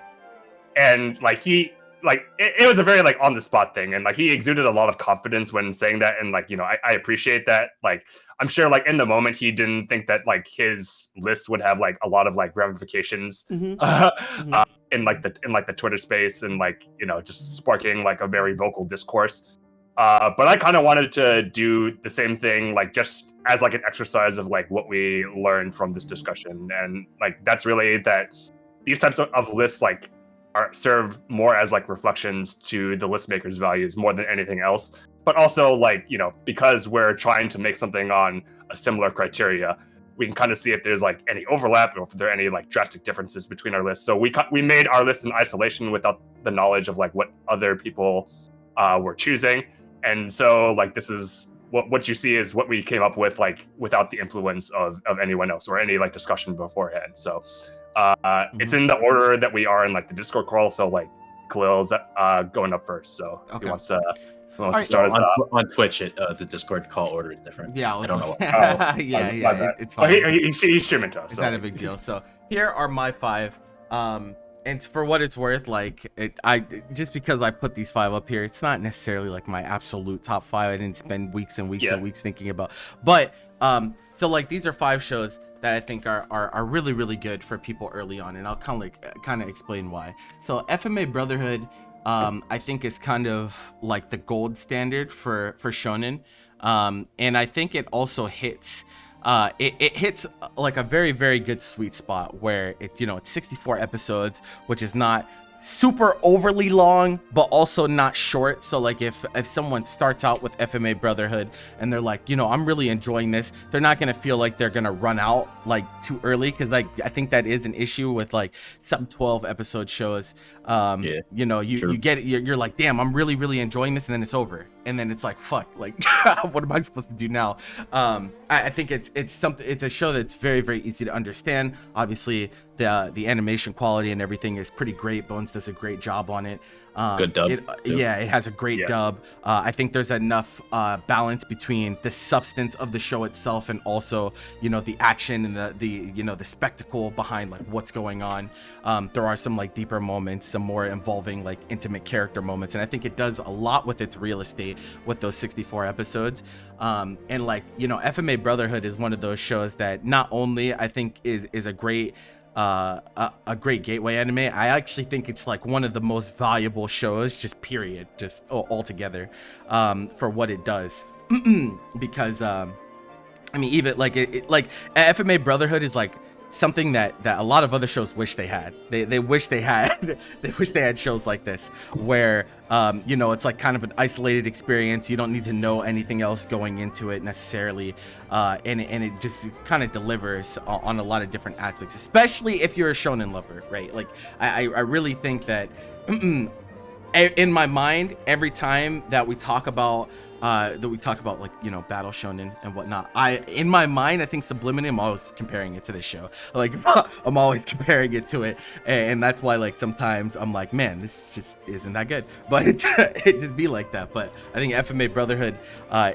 And like he like it was a very like on the spot thing, and like he exuded a lot of confidence when saying that, and like I appreciate that. Like I'm sure like in the moment he didn't think that like his list would have like a lot of like ramifications in like the Twitter space, and like just sparking like a very vocal discourse. But I kind of wanted to do the same thing, like just as like an exercise of like what we learned from this discussion, and like that's really that these types of lists like serve more as like reflections to the list makers' values more than anything else. But also like because we're trying to make something on a similar criteria, we can kind of see if there's like any overlap or if there are any like drastic differences between our lists. So we made our list in isolation without the knowledge of like what other people were choosing. And so like this is what you see is what we came up with, like without the influence of anyone else or any like discussion beforehand. So it's in the order that we are in like the Discord call. So like Khalil's going up first. So Okay. he wants to right. start us off. On Twitch, the Discord call order is different. Yeah, I don't know. Oh, yeah, my bad. it's Oh, fine. he's streaming to us. It's So. not a big deal. So here are my 5. And for what it's worth, like I just because I put these 5 up here, it's not necessarily like my absolute top 5. I didn't spend weeks and weeks and weeks thinking about. But so like these are 5 shows that I think are really really good for people early on, and I'll kind of explain why. So FMA Brotherhood, I think is kind of like the gold standard for shonen, and I think it also hits. It hits like a very very good sweet spot where it's 64 episodes, which is not super overly long but also not short. So like if someone starts out with FMA Brotherhood and they're like I'm really enjoying this, they're not gonna feel like they're gonna run out like too early, because like I think that is an issue with like some 12 episode shows. You get it, you're like, damn, I'm really really enjoying this, and then it's over, and then it's like, fuck, like what am I supposed to do now? I think it's a show that's very very easy to understand. Obviously the animation quality and everything is pretty great. Bones does a great job on it. Good dub, too. Yeah, it has a great dub. I think there's enough balance between the substance of the show itself and also the action and the spectacle behind like what's going on. There are some like deeper moments, some more involving like intimate character moments, and I think it does a lot with its real estate with those 64 episodes. And like FMA Brotherhood is one of those shows that not only I think is a great gateway anime, I actually think it's like one of the most valuable shows, just period, just altogether, for what it does. Because I mean, even like it like FMA Brotherhood is like something that a lot of other shows wish they had. They wish they had they wish they had shows like this where it's like kind of an isolated experience. You don't need to know anything else going into it necessarily, and it just kind of delivers on a lot of different aspects, especially if you're a shonen lover, right? Like I really think that in my mind, every time that we talk about like battle shonen and whatnot, in my mind I think subliminally I'm always comparing it to this show. Like I'm always comparing it to it, and that's why like sometimes I'm like, man, this just isn't that good, but it just be like that. But I think FMA Brotherhood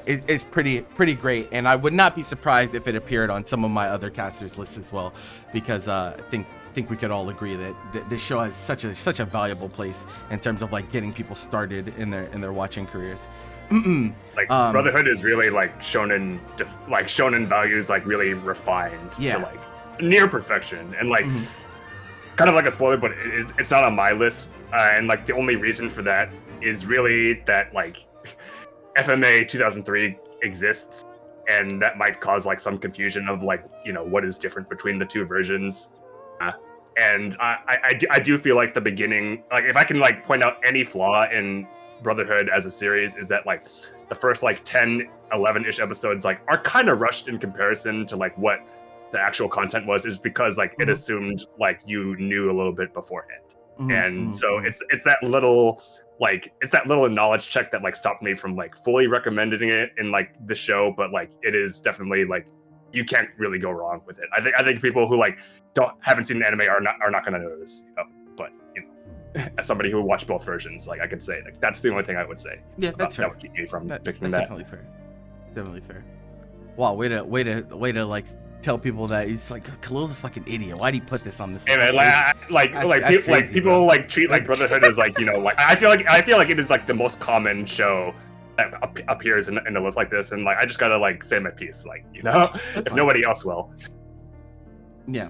is pretty great, and I would not be surprised if it appeared on some of my other casters lists as well, because I think we could all agree that this show has such a valuable place in terms of like getting people started in their watching careers. Like Brotherhood is really like shonen values like really refined to like near perfection, and like kind of like a spoiler, but it's not on my list, and like the only reason for that is really that like FMA 2003 exists, and that might cause like some confusion of like, you know, what is different between the two versions. And I do feel like the beginning, like if I can like point out any flaw in Brotherhood as a series, is that like the first like 10, 11-ish episodes like are kind of rushed in comparison to like what the actual content was, is because like it assumed like you knew a little bit beforehand. And so it's that little knowledge check that like stopped me from like fully recommending it in like the show, but like it is definitely like you can't really go wrong with it. I think people who like haven't seen the anime are not going to notice, you know. But you know, as somebody who watched both versions, like I could say like that's the only thing I would say. Yeah, that's fair. That would keep me from picking that's that. Definitely fair. Definitely fair. Wow, way to like tell people that he's like Khalil's a fucking idiot. Why'd he put this on this? Hey man, that's crazy, people bro. Like treat like Brotherhood as like, you know, like I feel like it is like the most common show that appears in a list like this, and like I just gotta like say my piece, like, you know, if fine. Nobody else will. Yeah.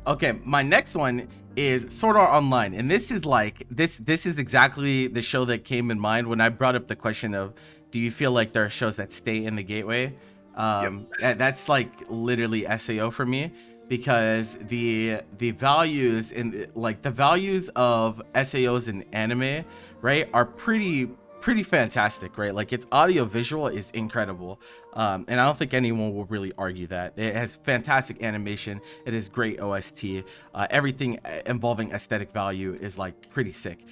Okay, my next one is Sword Art Online, and this is like this is exactly the show that came in mind when I brought up the question of, do you feel like there are shows that stay in the gateway? That's like literally SAO for me, because the values in like the values of SAOs in anime, right, are pretty fantastic, right? Like its audio visual is incredible, and I don't think anyone will really argue that. It has fantastic animation, it is great OST, everything involving aesthetic value is like pretty sick.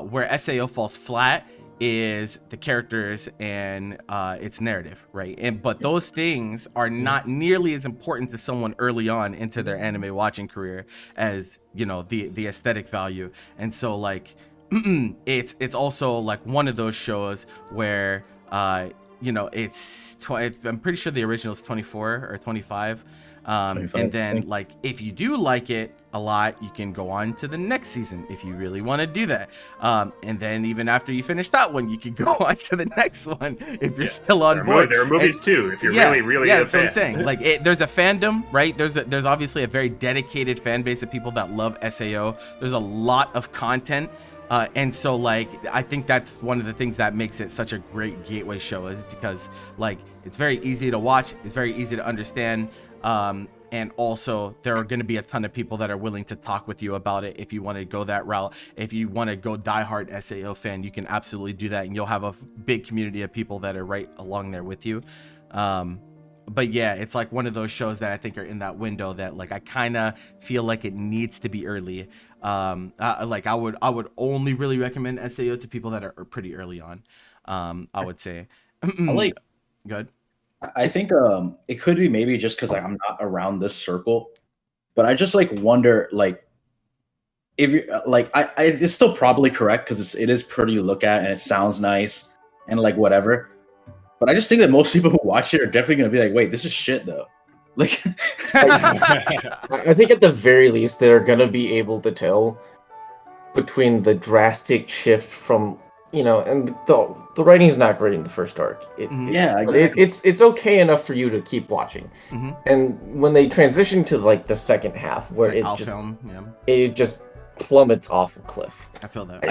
Where SAO falls flat is the characters and its narrative, right? But those things are not nearly as important to someone early on into their anime watching career as, you know, the aesthetic value. And so like it's also like one of those shows where you know, I'm pretty sure the original is 24 or 25. 25, and then like if you do like it a lot, you can go on to the next season if you really want to do that, and then even after you finish that one, you can go on to the next one if you're still on board. There are movies too if you're really a that's fan. what I'm saying. Like there's a fandom, right? There's obviously a very dedicated fan base of people that love SAO. There's a lot of content. And so like I think that's one of the things that makes it such a great gateway show, is because like it's very easy to watch, it's very easy to understand, and also there are going to be a ton of people that are willing to talk with you about it if you want to go that route. If you want to go diehard SAO fan, you can absolutely do that, and you'll have a big community of people that are right along there with you. But yeah, it's like one of those shows that I think are in that window that like I kind of feel like it needs to be early. Like I would only really recommend SAO to people that are pretty early on. I would say. Good. I think it could be maybe just because like I'm not around this circle, but I just like wonder like if you like it's still probably correct because it is pretty to look at and it sounds nice and like whatever. But I just think that most people who watch it are definitely gonna be like, wait, this is shit though. Like, I think at the very least they're gonna be able to tell between the drastic shift from, you know, and the writing's not great in the first arc. Exactly. It's okay enough for you to keep watching, and when they transition to like the second half, where it just plummets off a cliff. I feel that.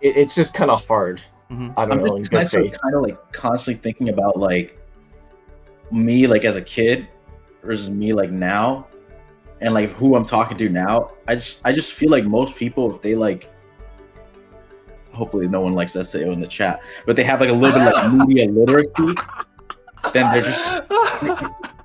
It's just kind of hard. I don't know. I'm just kind of like constantly thinking about like me like as a kid versus me like now, and like who I'm talking to now. I just feel like most people, if they like, hopefully no one likes SAO in the chat, but they have like a little bit like media literacy, then they're just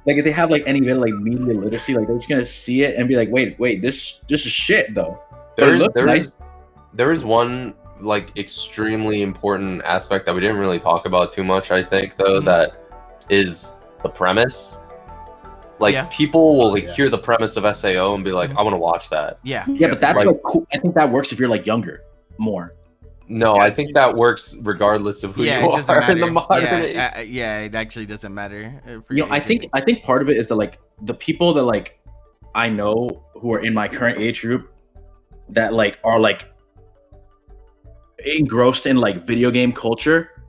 like if they have like any bit of like media literacy, like they're just gonna see it and be like, wait, this is shit though. There is one like extremely important aspect that we didn't really talk about too much, I think, though, that is the premise. Like people will like hear the premise of SAO and be like, I want to watch that. Yeah, but that's like cool. I think that works if you're like younger more. No, I think that works regardless of who you are in the modern age. It actually doesn't matter. You know, I think part of it is that like the people that like I know who are in my current age group that like are like engrossed in like video game culture,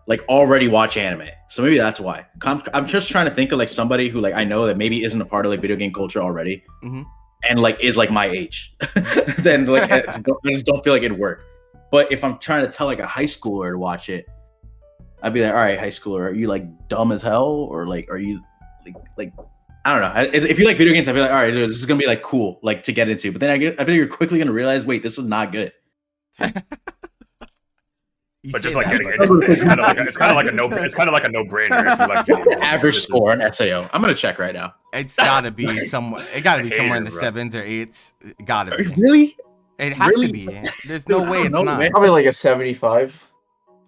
like already watch anime. So maybe that's why. I'm just trying to think of like somebody who like I know that maybe isn't a part of like video game culture already, and like is like my age. Then like I just don't feel like it'd work. But if I'm trying to tell like a high schooler to watch it, I'd be like, all right, high schooler, are you like dumb as hell, or like are you like I don't know. If you like video games, I feel like, all right, dude, this is gonna be like cool, like to get into. But then I feel you're quickly gonna realize, wait, this is not good. But just like getting it's kind of like a no brainer if you like video games. Average score on SAO. I'm gonna check right now. It's gotta be somewhere. It gotta be somewhere in the Bro. 7s or 8s. It gotta be. Really? It has Really? to be. There's no Dude, I way don't it's know, not. man. Probably like a 75.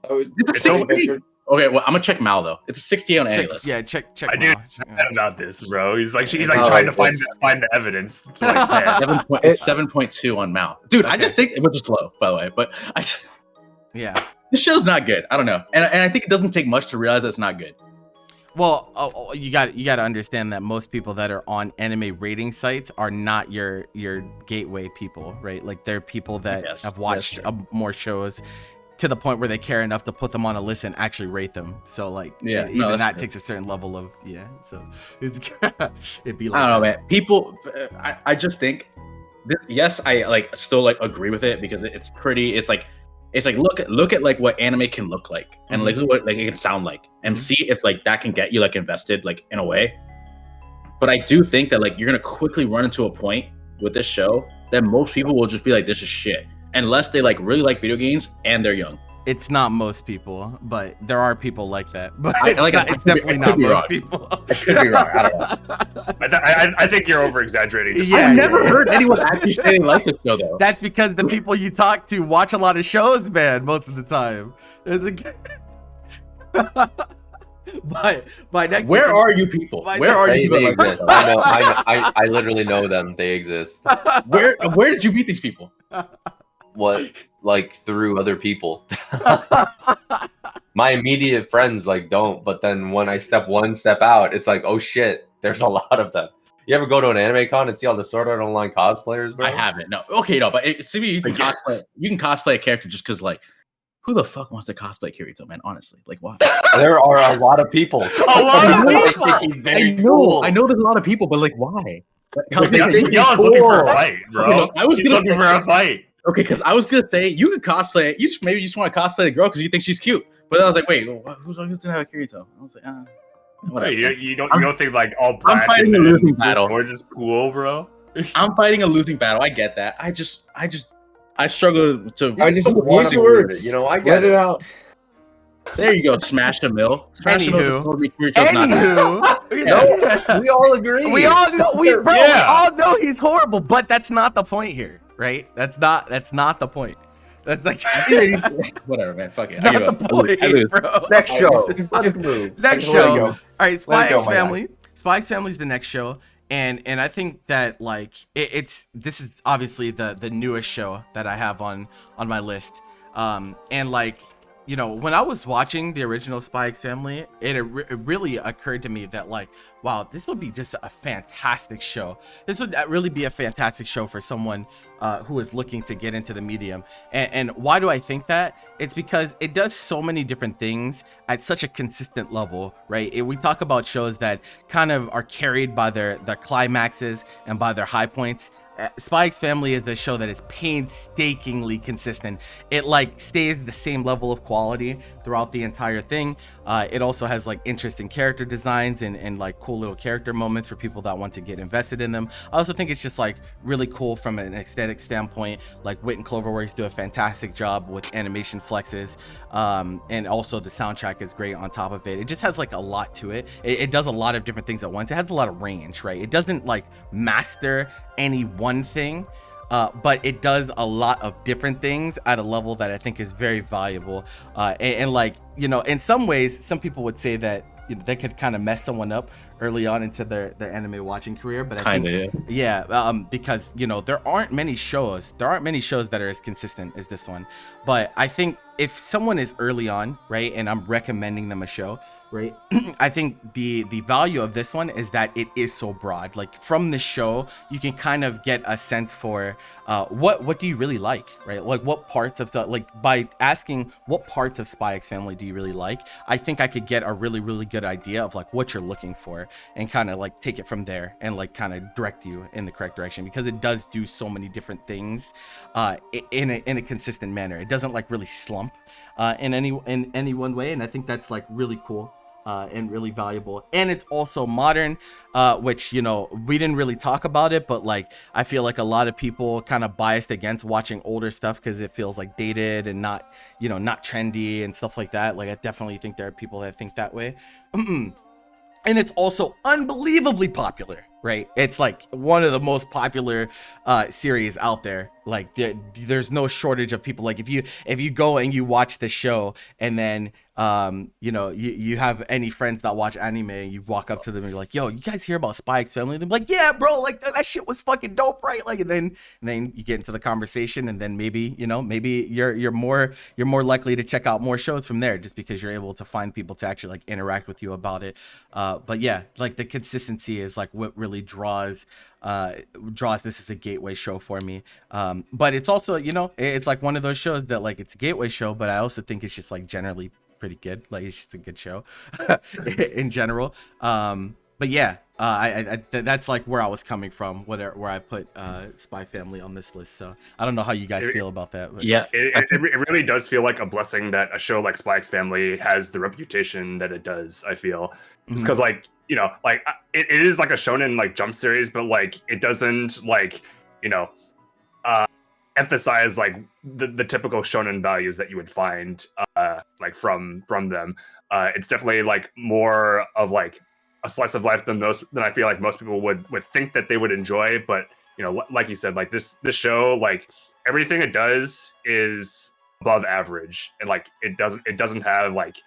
I would. It's a It's so 60. Okay, well, I'm gonna check Mal though. It's a 68 on any Check, list. yeah, check. I them did out. Check them mad out. about this, bro. He's like Oh, trying to yes. find the evidence. To like, man. It's 7.2 on Mal. Dude, I Okay. just think it was just low, by the way. But Yeah. this show's not good. I don't know, and I think it doesn't take much to realize that it's not good. Well, you got to understand that most people that are on anime rating sites are not your gateway people, right? Like they're people that Yes, have that's watched true. more shows to the point where they care enough to put them on a list and actually rate them. So like, Yeah, no, even that's that true. takes a certain level of So it's it'd be like I don't know, that. man. People, I just think, yes, I like still like agree with it because it's pretty. It's like look at like what anime can look like and like what like it can sound like and Mhm. see if like that can get you like invested like in a way. But I do think that like you're gonna quickly run into a point with this show that most people will just be like, this is shit, unless they like really like video games and they're young. It's not most people, but there are people like that. But I- it's, like, not, I it's could be- definitely I could not be most wrong. people. I could be wrong. I don't know. I think you're over exaggerating. Yeah, I've never yeah. heard anyone actually say they like this show though. That's because the people you talk to watch a lot of shows, man, most of the time. There's a by next Where are you people? Why Where not? are They, you they people? exist. I know. I literally know them. They exist. Where did you meet these people? What? Like through other people. My immediate friends like don't. But then when I step out, it's like, oh shit, there's a lot of them. You ever go to an anime con and see all the Sword Art Online cosplayers, bro? I haven't. No. Okay, no, but to me, you can cosplay. You can cosplay a character just because, like, who the fuck wants to cosplay Kirito, man? Honestly, like, why? There are a lot of people. A lot of They people. think he's very I know, cool. I know. There's a lot of people, but like, why? Y'all think he's looking for a cool. fight, bro. Okay, no, I was He's gonna looking say- for a fight. Okay, because I was gonna say you could cosplay. Maybe you just want to cosplay the girl because you think she's cute. But then I was like, wait, who's gonna have a Kirito? I was like, whatever. You don't think like all I'm black fighting and a losing this battle. orange is cool, bro? I'm fighting a losing battle. I get that. I struggle to. I just Wanna use your believe words. it, you know, I Let get it it. out. There you go. Smash the mill. Smash the mill. Anywho. told me Kirito's not good. Anywho, We all agree. we all know we Yeah. all know he's horrible, but that's not the point here, right? That's not the point. That's like Whatever, man. Fuck it. not I give the up. point, I lose. bro. Next show. Just- Let's just- move. Next Just let it show. go. All right, Let it Spy go, X my Family. Spy X Family is the next show, and I think that like this is obviously the newest show that I have on my list, and like, you know, when I was watching the original Spy X Family, it really occurred to me that like, wow, this would be just a fantastic show. This would really be a fantastic show for someone who is looking to get into the medium. And why do I think that? It's because it does so many different things at such a consistent level, right? We talk about shows that kind of are carried by their climaxes and by their high points. Spy X Family is a show that is painstakingly consistent. It like stays the same level of quality throughout the entire thing. It also has like interesting character designs and like cool little character moments for people that want to get invested in them. I also think it's just like really cool from an aesthetic standpoint. Like Wit and Cloverworks do a fantastic job with animation flexes, and also the soundtrack is great on top of it. It just has like a lot to it. It does a lot of different things at once. It has a lot of range, right? It doesn't like master any one thing, but it does a lot of different things at a level that I think is very valuable. And like, you know, in some ways, some people would say that, you know, that could kind of mess someone up early on into their anime watching career, but I think, because, you know, there aren't many shows that are as consistent as this one. But I think if someone is early on, right, and I'm recommending them a show, right, I think the value of this one is that it is so broad. Like from the show, you can kind of get a sense for what do you really like, right? Like what parts of like by asking what parts of Spy X Family do you really like, I think I could get a really, really good idea of like what you're looking for. and kind of like take it from there and like kind of direct you in the correct direction, because it does do so many different things in a consistent manner. It doesn't like really slump in any one way, and I think that's like really cool. And really valuable. And it's also modern, which, you know, we didn't really talk about it, but like I feel like a lot of people kind of biased against watching older stuff because it feels like dated and not, you know, not trendy and stuff like that. Like I definitely think there are people that think that way. And it's also unbelievably popular, right? It's like one of the most popular series out there. Like there's no shortage of people. Like if you go and you watch the show and then you know, you have any friends that watch anime and you walk up to them and you're like, yo, you guys hear about Spy X Family? They're like, yeah, bro, like that shit was fucking dope, right? Like, and then you get into the conversation, and then maybe, you know, maybe you're more likely to check out more shows from there, just because you're able to find people to actually like interact with you about it. But yeah, like the consistency is like what really draws this as a gateway show for me. But it's also, you know, it's like one of those shows that like it's a gateway show, but I also think it's just like generally pretty good. Like it's just a good show in general. But yeah, that's like where I was coming from, where I put Spy Family on this list. So I don't know how you guys feel about that. But. Yeah, it really does feel like a blessing that a show like Spy X Family has the reputation that it does. I feel it's because like, you know, like it is like a shonen like Jump series, but like it doesn't like, you know, emphasize like the typical shonen values that you would find like from them. It's definitely like more of like a slice of life than I feel like most people would think that they would enjoy. But you know, like you said, like this show, like everything it does is above average, and like it doesn't have like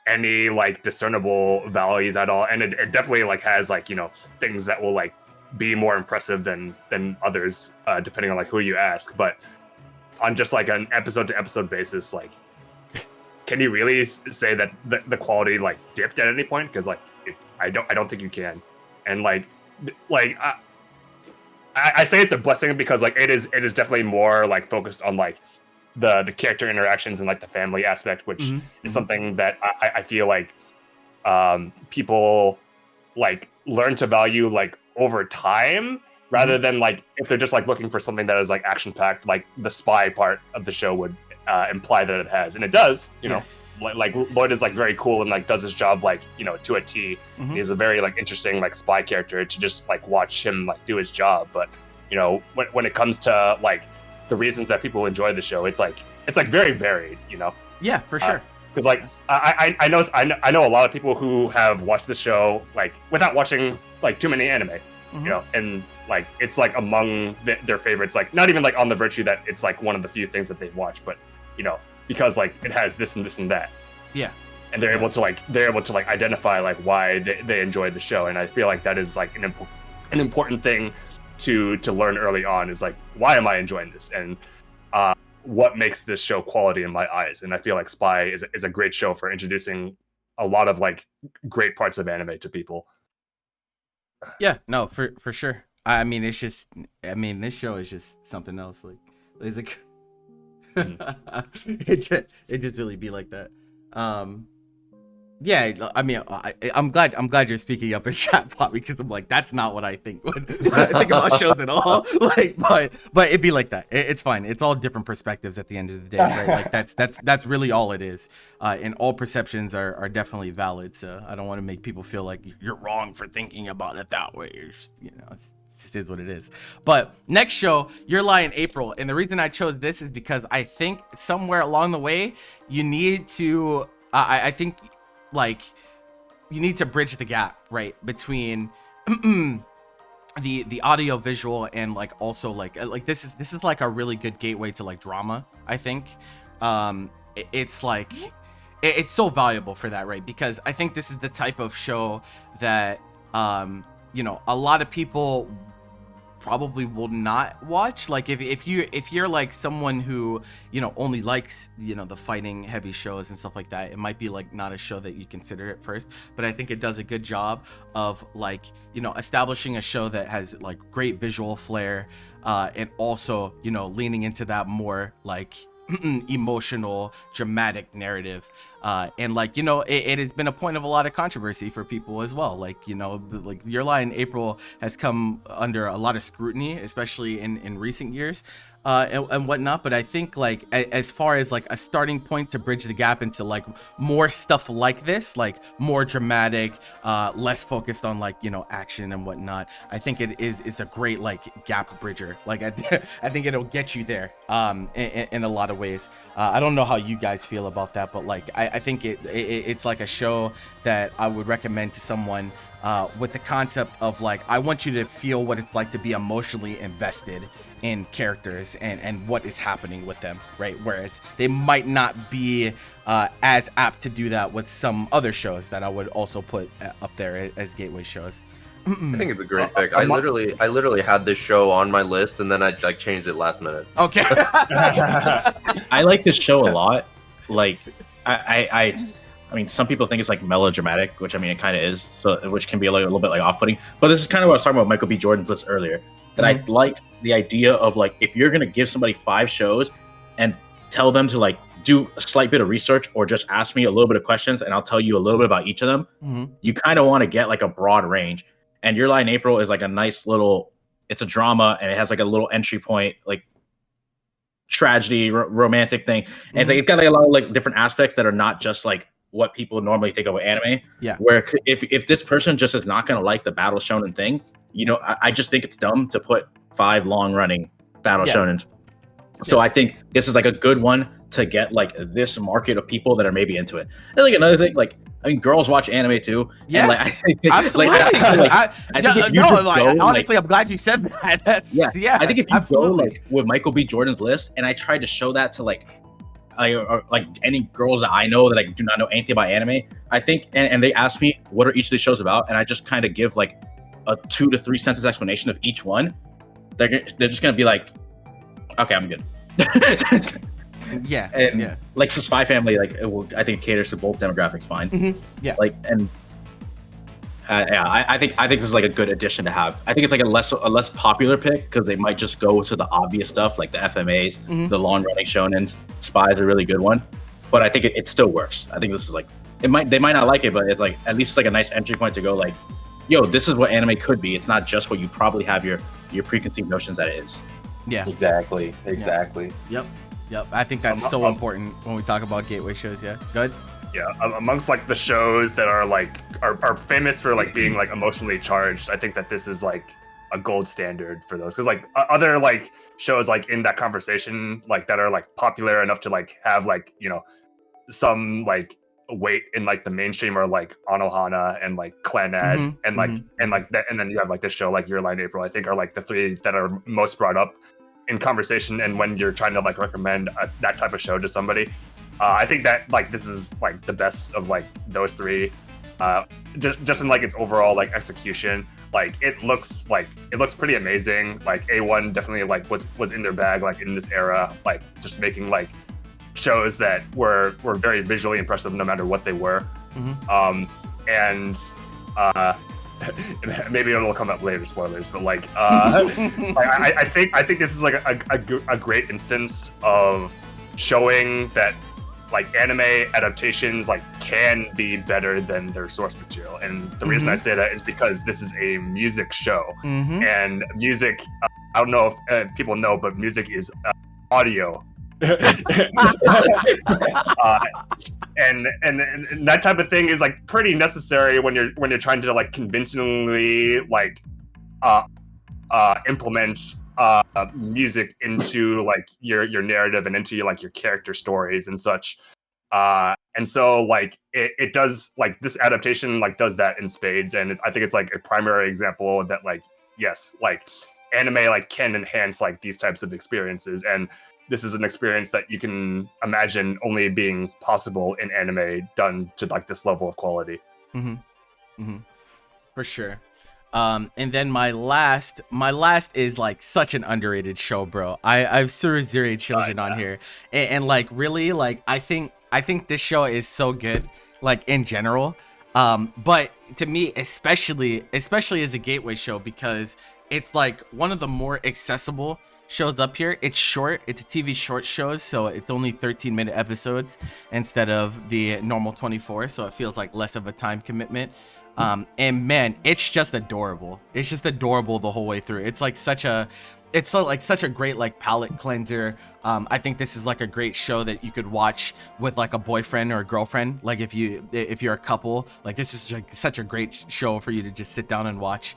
any like discernible values at all, and it definitely like has like, you know, things that will like be more impressive than others, depending on like who you ask. But on just like an episode to episode basis, like can you really say that the quality like dipped at any point? Because like I don't think you can. And like I say it's a blessing because like it is definitely more like focused on like the character interactions and like the family aspect, which is something that I feel like people like learn to value like over time, rather than like if they're just like looking for something that is like action packed, like the spy part of the show would imply that it has, and it does. You know, like Lloyd is like very cool and like does his job like, you know, to a T. He's a very like interesting like spy character to just like watch him like do his job. But you know, when it comes to like the reasons that people enjoy the show, it's like very varied. You know. Yeah, for sure. Because like I know a lot of people who have watched the show like without watching like too many anime, you know, and like it's like among their favorites. Like not even like on the virtue that it's like one of the few things that they've watched, but you know, because like it has this and this and that. Yeah. And they're able to like identify like why they enjoy the show, and I feel like that is like an important thing to learn early on, is like, why am I enjoying this, and what makes this show quality in my eyes. And I feel like Spy is a great show for introducing a lot of like great parts of anime to people. Yeah, no, for sure. I mean, it's just, I mean, this show is just something else. Like, it's like, it just really be like that. Yeah, I mean, I'm glad you're speaking up in chat, Pop, because I'm like, that's not what I think when I think about shows at all. Like, but it'd be like that. It's fine. It's all different perspectives at the end of the day, right? Like that's really all it is. And all perceptions are definitely valid. So I don't want to make people feel like you're wrong for thinking about it that way. You're just, you know, it just is what it is. But next show, Your Lie in April, and the reason I chose this is because I think somewhere along the way you need to. I think. Like, you need to bridge the gap, right, between the audio visual and like also like this is like a really good gateway to like drama. I think it's like it's so valuable for that, right? Because I think this is the type of show that you know, a lot of people probably will not watch. Like if you're like someone who, you know, only likes, you know, the fighting heavy shows and stuff like that, it might be like not a show that you consider at first. But I think it does a good job of like, you know, establishing a show that has like great visual flair, and also, you know, leaning into that more like emotional dramatic narrative. And like, you know, it has been a point of a lot of controversy for people as well. Like, you know, like Your Lie in April has come under a lot of scrutiny, especially in recent years. And whatnot, but I think like as far as like a starting point to bridge the gap into like more stuff like this, like more dramatic, less focused on like, you know, action and whatnot, I think it's a great like gap bridger. Like I think it'll get you there in a lot of ways. I don't know how you guys feel about that, but like I think it's like a show that I would recommend to someone with the concept of like, I want you to feel what it's like to be emotionally invested in characters and what is happening with them, right? Whereas they might not be as apt to do that with some other shows that I would also put up there as gateway shows. I think it's a great pick. I literally had this show on my list, and then I like changed it last minute. Okay. I like this show a lot. Like, I mean, some people think it's like melodramatic, which I mean it kind of is, so which can be a little bit like off-putting. But this is kind of what I was talking about Michael B. Jordan's list earlier. That I like the idea of like, if you're gonna give somebody 5 shows and tell them to like do a slight bit of research or just ask me a little bit of questions and I'll tell you a little bit about each of them, you kind of want to get like a broad range. And Your Lie in April is like a nice little, it's a drama and it has like a little entry point, like tragedy, romantic thing. And it's like, it's got like a lot of like different aspects that are not just like what people normally think of with anime. Yeah. Where if this person just is not gonna like the battle shonen thing, you know, I just think it's dumb to put 5 long-running battle shonen. So I think this is like a good one to get like this market of people that are maybe into it. And like another thing, like I mean, girls watch anime too. Yeah, and, like, I think, absolutely. I think if you honestly, I'm glad you said that. I think if you go like with Michael B. Jordan's list, and I tried to show that to like any girls that I know that like do not know anything about anime, I think, and they ask me what are each of these shows about, and I just kind of give like a 2 to 3 sentence explanation of each one. They're just gonna be like, okay, I'm good. Like so Spy Family, like I think caters to both demographics fine. Like and I think this is like a good addition to have. I think it's like a less popular pick because they might just go to the obvious stuff like the FMAs, the long running shonens. Spy is a really good one, but I think it still works. I think this is like they might not like it, but it's like at least it's like a nice entry point to go like, yo, this is what anime could be. It's not just what you probably have your preconceived notions that it is. Yeah, exactly. Yep. I think that's so important when we talk about gateway shows. Yeah, good. Yeah, amongst like the shows that are like are famous for like being like emotionally charged, I think that this is like a gold standard for those, because like other like shows like in that conversation like that are like popular enough to like have like, you know, some like weight in like the mainstream are like Anohana and like Clannad and like that, and then you have like this show like Your Lie in April, I think are like the 3 that are most brought up in conversation. And when you're trying to like recommend that type of show to somebody, I think that like this is like the best of like those 3, just in like its overall like execution. Like it looks pretty amazing. Like A1 definitely like was in their bag like in this era, like just making like shows that were very visually impressive no matter what they were. Maybe it'll come up later, spoilers, but like I think this is like a great instance of showing that like anime adaptations like can be better than their source material. And the reason I say that is because this is a music show, and music, I don't know if people know, but music is audio. And that type of thing is like pretty necessary when you're trying to like convincingly like implement music into like your narrative and into like your character stories and such. And so like it does, like this adaptation like does that in spades, and I think it's like a primary example that like, yes, like anime like can enhance like these types of experiences, and this is an experience that you can imagine only being possible in anime done to like this level of quality. For sure. And then my last is like such an underrated show, bro. I've Suruzuri Children on here, and like really like I think this show is so good, like in general. But to me, especially as a gateway show, because it's like one of the more accessible shows up here. It's short. It's a TV short shows, so it's only 13-minute episodes instead of the normal 24. So it feels like less of a time commitment. And man, it's just adorable. It's just adorable the whole way through. It's like such a great like palate cleanser. I think this is like a great show that you could watch with like a boyfriend or a girlfriend. Like if you're a couple, like this is like such a great show for you to just sit down and watch.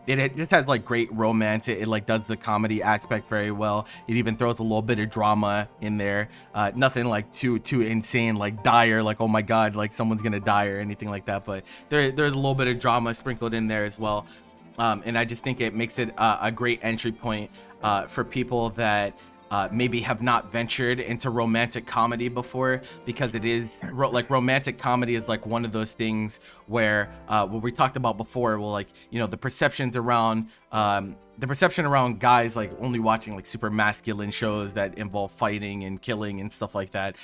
It just has like great romance. It like does the comedy aspect very well. It even throws a little bit of drama in there. Nothing like too insane, like dire, like oh my god, like someone's gonna die or anything like that. But there's a little bit of drama sprinkled in there as well. And I just think it makes it a great entry point for people that maybe have not ventured into romantic comedy before, because it is like romantic comedy is like one of those things where what we talked about before, well, like, you know, the perception around guys like only watching like super masculine shows that involve fighting and killing and stuff like that.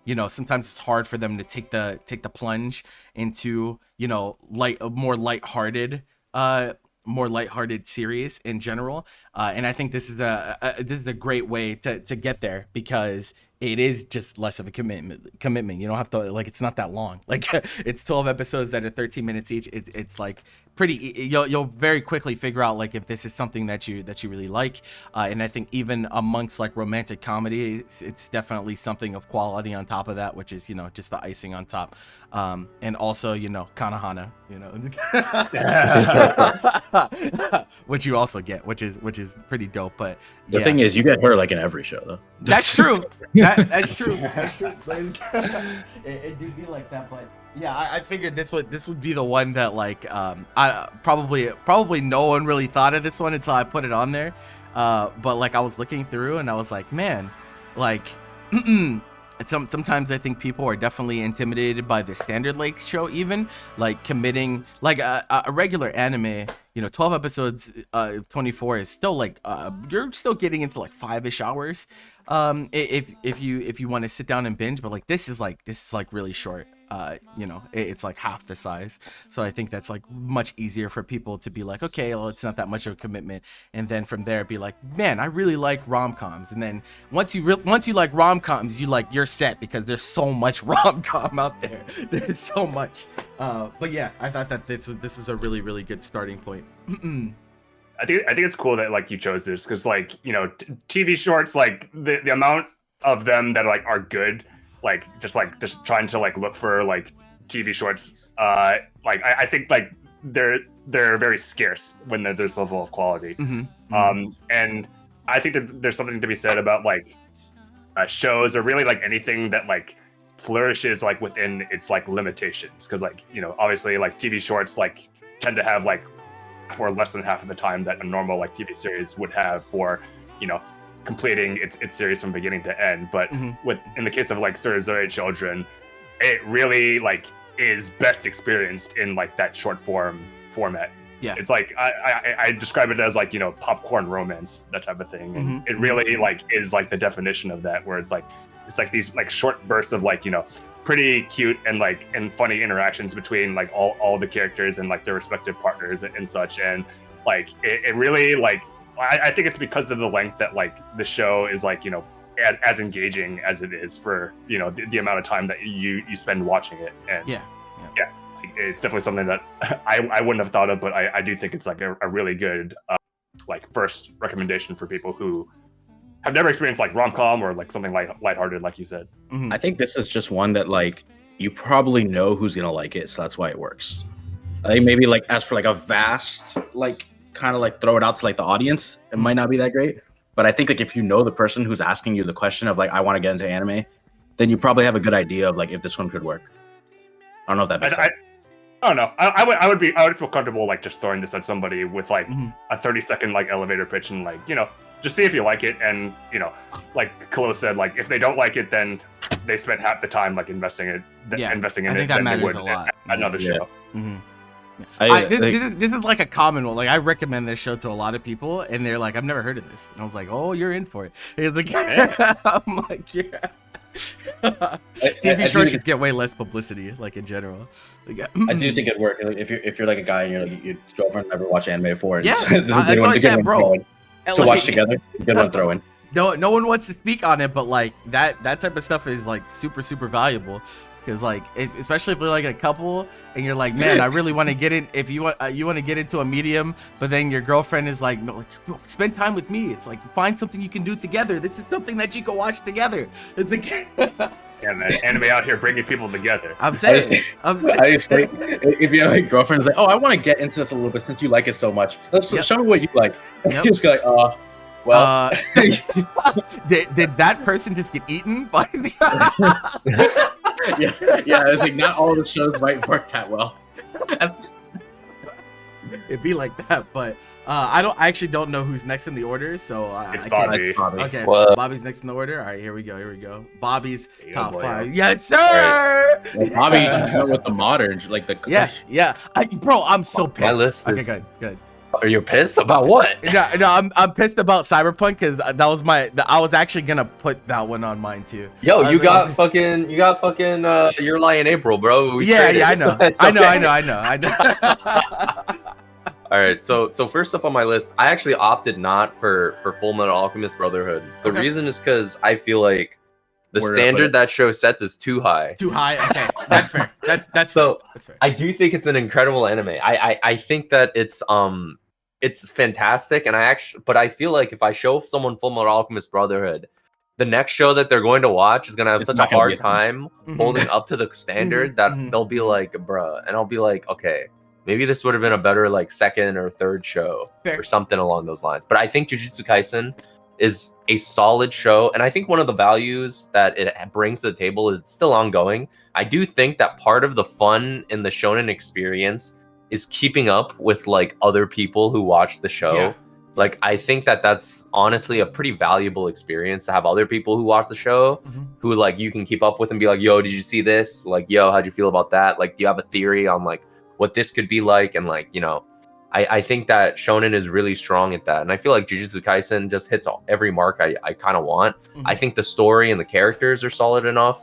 You know, sometimes it's hard for them to take the plunge into, you know, more lighthearted series in general, and I think this is a great way to get there, because it is just less of a commitment. You don't have to, like, it's not that long. Like it's 12 episodes that are 13 minutes each. It's like pretty, you'll very quickly figure out like if this is something that you really like, and I think even amongst like romantic comedy, it's definitely something of quality on top of that, which is, you know, just the icing on top. And also, you know, Kanahana, you know, which you also get, which is pretty dope. But the thing is, you get her like in every show, though. That's true. That's true. That's true. It do be like that, but yeah, I figured this would be the one that like I probably no one really thought of this one until I put it on there. But like I was looking through and I was like, man, like. Sometimes I think people are definitely intimidated by the standard like show, even like committing like a regular anime, you know, 12 episodes, 24 is still like you're still getting into like 5-ish hours if you want to sit down and binge, but like this is like really short. You know, it's like half the size, so I think that's like much easier for people to be like, okay, well, it's not that much of a commitment, and then from there be like, man, I really like rom-coms, and then once you like rom-coms, you're set, because there's so much rom-com out there. There's so much, but yeah, I thought that this is a really, really good starting point. I think it's cool that like you chose this, because like, you know, TV shorts, like the amount of them that are good, like just trying to like look for like TV shorts, like I think like they're very scarce when there's this level of quality. And I think that there's something to be said about like shows, or really like anything that like flourishes like within its like limitations, because like, you know, obviously like TV shorts like tend to have like for less than half of the time that a normal like TV series would have for, you know, completing its series from beginning to end. But in the case of like Circulated Children, it really like is best experienced in like that short format. Yeah, it's like I describe it as like, you know, popcorn romance, that type of thing. And it really like is like the definition of that, where it's like these like short bursts of like, you know, pretty cute and funny interactions between like all the characters and like their respective partners and such. And like it really like, I think it's because of the length that like the show is like, you know, as engaging as it is for, you know, the amount of time that you spend watching it. And yeah, like, it's definitely something that I wouldn't have thought of, but I do think it's like a really good like first recommendation for people who have never experienced like rom-com or like something lighthearted, like you said. I think this is just one that like you probably know who's gonna like it, so that's why it works. I think maybe like as for like a vast like kind of like throw it out to like the audience, it might not be that great. But I think like if you know the person who's asking you the question of like, I want to get into anime, then you probably have a good idea of like if this one could work. I don't know if that makes sense. I don't know. I would feel comfortable like just throwing this at somebody with like a 30-second like elevator pitch, and like, you know, just see if you like it. And, you know, like Khalil said, like if they don't like it, then they spent half the time like investing in it. I think that matters a lot. Another show. This is like a common one. Like I recommend this show to a lot of people, and they're like, "I've never heard of this," and I was like, "Oh, you're in for it." It's like, I'm like, yeah. TV shorts should get way less publicity, like in general. Like, I do think it'd work. Like, if you're like a guy and you're like, your girlfriend never watched anime before. Yeah, that's what I said, bro. And, To like, watch together, good one throw in. no one wants to speak on it, but like that type of stuff is like super valuable, because like especially if you're like a couple and you're like, man, I really want to get in. If you want to get into a medium, but then your girlfriend is like, no, like, spend time with me. It's like, find something you can do together. This is something that you can watch together. It's like Yeah, man, anime out here bringing people together. I'm saying. I just think if you have a girlfriend who's like, oh, I want to get into this a little bit since you like it so much. Let's show me what you like. Yep. You just go like, well, did that person just get eaten by the yeah. It's like not all the shows might work that well. It'd be like that, but I actually don't know who's next in the order, so It's I Bobby. can't. Okay, Well- Bobby's next in the order. All right, here we go. Bobby's Yeah, top boy, 5. Yes, sir. Bobby just went with the modern, like the Yeah. Bro, I'm so pissed. My list Okay, is- good. Are you pissed about what? No, I'm pissed about Cyberpunk, because that was I was actually gonna put that one on mine too. Yo, I you was got like- fucking You're Lying April, bro. We Yeah, traded. I know. It's I okay. know. All right, so first up on my list, I actually opted not for Full Metal Alchemist Brotherhood. The Okay. reason is because I feel like the Where to put standard it? that show sets is too high. Too high. Okay, that's fair. That's So that's fair. I do think it's an incredible anime. I think that it's fantastic, and but I feel like if I show someone Full Metal Alchemist Brotherhood, the next show that they're going to watch is gonna have It's such a not gonna be hard as good. time Mhm. holding up to the standard that mhm. they'll be like, bruh, and I'll be like, okay, maybe this would have been a better like second or third show Fair. or something along those lines. But I think Jujutsu Kaisen is a solid show, and I think one of the values that it brings to the table is it's still ongoing. I do think that part of the fun in the shonen experience is keeping up with like other people who watch the show. Yeah. Like I think that that's honestly a pretty valuable experience to have other people who watch the show Mhm. who like you can keep up with and be like, yo, did you see this? Like, yo, how'd you feel about that? Like, do you have a theory on like what this could be like? And like, I think that shonen is really strong at that. And I feel like Jujutsu Kaisen just hits every mark I kind of want. Mhm. I think the story and the characters are solid enough.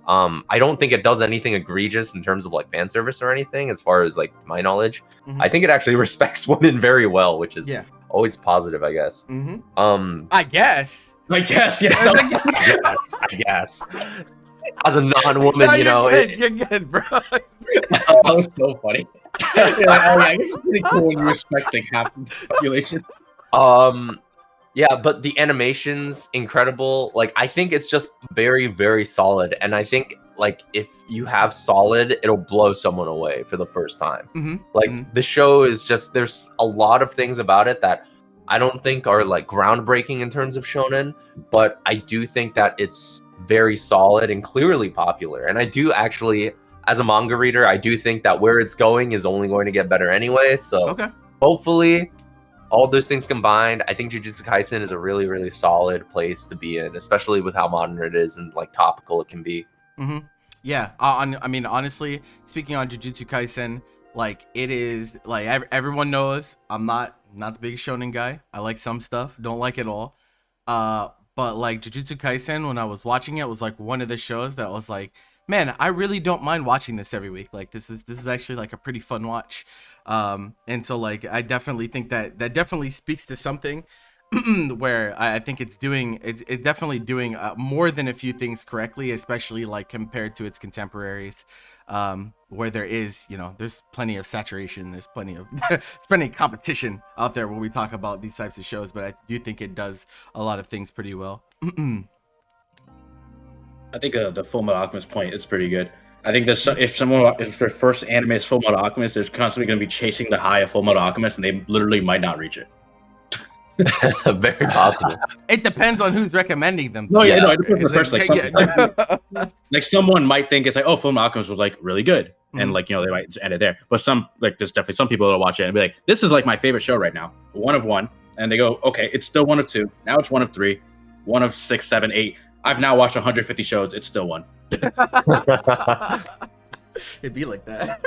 I don't think it does anything egregious in terms of like fan service or anything, as far as like my knowledge. Mhm. I think it actually respects women very well, which is Yeah. always positive, I guess. I guess. I guess, yeah. I guess. As a non-woman, No, you know, you're good, bro. That was so funny. You're like, oh yeah, I guess it's pretty cool when you respect like half the population. Yeah, but the animation's incredible. Like, I think it's just very, very solid. And I think, like, if you have solid, it'll blow someone away for the first time. Mhm. Like, Mhm. the show is just, there's a lot of things about it that I don't think are, like, groundbreaking in terms of shonen. But I do think that it's very solid and clearly popular. And I do actually, as a manga reader, I do think that where it's going is only going to get better anyway. So Okay. hopefully, all those things combined, I think Jujutsu Kaisen is a really, really solid place to be in, especially with how modern it is and like topical it can be. Yeah. I mean, honestly, speaking on Jujutsu Kaisen, like it is like everyone knows I'm not the biggest shonen guy. I like some stuff, don't like it all. But like Jujutsu Kaisen, when I was watching it, was like one of the shows that was like, man, I really don't mind watching this every week. Like this is actually like a pretty fun watch. And so like I definitely think that definitely speaks to something where I think it's definitely doing more than a few things correctly, especially like compared to its contemporaries, where there is, there's plenty of saturation, there's plenty of competition out there when we talk about these types of shows, but I do think it does a lot of things pretty well. I think the Full Metal Alchemist point is pretty good. I think there's if their first anime is Full Metal Alchemist, they're constantly going to be chasing the high of Full Metal Alchemist, and they literally might not reach it. Very possible. It depends on who's recommending them. No, yeah, Yeah. no, it depends on the person. Like, Yeah. like someone might think it's like, oh, Full Metal Alchemist was like really good, and Mhm. like they might just end it there. But there's definitely some people that'll watch it and be like, this is like my favorite show right now, one of one, and they go, okay, it's still one of two, now it's one of three, one of 6, 7, 8. I've now watched 150 shows, it's still one. It'd be like that.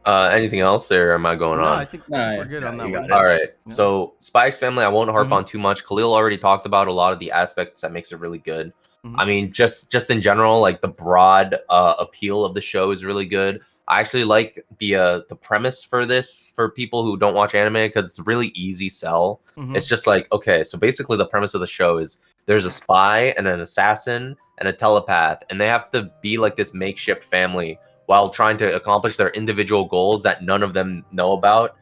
Anything else, or am I going No, on? I think Nah, we're good on yeah, that you one. got All right. Yeah. So Spy X Family, I won't harp Mhm. on too much. Khalil already talked about a lot of the aspects that makes it really good. Mhm. I mean, just in general, like the broad appeal of the show is really good. I actually like the premise for this for people who don't watch anime because it's a really easy sell. It's just like, okay, so basically the premise of the show is there's a spy and an assassin and a telepath, and they have to be like this makeshift family while trying to accomplish their individual goals that none of them know about.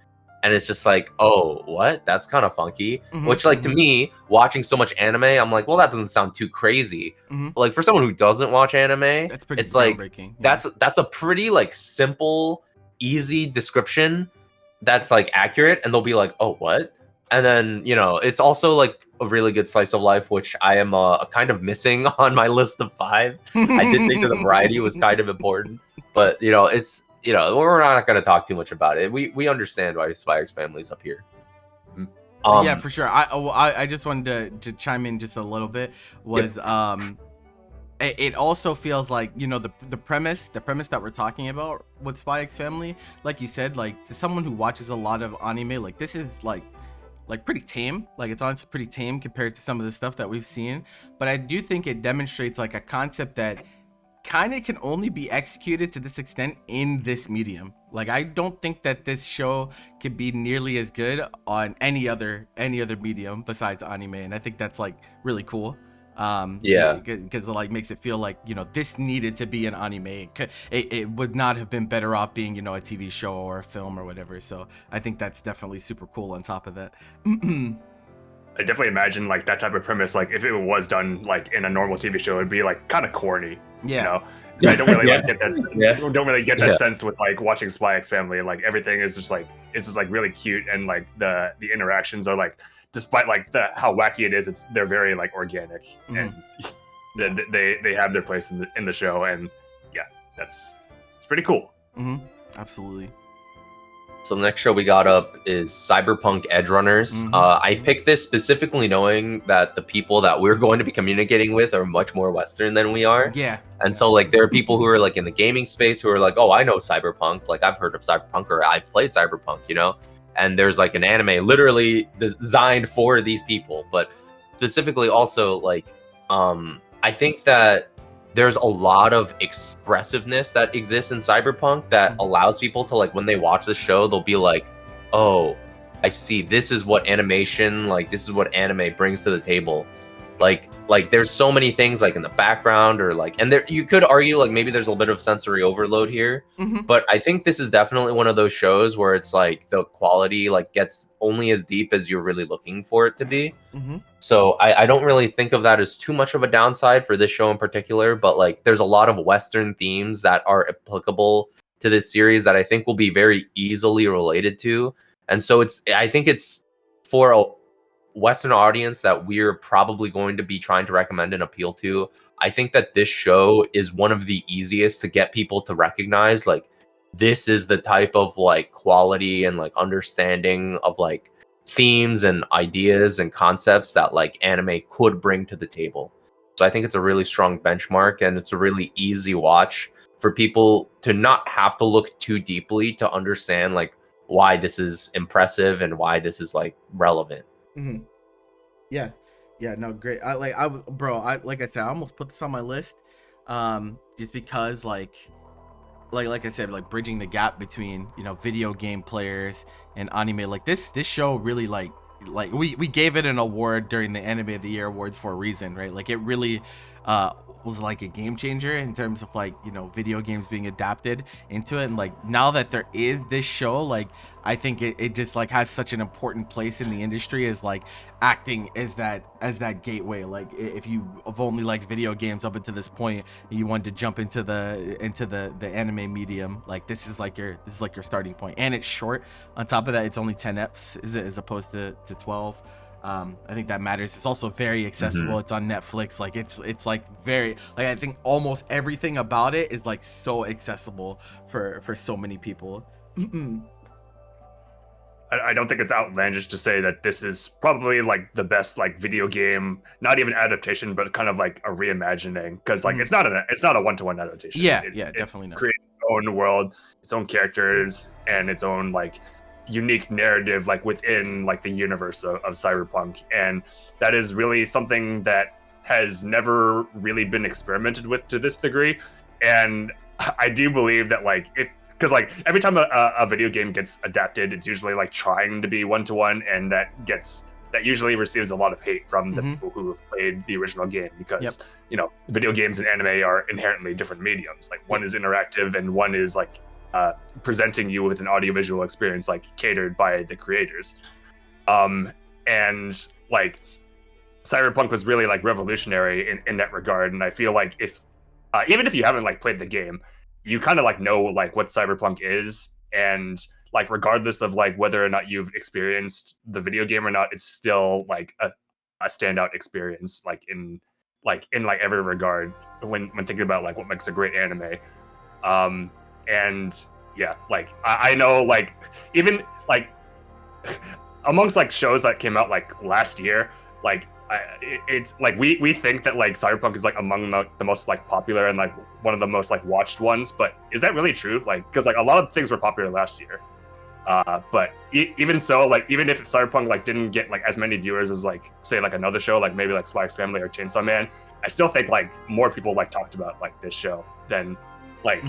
And it's just like, oh, what? That's kind of funky. Which, like, to me, watching so much anime, I'm like, well, that doesn't sound too crazy. Like, for someone who doesn't watch anime, That's pretty it's like groundbreaking. Yeah. that's a pretty like simple, easy description that's like accurate, and they'll be like, oh, what? And then, you know, it's also like a really good slice of life, which I am kind of missing on my list of 5. I did think that the variety was kind of important, but you know, it's, you know, we're not going to talk too much about it. We understand why Spy X Family's up here. Yeah, for sure. I just wanted to chime in just a little bit. Was it also feels like, you know, the premise that we're talking about with Spy X Family, like you said, like to someone who watches a lot of anime, like this is like pretty tame. Like it's honestly pretty tame compared to some of the stuff that we've seen. But I do think it demonstrates like a concept that kind of can only be executed to this extent in this medium. Like I don't think that this show could be nearly as good on any other medium besides anime, and I think that's like really cool. Because it like makes it feel like, you know, this needed to be an anime. It would not have been better off being, you know, a TV show or a film or whatever. So I think that's definitely super cool on top of that. I definitely imagine like that type of premise, like if it was done like in a normal TV show, it'd be like kind of corny. Yeah. You know? I don't really like get that. Don't really get that sense with like watching Spy X Family. Like everything is just like, it's just like really cute, and like the interactions are like, despite like how wacky it is, they're very like organic, and they have their place in the show, and yeah, it's pretty cool. Absolutely. So the next show we got up is Cyberpunk Edge Runners. I picked this specifically knowing that the people that we're going to be communicating with are much more Western than we are. Yeah. And so like there are people who are like in the gaming space who are like, oh, I know Cyberpunk. Like I've heard of Cyberpunk, or I've played Cyberpunk, you know? And there's like an anime literally designed for these people. But specifically also like, I think that there's a lot of expressiveness that exists in Cyberpunk that allows people to like, when they watch the show, they'll be like, oh, I see, this is what animation, like this is what anime brings to the table. Like there's so many things like in the background, or like, and there you could argue like maybe there's a little bit of sensory overload here, but I think this is definitely one of those shows where it's like the quality like gets only as deep as you're really looking for it to be. So I don't really think of that as too much of a downside for this show in particular, but like there's a lot of Western themes that are applicable to this series that I think will be very easily related to. And so I think it's for a Western audience that we're probably going to be trying to recommend and appeal to. I think that this show is one of the easiest to get people to recognize, like, this is the type of like quality and like understanding of like themes and ideas and concepts that like anime could bring to the table. So I think it's a really strong benchmark, and it's a really easy watch for people to not have to look too deeply to understand like why this is impressive and why this is like relevant. Yeah, no, great. Like I said, I almost put this on my list, just because like I said, like bridging the gap between, you know, video game players and anime. Like this show really like we gave it an award during the Anime of the Year awards for a reason, right? Like it really was like a game changer in terms of like, you know, video games being adapted into it. And like now that there is this show, like I think it just like has such an important place in the industry as like acting as that gateway. Like if you have only liked video games up until this point and you wanted to jump into the anime medium, like this is like your starting point. And it's short. On top of that, it's only 10 eps as opposed to 12. I think that matters. It's also very accessible. It's on Netflix. Like it's like very, like I think almost everything about it is like so accessible for so many people. I don't think it's outlandish to say that this is probably like the best like video game, not even adaptation, but kind of like a reimagining, because like it's not a one-to-one adaptation. Definitely not. Creates its own world, its own characters, and its own like unique narrative like within like the universe of Cyberpunk, and that is really something that has never really been experimented with to this degree. And I do believe that like if because like every time a video game gets adapted, it's usually like trying to be one-to-one, and that usually receives a lot of hate from the people who have played the original game, because video games and anime are inherently different mediums. Like one is interactive and one is like presenting you with an audiovisual experience like catered by the creators. And like Cyberpunk was really like revolutionary in that regard, and I feel like if even if you haven't like played the game, you kind of like know like what Cyberpunk is, and like regardless of like whether or not you've experienced the video game or not, it's still like a standout experience in every regard when thinking about like what makes a great anime. And yeah, like I know like even like amongst like shows that came out like last year, like it's like we think that like Cyberpunk is like among the most like popular and like one of the most like watched ones, but is that really true? Like, because like a lot of things were popular last year, but even so, like even if Cyberpunk like didn't get like as many viewers as like say like another show like maybe like Spy X Family or Chainsaw Man, I still think like more people like talked about like this show than like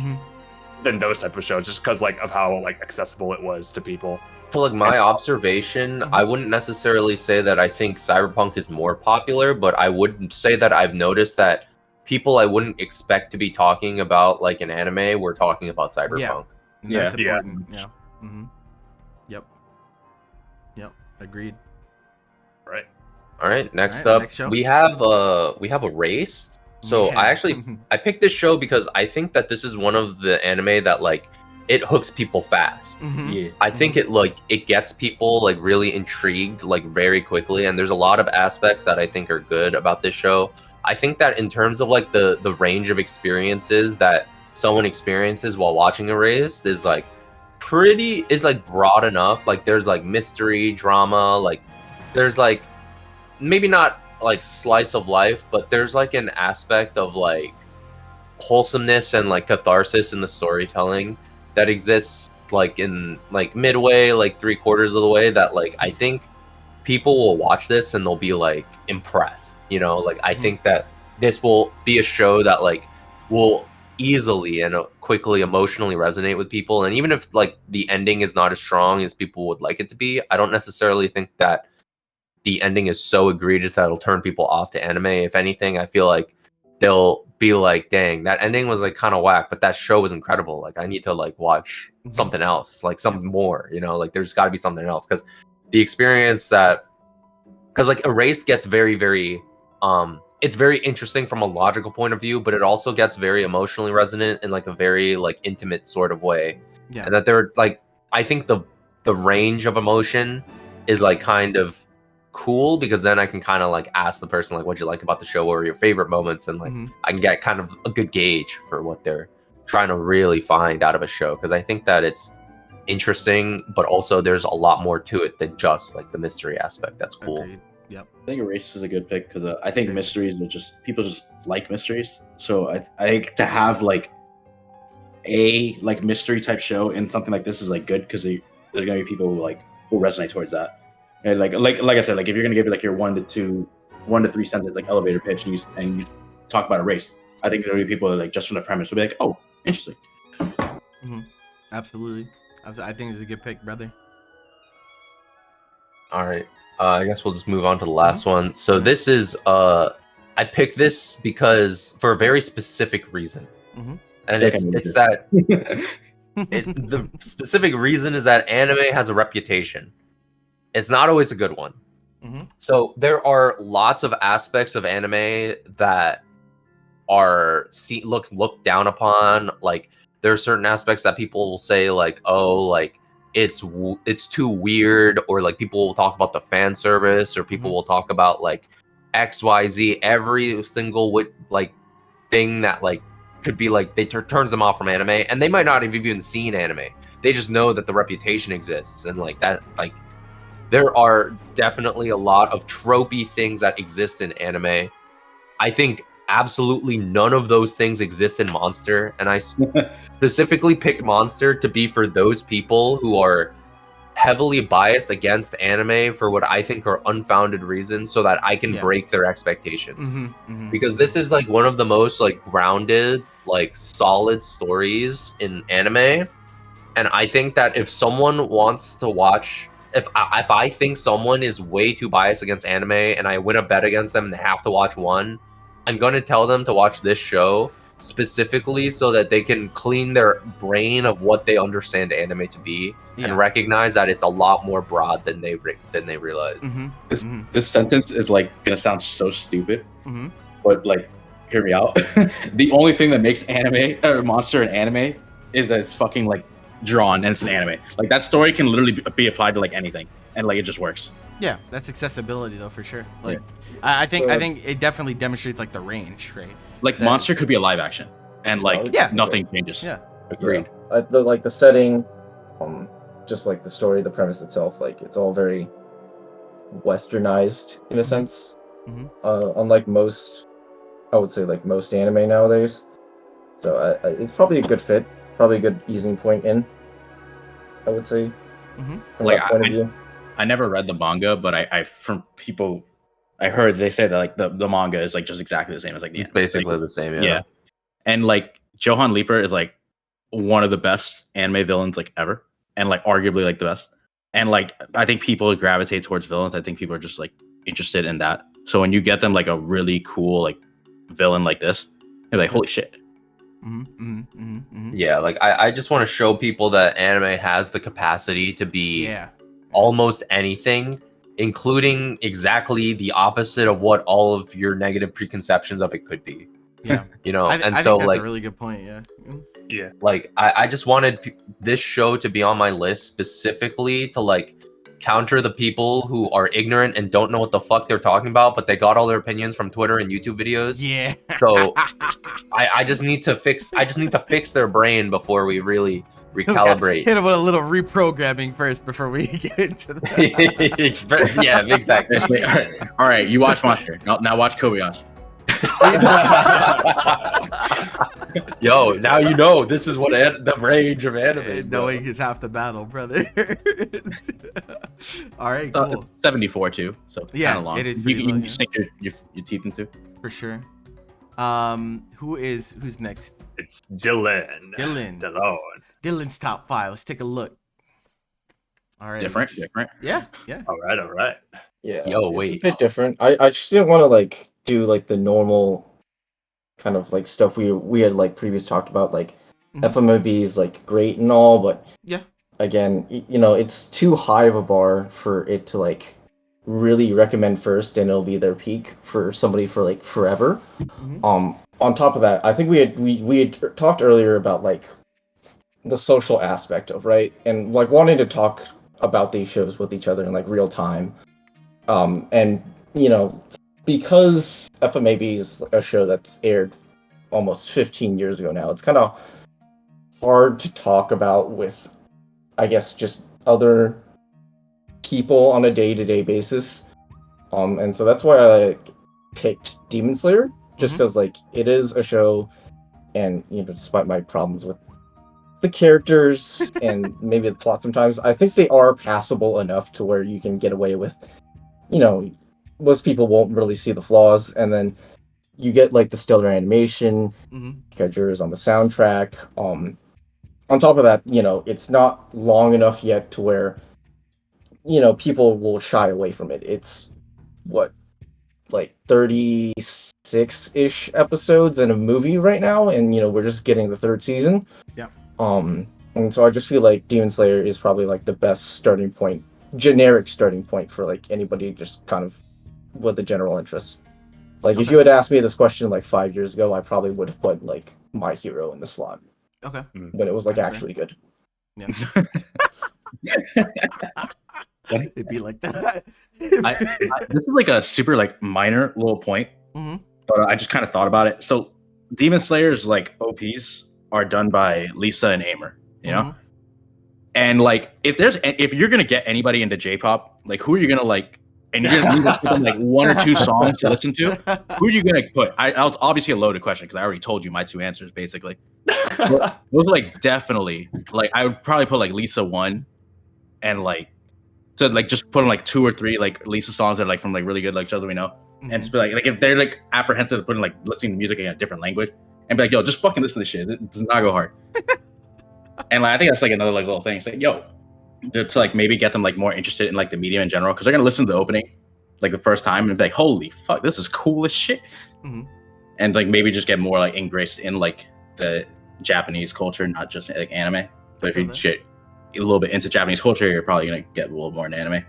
than those type of shows, just because like of how like accessible it was to people. So like my observation, I wouldn't necessarily say that I think Cyberpunk is more popular, but I would say that I've noticed that people I wouldn't expect to be talking about like an anime were talking about Cyberpunk. That's important. Yep. Agreed. Right. All right, next up, next show. we have a race. So I picked this show because I think that this is one of the anime that like it hooks people fast. I think it gets people like really intrigued like very quickly, and there's a lot of aspects that I think are good about this show. I think that in terms of like the range of experiences that someone experiences while watching a race is like broad enough. Like there's like mystery, drama, like there's like maybe not like slice of life, but there's like an aspect of like wholesomeness and like catharsis in the storytelling that exists like in like midway, like 3/4 of the way, that like I think people will watch this and they'll be like impressed, like I think that this will be a show that like will easily and quickly emotionally resonate with people. And even if like the ending is not as strong as people would like it to be, I don't necessarily think that the ending is so egregious that it'll turn people off to anime. If anything, I feel like they'll be like, dang, that ending was like kind of whack, but that show was incredible. Like I need to like watch something else, like something more, like there's got to be something else, because the experience because like Erased gets very, very, it's very interesting from a logical point of view, but it also gets very emotionally resonant in like a very like intimate sort of way. Yeah. And that they're like, I think the range of emotion is like kind of cool, because then I can kind of like ask the person like, what'd you like about the show, or your favorite moments, and like I can get kind of a good gauge for what they're trying to really find out of a show, because I think that it's interesting, but also there's a lot more to it than just like the mystery aspect. That's cool. Agreed. Yep. I think Erased is a good pick because I think mysteries will people just like mysteries. So I think to have like a like mystery type show in something like this is like good, because there's gonna be people who like will resonate towards that. And like I said, like if you're gonna give it like your 1 to 3 sentence like elevator pitch and you talk about a race, I think there'll be people that like just from the premise will be like, oh, interesting. Absolutely. I think it's a good pick, brother. All right. I guess we'll just move on to the last one. So this is I picked this because for a very specific reason, and it's that the specific reason is that anime has a reputation. It's not always a good one. So there are lots of aspects of anime that are looked down upon. Like there are certain aspects that people will say like, oh, like it's too weird, or like people will talk about the fan service, or people will talk about like XYZ, every single like thing that like could be like they turns them off from anime, and they might not have even seen anime. They just know that the reputation exists, and like that, like there are definitely a lot of tropey things that exist in anime. I think absolutely none of those things exist in Monster, and I specifically picked Monster to be for those people who are heavily biased against anime for what I think are unfounded reasons, so that I can break their expectations. Because this is like one of the most like grounded, like solid stories in anime, And I think that if someone wants to watch, if I think someone is way too biased against anime and I win a bet against them and they have to watch one, I'm going to tell them to watch this show specifically so that they can clean their brain of what they understand anime to be and recognize that it's a lot more broad than they realize. This sentence is like gonna sound so stupid, but like, hear me out. The only thing that makes anime or Monster an anime is that it's fucking like drawn and it's an anime. Like that story can literally be applied to like anything, and like it just works. Yeah, that's accessibility though for sure. Like, I think it definitely demonstrates like the range, right? Like Monster could be a live action, and like nothing changes. Yeah, agreed. Like the setting, just like the story, the premise itself, like it's all very westernized in a sense. Unlike most, I would say like most anime nowadays. So it's probably a good fit, probably a good easing point in, I would say. From Like that point of view. I never read the manga, but I from people I heard they say that like the manga is like just exactly the same as like the It's anime. basically like, the same. Yeah. And like Johann Leaper is like one of the best anime villains like ever, and like arguably like the best. And like I think people gravitate towards villains. I think people are just like interested in that. So when you get them like a really cool like villain like this, they're like, holy shit. Yeah, like I just want to show people that anime has the capacity to be almost anything, including exactly the opposite of what all of your negative preconceptions of it could be. Yeah. You know, I and think so that's like a really good point. Yeah. Yeah. Like I just wanted this show to be on my list specifically to like counter the people who are ignorant and don't know what the fuck they're talking about, but they got all their opinions from Twitter and YouTube videos. Yeah. So I just need to fix their brain before we really recalibrate. Hit them with a little reprogramming first before we get into that. Yeah, exactly. All right, you watch Monster. Now watch Kobayashi. Yo, now you know this is what the range of anime. Knowing is half the battle, brother. All right, cool. It's 74 too, so Yeah, kind of long. it is You pretty can long, yeah. sink your teeth into. For sure. Who's next? It's Dylan. Dylan. Dylan's top 5. Let's take a look. All right. Different. Yeah. All right. Yeah. Yo, it's wait. a bit different. I just didn't want to like do like the normal kind of like stuff we had like previous talked about, like FMOB is like great and all, but again, you know, it's too high of a bar for it to like really recommend first, and it'll be their peak for somebody for like forever. On top of that, I think we had talked earlier about like the social aspect of, right, and like wanting to talk about these shows with each other in like real time. And you know, because FMAB is a show that's aired almost 15 years ago now, it's kind of hard to talk about with, I guess, just other people on a day-to-day basis. And so that's why I picked Demon Slayer, just because like it is a show, and you know, despite my problems with the characters and maybe the plot sometimes, I think they are passable enough to where you can get away with, you know, most people won't really see the flaws, and then you get like the stellar animation, characters on the soundtrack. On top of that, you know, it's not long enough yet to where, you know, people will shy away from it. It's what, like 36-ish episodes in a movie right now, and you know, we're just getting the 3rd season. Yeah. And so I just feel like Demon Slayer is probably like the best starting point, generic starting point for like anybody just kind of with the general interest. Like if you had asked me this question like 5 years ago, I probably would have put like My Hero in the slot. Okay. But it was like actually good. Yeah. It'd be like that. This is like a super like minor little point, but I just kind of thought about it. So Demon Slayer's like OPs are done by Lisa and Aimer, you know? And like if you're gonna get anybody into J-pop, like who are you gonna like, and you're gonna need to give them like 1 or 2 songs to listen to, who are you gonna put? I was obviously a loaded question because I already told you my 2 answers basically. But those are like definitely like I would probably put like Lisa 1, and like so like just put in like 2 or 3 like Lisa songs that are like from like really good like shows that we know, and just be like if they're like apprehensive to putting like listening to music in a different language, and be like, yo, just fucking listen to this shit. It does not go hard. And like, I think that's like another like little thing. It's like, yo, to like maybe get them like more interested in like the medium in general, because they're gonna listen to the opening like the first time and be like, holy fuck, this is cool as shit. Mhm. And like maybe just get more like engrossed in like the Japanese culture, not just like anime. But if you Okay. get a little bit into Japanese culture, you're probably gonna get a little more in anime.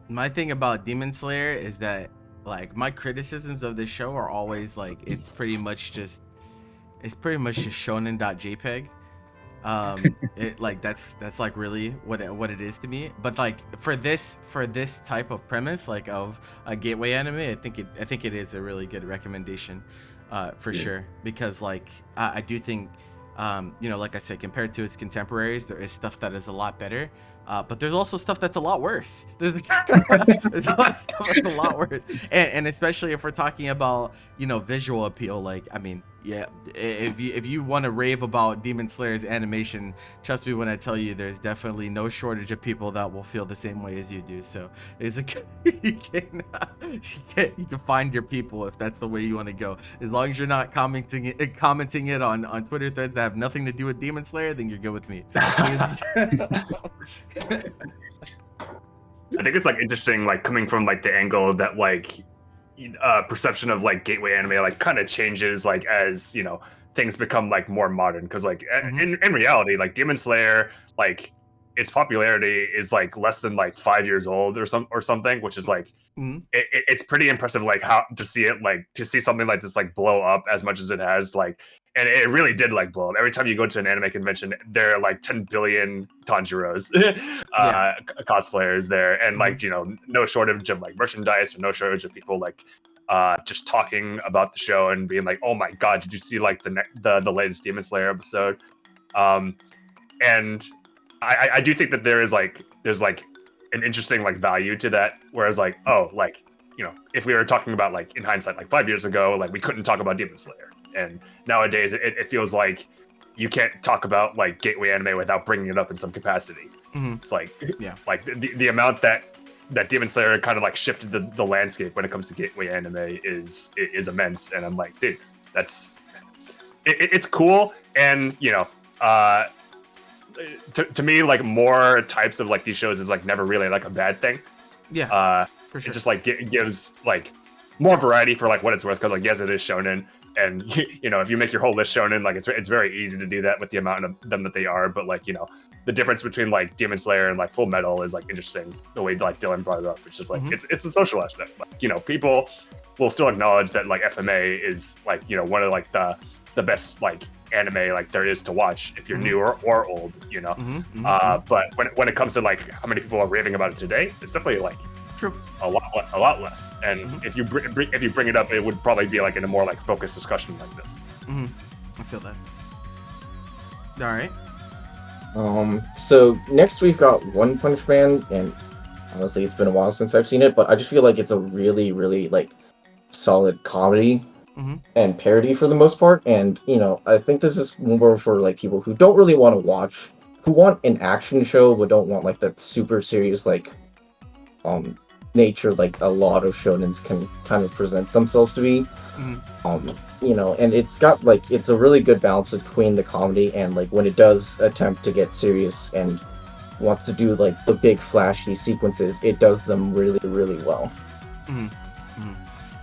My thing about Demon Slayer is that like my criticisms of this show are always like it's pretty much just shonen.jpg. It like that's like really what it is to me. But like for this type of premise, like of a gateway anime, I think it is a really good recommendation, for sure. Because like I do think, you know, like I said, compared to its contemporaries, there is stuff that is a lot better. But there's also stuff that's a lot worse. There's a lot of stuff that's a lot worse, and especially if we're talking about, you know, visual appeal. Like, I mean, yeah, if you want to rave about Demon Slayer's animation, trust me when I tell you, there's definitely no shortage of people that will feel the same way as you do. So it's a, you can find your people if that's the way you want to go. As long as you're not commenting it on Twitter threads that have nothing to do with Demon Slayer, then you're good with me. I think it's like interesting, like coming from like the angle that like perception of like gateway anime like kind of changes like as, you know, things become like more modern, because like in reality, like Demon Slayer, like its popularity is like less than like 5 years old or something, which is like it's pretty impressive, like how to see something like this like blow up as much as it has, like, and it really did like blow up. Every time you go to an anime convention, there are like 10 billion Tanjiros cosplayers there, and like, you know, no shortage of like merchandise, or no shortage of people like just talking about the show and being like, oh my god, did you see like the latest Demon Slayer episode? And I do think that there's like an interesting like value to that, whereas like, oh, like, you know, if we were talking about like in hindsight like 5 years ago, like we couldn't talk about Demon Slayer, and nowadays it feels like you can't talk about like gateway anime without bringing it up in some capacity. It's like, yeah, like the amount that Demon Slayer kind of like shifted the landscape when it comes to gateway anime is immense, and I'm like, dude, that's it's cool. And you know, to me, like more types of like these shows is like never really like a bad thing. Yeah, for sure. It just like gives like more variety for like what it's worth, because like, yes, it is shonen, and you know, if you make your whole list shonen, like it's very easy to do that with the amount of them that they are. But like, you know, the difference between like Demon Slayer and like Full Metal is like interesting, the way like Dylan brought it up. It's just like it's the social aspect. Like, you know, people will still acknowledge that like FMA is like, you know, one of like the best like anime like there is to watch if you're new or old, you know. But when it comes to like how many people are raving about it today, it's definitely like true, a lot less. And if you bring it up, it would probably be like in a more like focused discussion like this. I feel that. All right. So next we've got One Punch Man, and honestly, it's been a while since I've seen it, but I just feel like it's a really, really like solid comedy and parody for the most part. And you know, I think this is more for like people who don't really want to watch, who want an action show but don't want like that super serious like nature like a lot of shonens can kind of present themselves to be. You know, and it's got like, it's a really good balance between the comedy and like when it does attempt to get serious and wants to do like the big flashy sequences, it does them really, really well.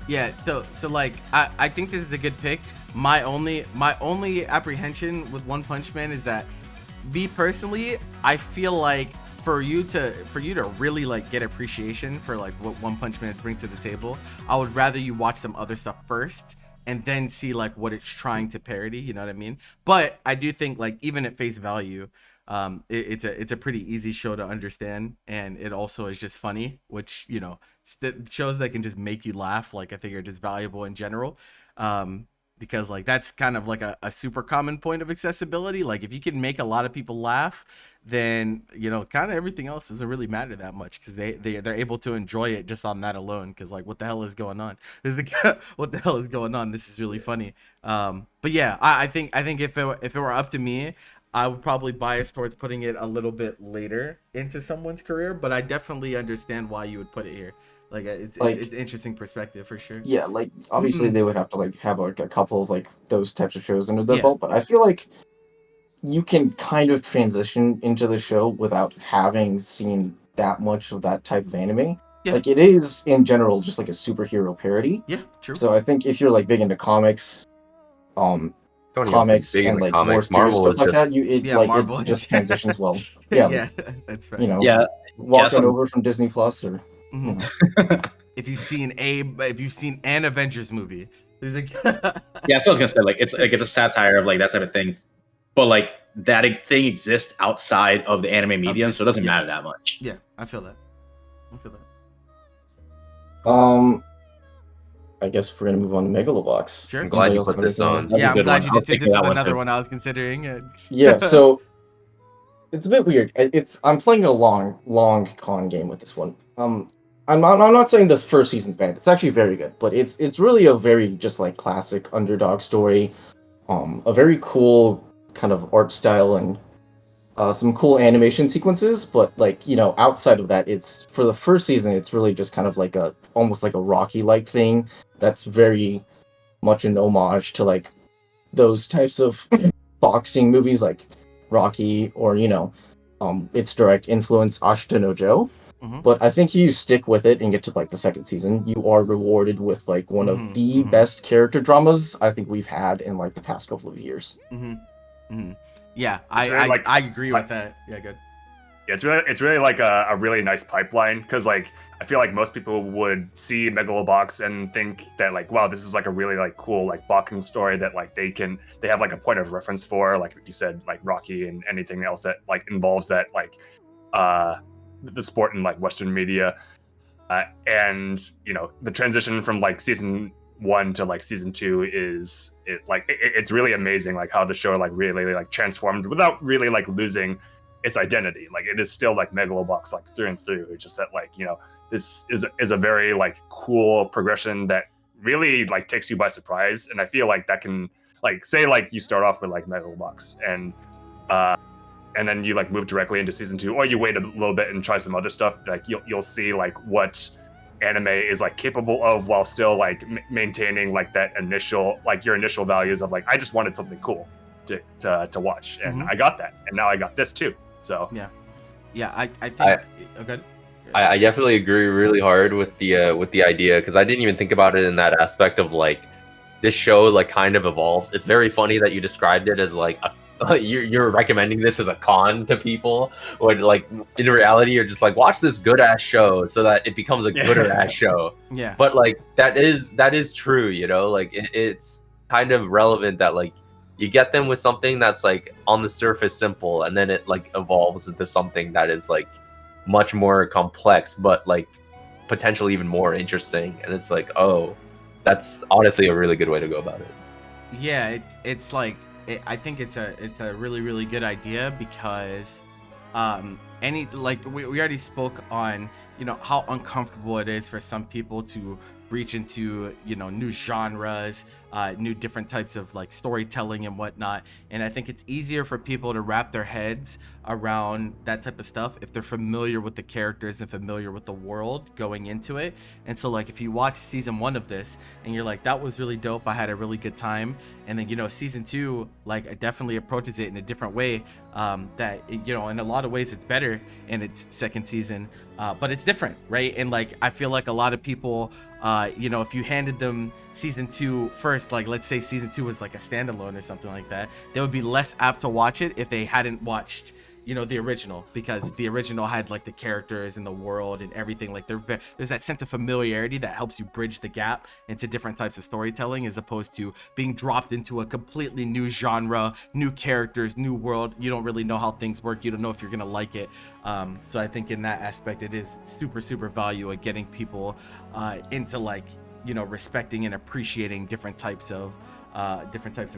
Yeah, so like I think this is a good pick. My only apprehension with One Punch Man is that, me personally, I feel like for you to really like get appreciation for like what One Punch Man brings to the table, I would rather you watch some other stuff first and then see like what it's trying to parody, you know what I mean? But I do think like even at face value, it's a pretty easy show to understand, and it also is just funny, which, you know, shows that can just make you laugh, like I think are just valuable in general. Because like that's kind of like a super common point of accessibility. Like if you can make a lot of people laugh, then, you know, kind of everything else doesn't really matter that much, because they're able to enjoy it just on that alone. Because like, what the hell is going on? What the hell is going on? This is really funny. But yeah, I think if it were up to me, I would probably bias towards putting it a little bit later into someone's career. But I definitely understand why you would put it here. Like it's interesting perspective for sure. Yeah, like obviously they would have to like have like a couple of like those types of shows under their belt, but I feel like you can kind of transition into the show without having seen that much of that type of anime. Yeah. Like it is in general just like a superhero parody. Yeah, true. So I think if you're like big into comics, Don't even comics big and into like more comics. serious Marvel stuff is like just that, Marvel. it just transitions well. Yeah, Yeah, that's right. you know, Yeah, walking that's over from Disney Plus or Mhm. know. If you've seen an Avengers movie, there's like yeah. So I was gonna say like it's a satire of like that type of thing, but like that thing exists outside of the anime medium, so it doesn't matter that much. Yeah, I feel that. I guess we're gonna move on to Megalobox. Sure. I'm glad Anybody you else put have this anything? on. That's a Yeah, I'm good glad one. you I did was too. thinking This is that one another too. one I was considering. Yeah, so it's a bit weird. I'm playing a long con game with this one. I'm not saying this first season's bad. It's actually very good, but it's really a very just like classic underdog story. A very cool kind of art style and some cool animation sequences, but like outside of that, it's for the first season, it's really just kind of like almost like a Rocky like thing. That's very much an homage to like those types of boxing movies like Rocky or its direct influence Ashita no Joe. Mhm. But I think you stick with it and get to like the second season, you are rewarded with like one of the best character dramas I think we've had in like the past couple of years. Yeah, really I agree with that. Yeah, good. Yeah, it's really like a really nice pipeline because like I feel like most people would see Megalobox and think that like wow, this is like a really like cool like boxing story that like they have like a point of reference for, like you said, like Rocky and anything else that like involves that like the sport in like Western media. And the transition from like season 1 to like season 2 it's really amazing, like how the show like really like transformed without really like losing its identity. Like it is still like Megalobox like through and through. It's just that like this is a very like cool progression that really like takes you by surprise. And I feel like that can like say like you start off with like Megalobox and then you like move directly into season 2, or you wait a little bit and try some other stuff. Like you'll see like what anime is like capable of while still like maintaining like that initial like your initial values of like I just wanted something cool to watch, and I got that, and now I got this too. So yeah, I think okay. I definitely agree really hard with the idea, because I didn't even think about it in that aspect of like this show like kind of evolves. It's very funny that you described it as like you're recommending this as a con to people, when like in reality you're just like watch this good ass show so that it becomes a gooder ass show. Yeah. But like that is true, like it's kind of relevant that like you get them with something that's like on the surface simple, and then it like evolves into something that is like much more complex, but like potentially even more interesting. And it's like, oh, that's honestly a really good way to go about it. Yeah, it's like I think it's a really really good idea, because we already spoke on how uncomfortable it is for some people to reach into new genres, new different types of like storytelling and whatnot. And I think it's easier for people to wrap their heads around that type of stuff if they're familiar with the characters and familiar with the world going into it. And so like if you watch season 1 of this and you're like, that was really dope, I had a really good time, and then season 2 like it definitely approaches it in a different way, that in a lot of ways it's better in its second season, but it's different, right? And like I feel like a lot of people, if you handed them season 2 first, like let's say season 2 was like a standalone or something like that, they would be less apt to watch it if they hadn't watched the original, because the original had like the characters and the world and everything. Like there's that sense of familiarity that helps you bridge the gap into different types of storytelling, as opposed to being dropped into a completely new genre, new characters, new world. You don't really know how things work. You don't know if you're gonna like it. So I think in that aspect, it is super super value at getting people into like respecting and appreciating different types of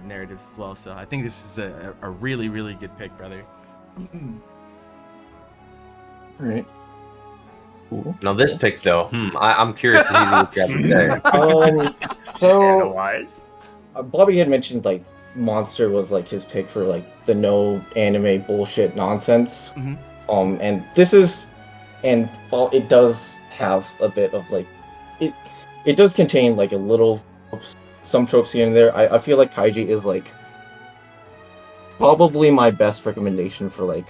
narratives as well. So I think this is a really really good pick, brother. All right. Cool. Now this pick though, I'm curious to see what you have to say. So Analyze. Bobby had mentioned like Monster was like his pick for like the no anime bullshit nonsense. And this is, and while it does have a bit of like it does contain like a little some tropes here and there. I feel like Kaiji is like probably my best recommendation for like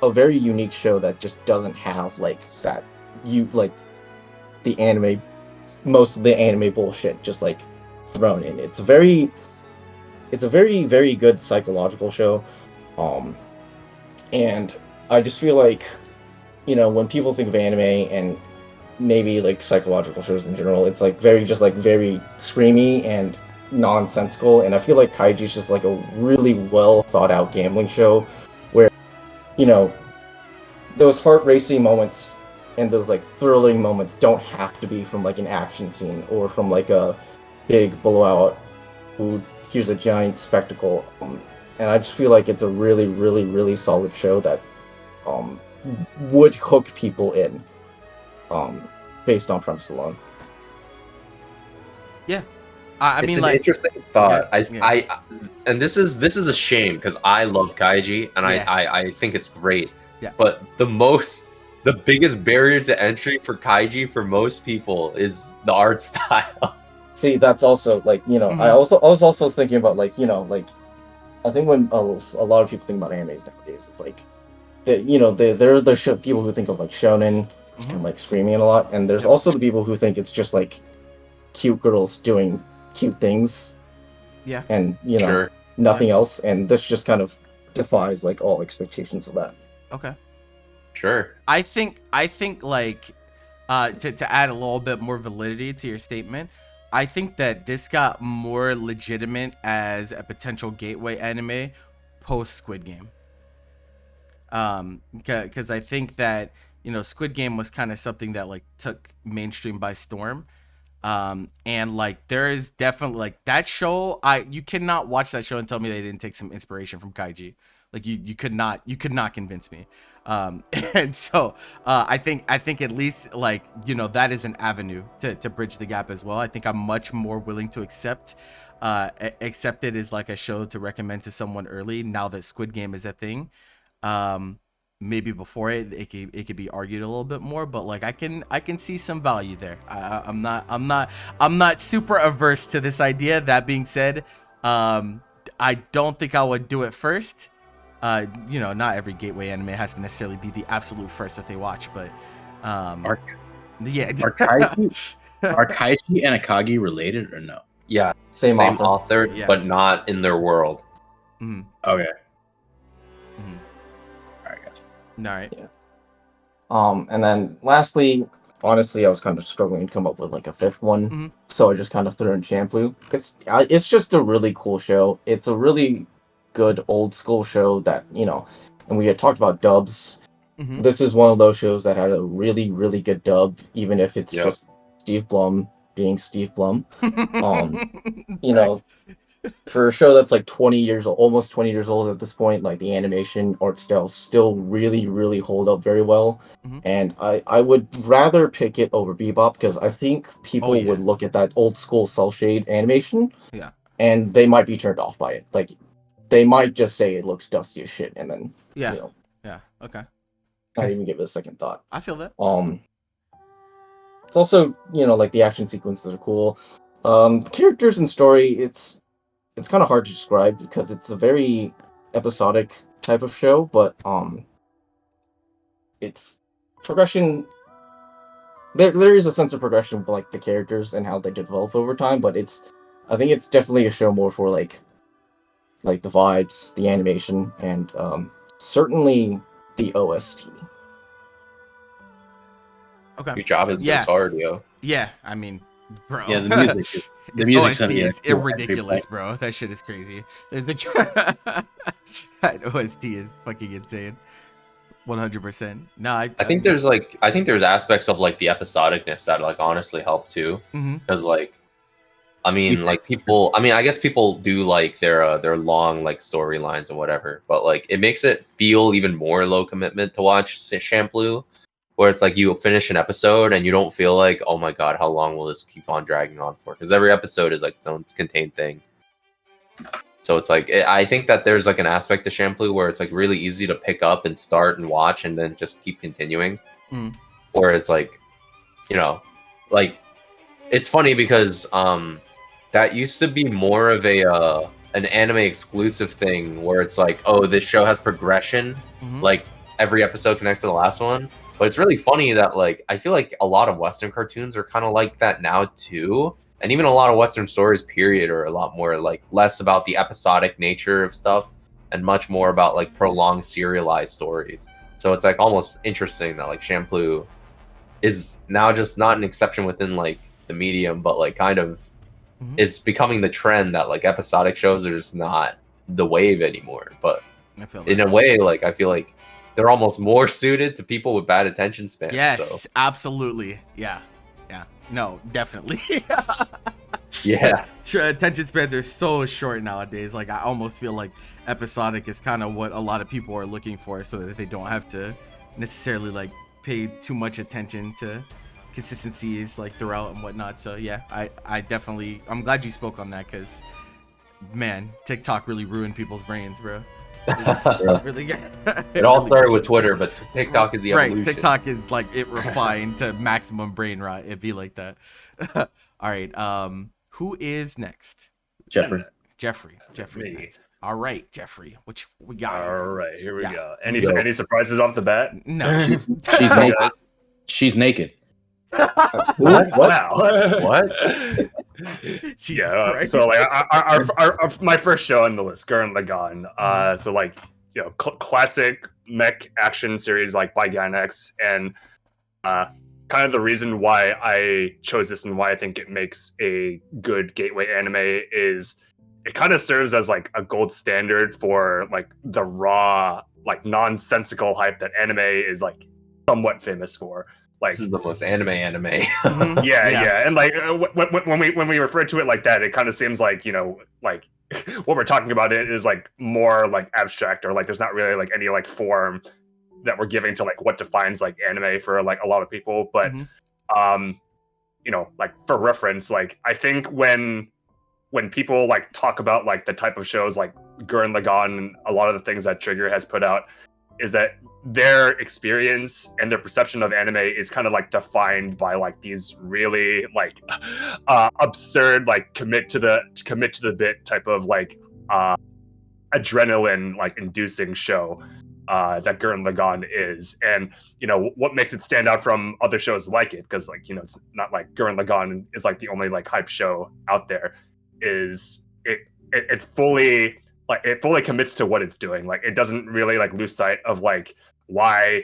a very unique show that just doesn't have like that the anime, most of the anime bullshit just like thrown in. It's a very very good psychological show, and I just feel like, you know, when people think of anime and maybe like psychological shows in general, it's like very screamy and nonsensical, and I feel like Kaiji is just like a really well thought out gambling show where, you know, those heart racing moments and those like thrilling moments don't have to be from like an action scene or from like a big blowout. Ooh, here's a giant spectacle, and I just feel like it's a really solid show that would hook people in, based on premise alone. Yeah, I It's mean, an like, interesting thought. yeah. And this is a shame because I love Kaiji and Yeah. I think it's great. Yeah. But the biggest barrier to entry for Kaiji for most people is the art style. See, that's also like, you know, Mhm. I was also thinking about like, you know, like I think when a lot of people think about animes nowadays, it's like that, you know, there are the people who think of like shonen and like screaming a lot, and there's also the people who think it's just like cute girls doing cute things. Yeah. And you know, Sure. nothing else, and this just kind of defies like all expectations of that. Okay. Sure. I think like to add a little bit more validity to your statement, I think that this got more legitimate as a potential gateway anime post Squid Game. Because I think that, you know, Squid Game was kind of something that like took mainstream by storm. And like there is definitely like that show, you cannot watch that show and tell me they didn't take some inspiration from Kaiji. Like you could not convince me. And so I think at least like, you know, that is an avenue to bridge the gap as well. I think I'm much more willing to accept it as like a show to recommend to someone early now that Squid Game is a thing. Maybe before it could be argued a little bit more, but like I can see some value there. I'm not super averse to this idea. That being said, I don't think I would do it first. You know, not every gateway anime has to necessarily be the absolute first that they watch, but yeah. Are Kaiji and Akagi related or no? Yeah. Same author. author, Yeah. but not in their world. Mhm. Okay. Mhm. All right, gotcha. All right. Yeah. And then lastly, honestly, I was kind of struggling to come up with like a fifth one, Mhm. so I just kind of threw in Champloo. It's just a really cool show. It's a really good old school show that, you know, and we had talked about dubs. Mhm. This is one of those shows that had a really good dub, even if it's Yep. just Steve Blum being Steve Blum. You Facts. know, for a show that's like 20 years old, almost 20 years old at this point, like the animation art style still really hold up very well. Mhm. And I would rather pick it over Bebop because I think people yeah. would look at that old school cell shade animation, Yeah. and they might be turned off by it. Like they might just say it looks dusty as shit, and then Yeah. you know, Yeah. Okay. not even give it a second thought. I feel that. It's also, you know, like the action sequences are cool. The characters and story, it's kind of hard to describe because it's a very episodic type of show, but it's progression. There is a sense of progression with like the characters and how they develop over time, but I think it's definitely a show more for like the vibes, the animation, and certainly the OST. Okay. Your job is Yeah. this hard, yo. Yeah. I mean, bro. Yeah, the music. The Its music's OST yeah, is cool ridiculous, entry bro. That shit is crazy. There's the that OST is fucking insane. 100%. No, I think there's aspects of like the episodicness that like honestly help too, Mhm. because like, I mean, like people, I mean, I guess people do like their long like storylines and whatever, but like it makes it feel even more low commitment to watch Champloo, where it's like you finish an episode and you don't feel like, oh my god, how long will this keep on dragging on for? Because every episode is like its own contained thing. So it's like I think that there's like an aspect to Champloo where it's like really easy to pick up and start and watch and then just keep continuing. Mm. Or it's like, you know, like it's funny because that used to be more of a an anime exclusive thing where it's like, oh, this show has progression, like every episode connects to the last one. But it's really funny that like I feel like a lot of Western cartoons are kind of like that now too, and even a lot of Western stories, period, are a lot more like less about the episodic nature of stuff and much more about like prolonged serialized stories. So it's like almost interesting that like Shampoo is now just not an exception within like the medium, but like kind of it's becoming the trend that like episodic shows are just not the wave anymore. But in a way, like I feel like they're almost more suited to people with bad attention spans. Yes, absolutely. Yeah. No, definitely. Yeah. Sure, attention spans are so short nowadays. Like I almost feel like episodic is kind of what a lot of people are looking for, so that they don't have to necessarily like pay too much attention to consistencies like throughout and whatnot. So yeah, I definitely, I'm glad you spoke on that, because man, TikTok really ruined people's brains, bro. Really, it all started with Twitter, but TikTok is the evolution. Right, TikTok is like it refined to maximum brain rot. It'd be like that. All right, who is next? Jeffrey. Jeffrey's next. All right, Jeffrey, which we got. All right, here we go. Any surprises off the bat? No. She's naked. She's naked. What? Wow. What? Jesus Christ. So like our my first show on the list, Gurren Lagann. So like classic mech action series like by Gainax, and kind of the reason why I chose this and why I think it makes a good gateway anime is it kind of serves as like a gold standard for like the raw, like nonsensical hype that anime is like somewhat famous for. Like, this is the most anime. Yeah, and like when we refer to it like that, it kind of seems like, you know, like what we're talking about it is like more like abstract, or like there's not really like any like form that we're giving to like what defines like anime for like a lot of people. But you know, like for reference, like I think when people like talk about like the type of shows like Gurren Lagann and a lot of the things that Trigger has put out, is that their experience and their perception of anime is kind of like defined by like these really like absurd like commit to the bit type of like adrenaline like inducing show that Gurren Lagann is. And you know what makes it stand out from other shows like it, because like, you know, it's not like Gurren Lagann is like the only like hype show out there, is it fully commits to what it's doing. Like it doesn't really like lose sight of like why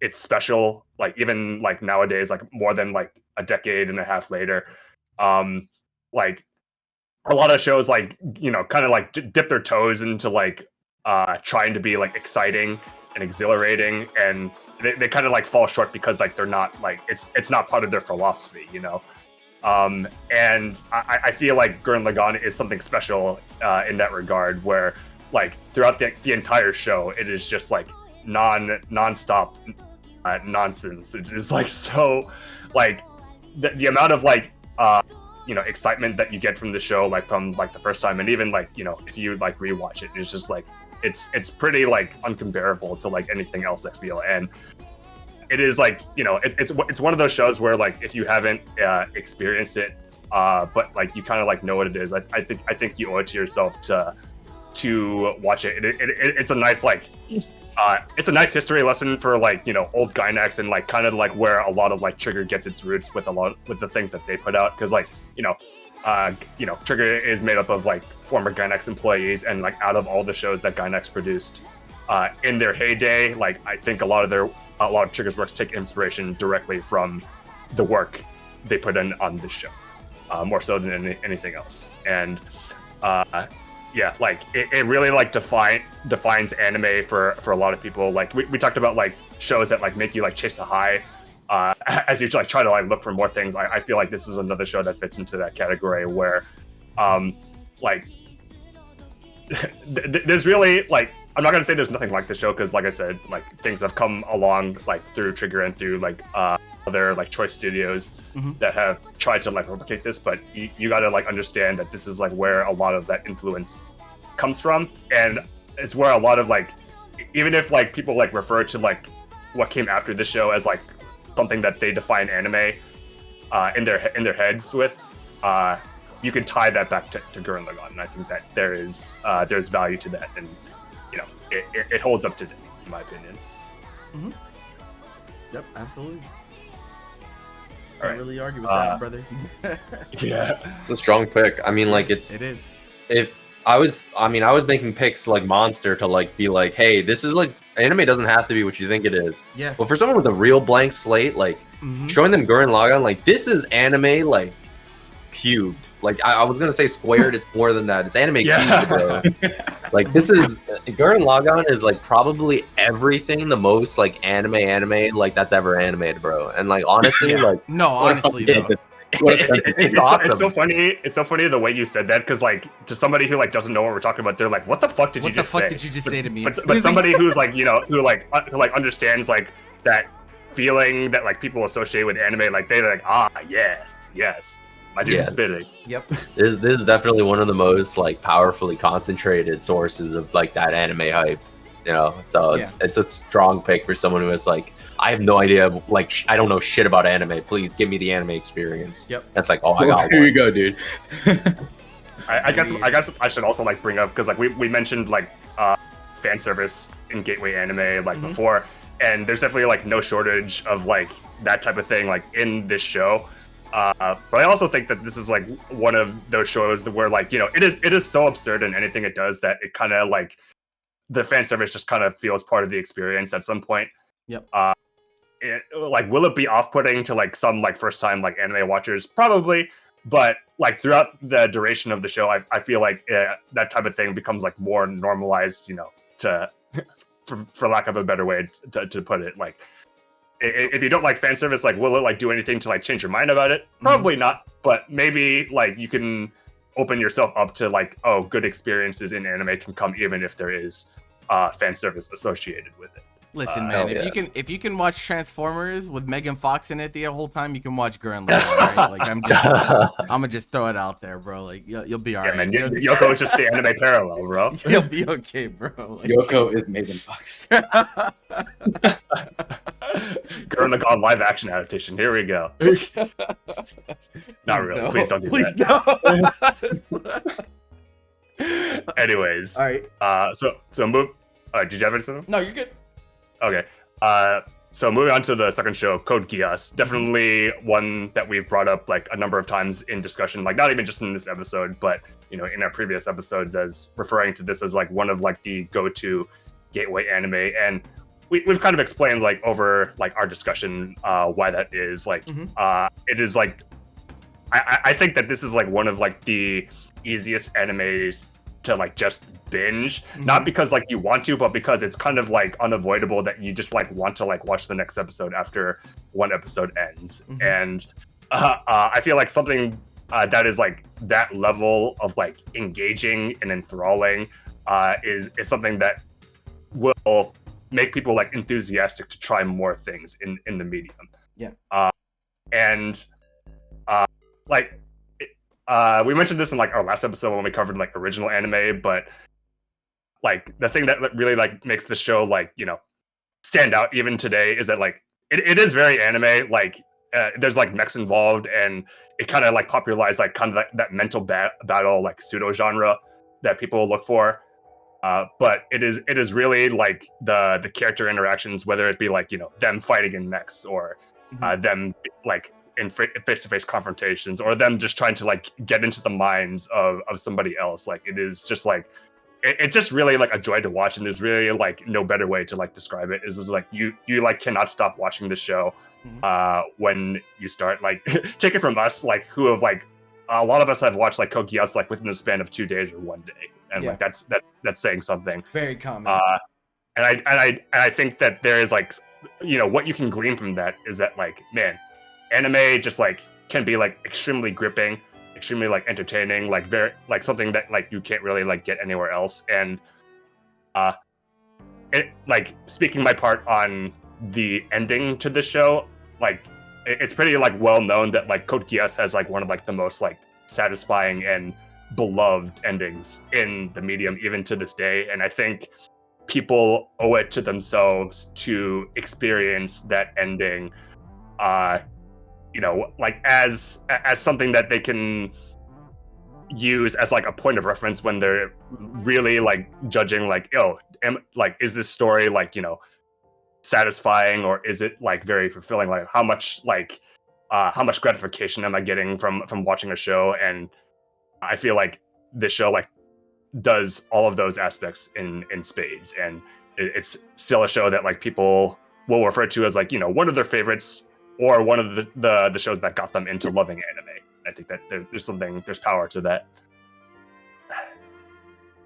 it's special, like even like nowadays, like more than like a decade and a half later. Like a lot of shows like, you know, kind of like dip their toes into like trying to be like exciting and exhilarating, and they kind of like fall short because like they're not like it's not part of their philosophy, you know. And I feel like Gurren Lagann is something special in that regard, where like throughout the entire show, it is just like non-stop nonsense. It's just like so like the amount of like you know, excitement that you get from the show, like from like the first time, and even like, you know, if you like rewatch it, it's just like it's pretty like uncomparable to like anything else, I feel. And it is like, you know, it's one of those shows where like if you haven't experienced it, but like you kind of like know what it is, I think you owe it to yourself to watch it. It's a nice like it's a nice history lesson for like, you know, old Gainax, and like kind of like where a lot of like Trigger gets its roots with the things that they put out, because like, you know, Trigger is made up of like former Gainax employees, and like out of all the shows that Gainax produced in their heyday, like I think a lot of Trigger's works take inspiration directly from the work they put in on this show, more so than anything else. And yeah, like it really like defines anime for a lot of people. Like we talked about like shows that like make you like chase a high as you like try to like look for more things. I feel like this is another show that fits into that category, where like there's really like, I'm not gonna say there's nothing like the show, because like I said, like things have come along like through Trigger and through like other like choice studios that have tried to like replicate this, but you gotta like understand that this is like where a lot of that influence comes from, and it's where a lot of like, even if like people like refer to like what came after the show as like something that they define anime in their heads with, you can tie that back to Gurren Lagann, and I think that there's value to that, and you know it holds up today, in my opinion. Mm-hmm. Yep, absolutely. All Can't right. really argue with that, brother. Yeah, It's a strong pick. I mean, like It is. if I was making picks like Monster to like be like, hey, this is like anime doesn't have to be what you think it is. Yeah. But for someone with a real blank slate, like Mhm. showing them Gurren Lagann, like this is anime like cubed. Like I was gonna say squared, it's more than that. It's anime cubed, bro. Like this is Gurren Lagann is like probably everything the most like anime like that's ever animated, bro. And like honestly, like No, honestly, though. it's so funny. It's so funny the way you said that, because like to somebody who like doesn't know what we're talking about, they're like, "What the fuck did you just say?" What the fuck did you just say to me? But somebody who's like, you know, who like understands like that feeling that like people associate with anime, like they're like, yes, my dude is spitting. Yep. this is definitely one of the most like powerfully concentrated sources of like that anime hype. You know, so it's a strong pick for someone who is like, I have no idea, like I don't know shit about anime. Please give me the anime experience. Yep. That's like, oh, I got Here one. you go, dude. I guess I should also like bring up, because like we mentioned like fan service in gateway anime like before, and there's definitely like no shortage of like that type of thing like in this show. But I also think that this is like one of those shows that where like, you know, it is so absurd in anything it does that it kind of like the fan service just kind of feels part of the experience at some point. Yep. Like, will it be off-putting to like some like first-time like anime watchers? Probably, but like throughout the duration of the show, I feel like that type of thing becomes like more normalized. You know, to for lack of a better way to put it, like if you don't like fan service, like will it like do anything to like change your mind about it? Probably not, but maybe like you can open yourself up to like, oh, good experiences in anime can come even if there is fan service associated with it. Listen, man, if you can watch Transformers with Megan Fox in it the whole time, you can watch Gurren Lagann, right? Like I'm gonna just throw it out there, bro. Like you'll be alright. Yeah, man, Yoko is just the anime parallel, bro. You'll be okay, bro. Like, Yoko is Megan Fox. Gurren Lagann live action adaptation. Here we go. Not really. No, Please don't do that. Anyways, all right. So move. Did you have anything? No, you're good. Okay. So moving on to the second show, Code Geass, definitely one that we've brought up like a number of times in discussion, like not even just in this episode, but you know, in our previous episodes, as referring to this as like one of like the go-to gateway anime, and we've kind of explained like over like our discussion why that is. Like, it is like I think that this is like one of like the easiest animes to like just binge, not because like you want to, but because it's kind of like unavoidable that you just like want to like watch the next episode after one episode ends. And I feel like something that is like that level of like engaging and enthralling is something that will make people like enthusiastic to try more things in the medium. Like we mentioned this in like our last episode when we covered like original anime, but like the thing that really like makes the show like, you know, stand out even today is that like it is very anime. Like there's like mechs involved, and it kind of like popularized like kind of that mental battle like pseudo genre that people look for. But it is really like the character interactions, whether it be like, you know, them fighting in mechs, or them like in face-to-face confrontations, or them just trying to like get into the minds of somebody else. Like it is just like it's just really like a joy to watch, and there's really like no better way to like describe it. Is like you like cannot stop watching the show when you start. Like take it from us, like who have like a lot of us have watched like Code Geass like within the span of 2 days or 1 day, and like that's saying something. Very common. And I think that there is like, you know, what you can glean from that is that like, man, anime just like can be like extremely gripping, extremely like entertaining, like very like something that like you can't really like get anywhere else. And it like speaking my part on the ending to the show, like it's pretty like well known that like Code Geass has like one of like the most like satisfying and beloved endings in the medium even to this day. And I think people owe it to themselves to experience that ending you know, like as something that they can use as like a point of reference when they're really like judging like, is this story like, satisfying, or is it like very fulfilling? Like how much gratification am I getting from watching a show? And I feel like this show like does all of those aspects in spades, and it's still a show that like people will refer to as like, one of their favorites, or one of the shows that got them into loving anime. I think that there's power to that.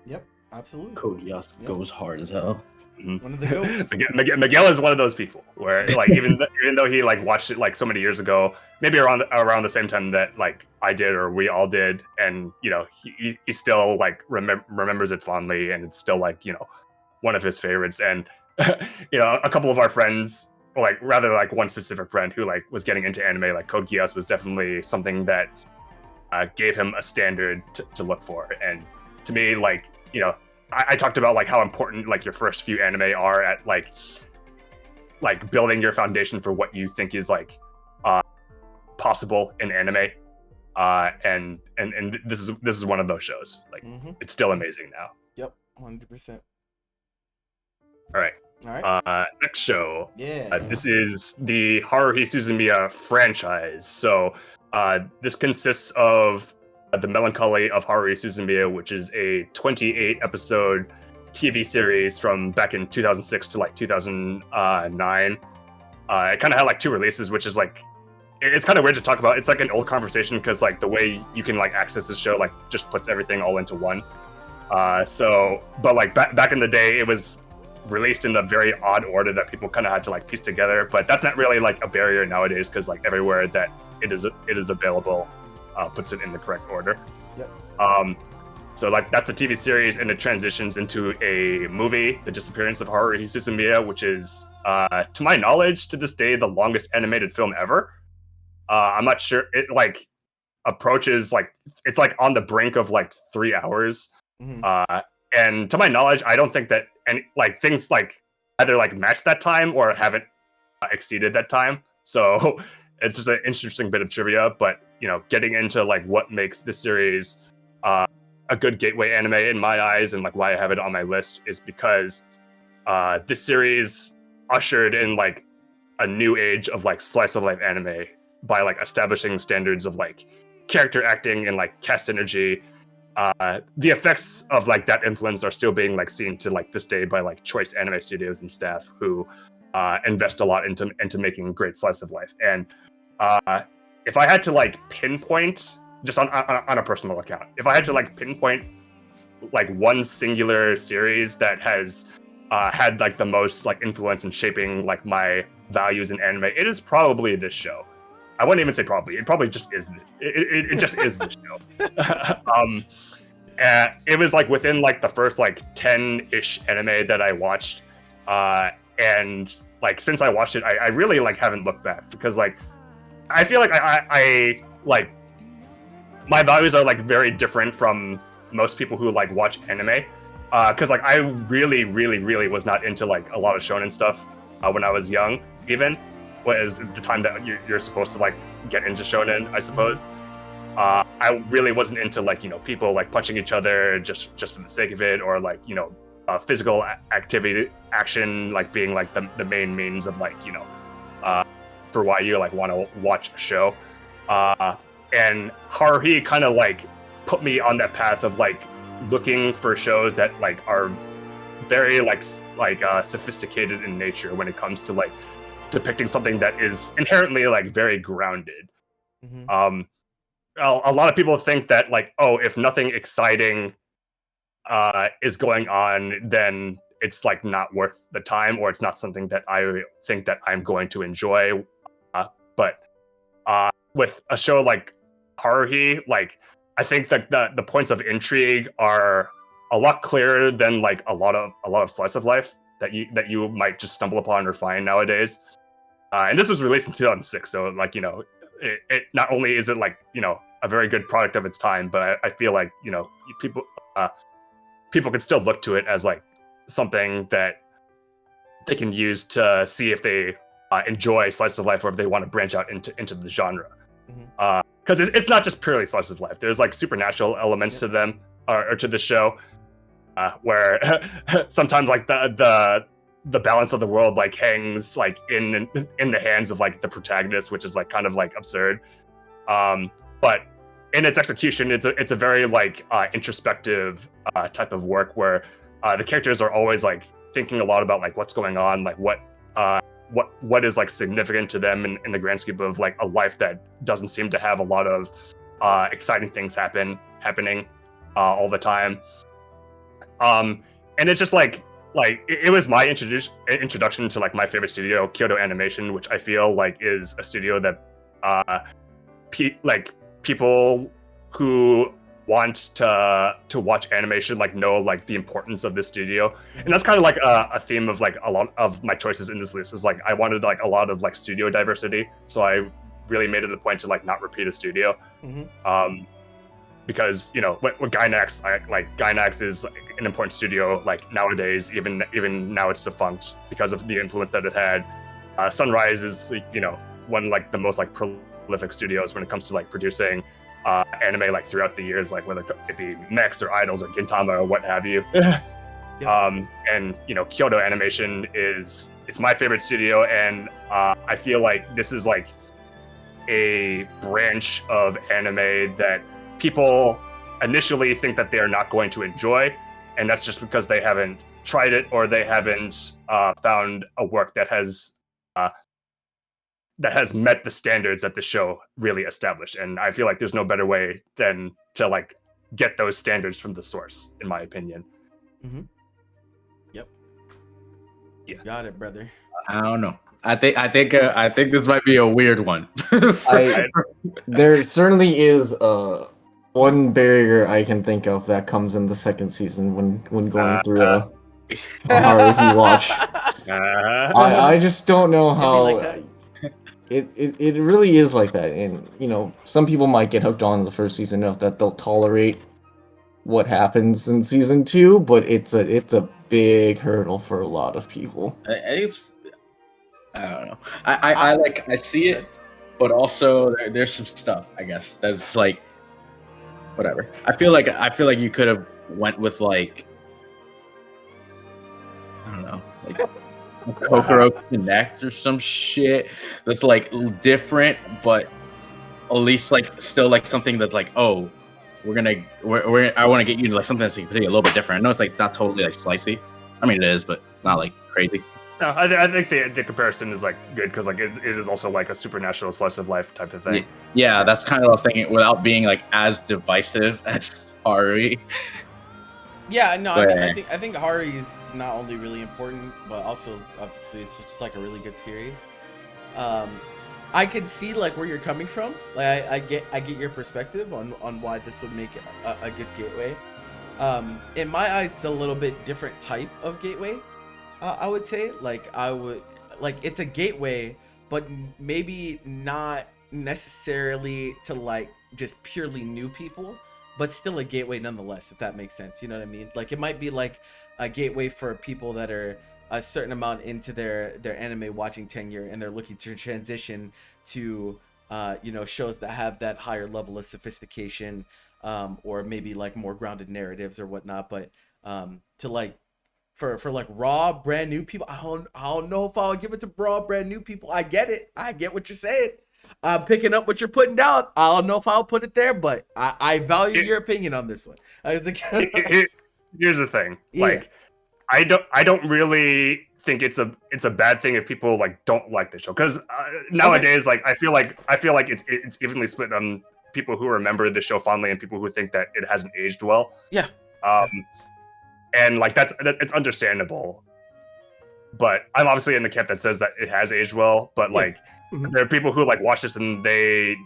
Yep, absolutely. Code Geass goes hard as hell. One of the goats. Miguel is one of those people where like even though he like watched it like so many years ago, maybe around the same time that like I did or we all did, and he still like remembers it fondly, and it's still like one of his favorites. And a couple of our friends, or like rather like one specific friend who like was getting into anime, like Code Geass was definitely something that gave him a standard to look for. And to me, like I talked about like how important like your first few anime are at like building your foundation for what you think is like possible in anime, and this is one of those shows. Like it's still amazing now. Yep, 100%. All right. Next show. Yeah. This is the Haruhi Suzumiya franchise. So this consists of The Melancholy of Haruhi Suzumiya, which is a 28 episode TV series from back in 2006 to like 2009. It kind of had like 2 releases, which is like, it's kind of weird to talk about. It's like an old conversation because like the way you can like access this show like just puts everything all into one. But like back in the day, it was released in a very odd order that people kind of had to like piece together. But that's not really like a barrier nowadays, because like everywhere that it is available puts it in the correct order. Yep. So like that's the TV series, and it transitions into a movie, The Disappearance of Haruhi Suzumiya, which is to my knowledge to this day the longest animated film ever. I'm not sure, it like approaches like, it's like on the brink of like 3 hours. And to my knowledge, I don't think that any like things like either like match that time or haven't exceeded that time. So it's just an interesting bit of trivia. But getting into like what makes this series a good gateway anime in my eyes, and like why I have it on my list, is because this series ushered in like a new age of like slice of life anime by like establishing standards of like character acting and like cast synergy. The effects of like that influence are still being like seen to like this day by like choice anime studios and staff who invest a lot into making great slice of life. And if I had to like pinpoint, just on a personal account, if I had to like pinpoint like one singular series that has had like the most like influence in shaping like my values in anime, it is probably this show. I wouldn't even say probably. It probably just is. It just is the show. It was like within like the first like 10-ish anime that I watched, and like since I watched it, I really like haven't looked back, because like I feel like I like my values are like very different from most people who like watch anime, because like I really was not into like a lot of shonen stuff when I was young, even. Was the time that you're supposed to like get into shonen, I suppose. I really wasn't into like people like punching each other just for the sake of it, or like physical action like being like the main means of like for why you like want to watch a show. And Haruhi kind of like put me on that path of like looking for shows that like are very like sophisticated in nature when it comes to like depicting something that is inherently like very grounded. A lot of people think that like, oh, if nothing exciting is going on, then it's like not worth the time, or it's not something that I think that I'm going to enjoy. But with a show like Haruhi, like I think that the points of intrigue are a lot clearer than like a lot of slice of life that you might just stumble upon or find nowadays. And this was released in 2006, so like it not only is it like a very good product of its time, but I feel like people can still look to it as like something that they can use to see if they enjoy slice of life, or if they want to branch out into the genre. because it's not just purely slice of life. There's like supernatural elements to them or to the show, where sometimes like the balance of the world like hangs like in the hands of like the protagonist, which is like kind of like absurd. But in its execution, it's a very like introspective type of work where the characters are always like thinking a lot about like what's going on, like what is like significant to them in the grand scheme of like a life that doesn't seem to have a lot of exciting things happening all the time. And it's just like it was my introduction to like my favorite studio, Kyoto Animation, which I feel like is a studio that people who want to watch animation like know like the importance of this studio. And that's kind of like a theme of like a lot of my choices in this list is like I wanted like a lot of like studio diversity, so I really made it a point to like not repeat a studio. Because what Gainax, Gainax is like an important studio like nowadays, even now it's defunct because of the influence that it had. Sunrise is one of like the most like prolific studios when it comes to like producing anime like throughout the years, like whether it be mechs or idols or Gintama or what have you. And Kyoto Animation it's my favorite studio, and I feel like this is like a branch of anime that people initially think that they are not going to enjoy, and that's just because they haven't tried it or they haven't found a work that has met the standards that the show really established. And I feel like there's no better way than to like get those standards from the source, in my opinion. Yep. Yeah. Got it, brother. I don't know. I think this might be a weird one. There certainly is one barrier I can think of that comes in the second season when going through a Haruhi watch. I just don't know how it really is like that, and some people might get hooked on the first season enough that they'll tolerate what happens in season 2, but it's a big hurdle for a lot of people. I don't know. I see it, but also there's some stuff I guess that's like whatever. I feel like you could have went with like I don't know, like Kokoro Connect or some shit that's like different, but at least like still like something that's like, oh, I want to get you to like something that's like, a little bit different. I know it's like not totally like slicey. I mean it is, but it's not like crazy. No, I think the comparison is like good because like it is also like a supernatural slice of life type of thing. Yeah, that's kind of what I was thinking without being like as divisive as Haruhi. Yeah, no, I think Haruhi is not only really important, but also obviously it's just like a really good series. I can see like where you're coming from. Like I get your perspective on why this would make it a good gateway. In my eyes, it's a little bit different type of gateway. I would say it's a gateway, but maybe not necessarily to like just purely new people, but still a gateway nonetheless, if that makes sense. You know what I mean? Like it might be like a gateway for people that are a certain amount into their anime watching tenure and they're looking to transition to shows that have that higher level of sophistication, or maybe like more grounded narratives or whatnot. But to like for like raw brand new people, I don't know if I'll give it to raw brand new people. I get it. I get what you're saying. I'm picking up what you're putting down. I don't know if I'll put it there, but I value your opinion on this one. Here's the thing. Yeah. Like I don't really think it's a bad thing if people like don't like the show, because nowadays like I feel like it's evenly split on people who remember the show fondly and people who think that it hasn't aged well. Yeah. And like it's understandable, but I'm obviously in the camp that says that it has aged well. But like there are people who like watch this and they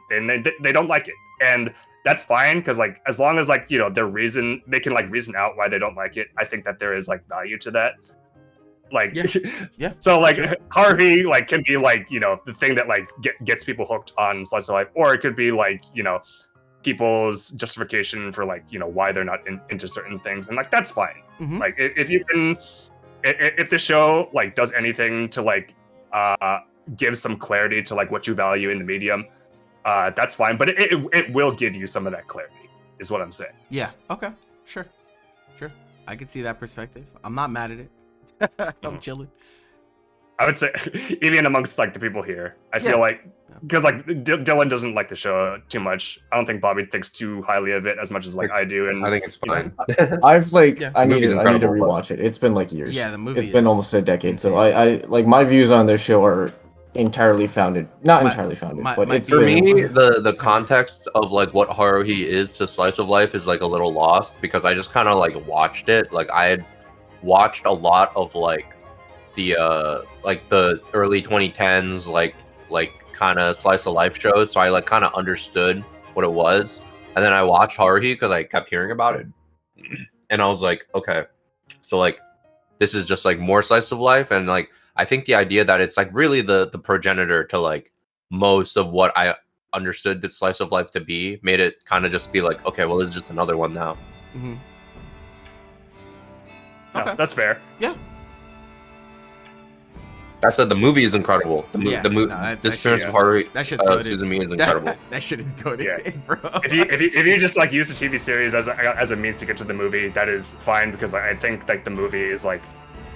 don't like it, and that's fine, because like as long as like they can like reason out why they don't like it, I think that there is like value to that. Like yeah. So like Haruhi like can be like the thing that like gets people hooked on slice of life, or it could be like people's justification for like why they're not into certain things, and like that's fine. Like if the show like does anything to like give some clarity to like what you value in the medium, that's fine. But it will give you some of that clarity, is what I'm saying. Yeah. Okay. Sure. I can see that perspective. I'm not mad at it. I'm chilling. I would say, even amongst like the people here, I feel like, because like Dylan doesn't like the show too much. I don't think Bobby thinks too highly of it as much as like I do. And I think it's fine. I've like Yeah. I need to incredible, rewatch it. It's been like years. Yeah, the movie It's been is almost a decade. So insane. I like my views on this show are entirely founded. Not My- entirely founded, my- but my it's For been, me, the context of like what Haruhi is to slice of life is like a little lost because I just kind of like watched it. Like I had watched a lot of like the early 2010s like kind of slice of life shows, so I like kind of understood what it was. And then I watched Haruhi because I kept hearing about it, and I was like, okay, so like this is just like more slice of life. And like I think the idea that it's like really the progenitor to like most of what I understood the slice of life to be made it kind of just be like, okay, well, it's just another one now. Mm-hmm. no, Okay. that's fair. Yeah. I said the movie is incredible. Yeah, The no, that disappearance shit of is- Haruhi that shit's goated. Suzumi is incredible. That shit is good, Yeah. bro. If you just like use the TV series as a means to get to the movie, that is fine, because I think like the movie is like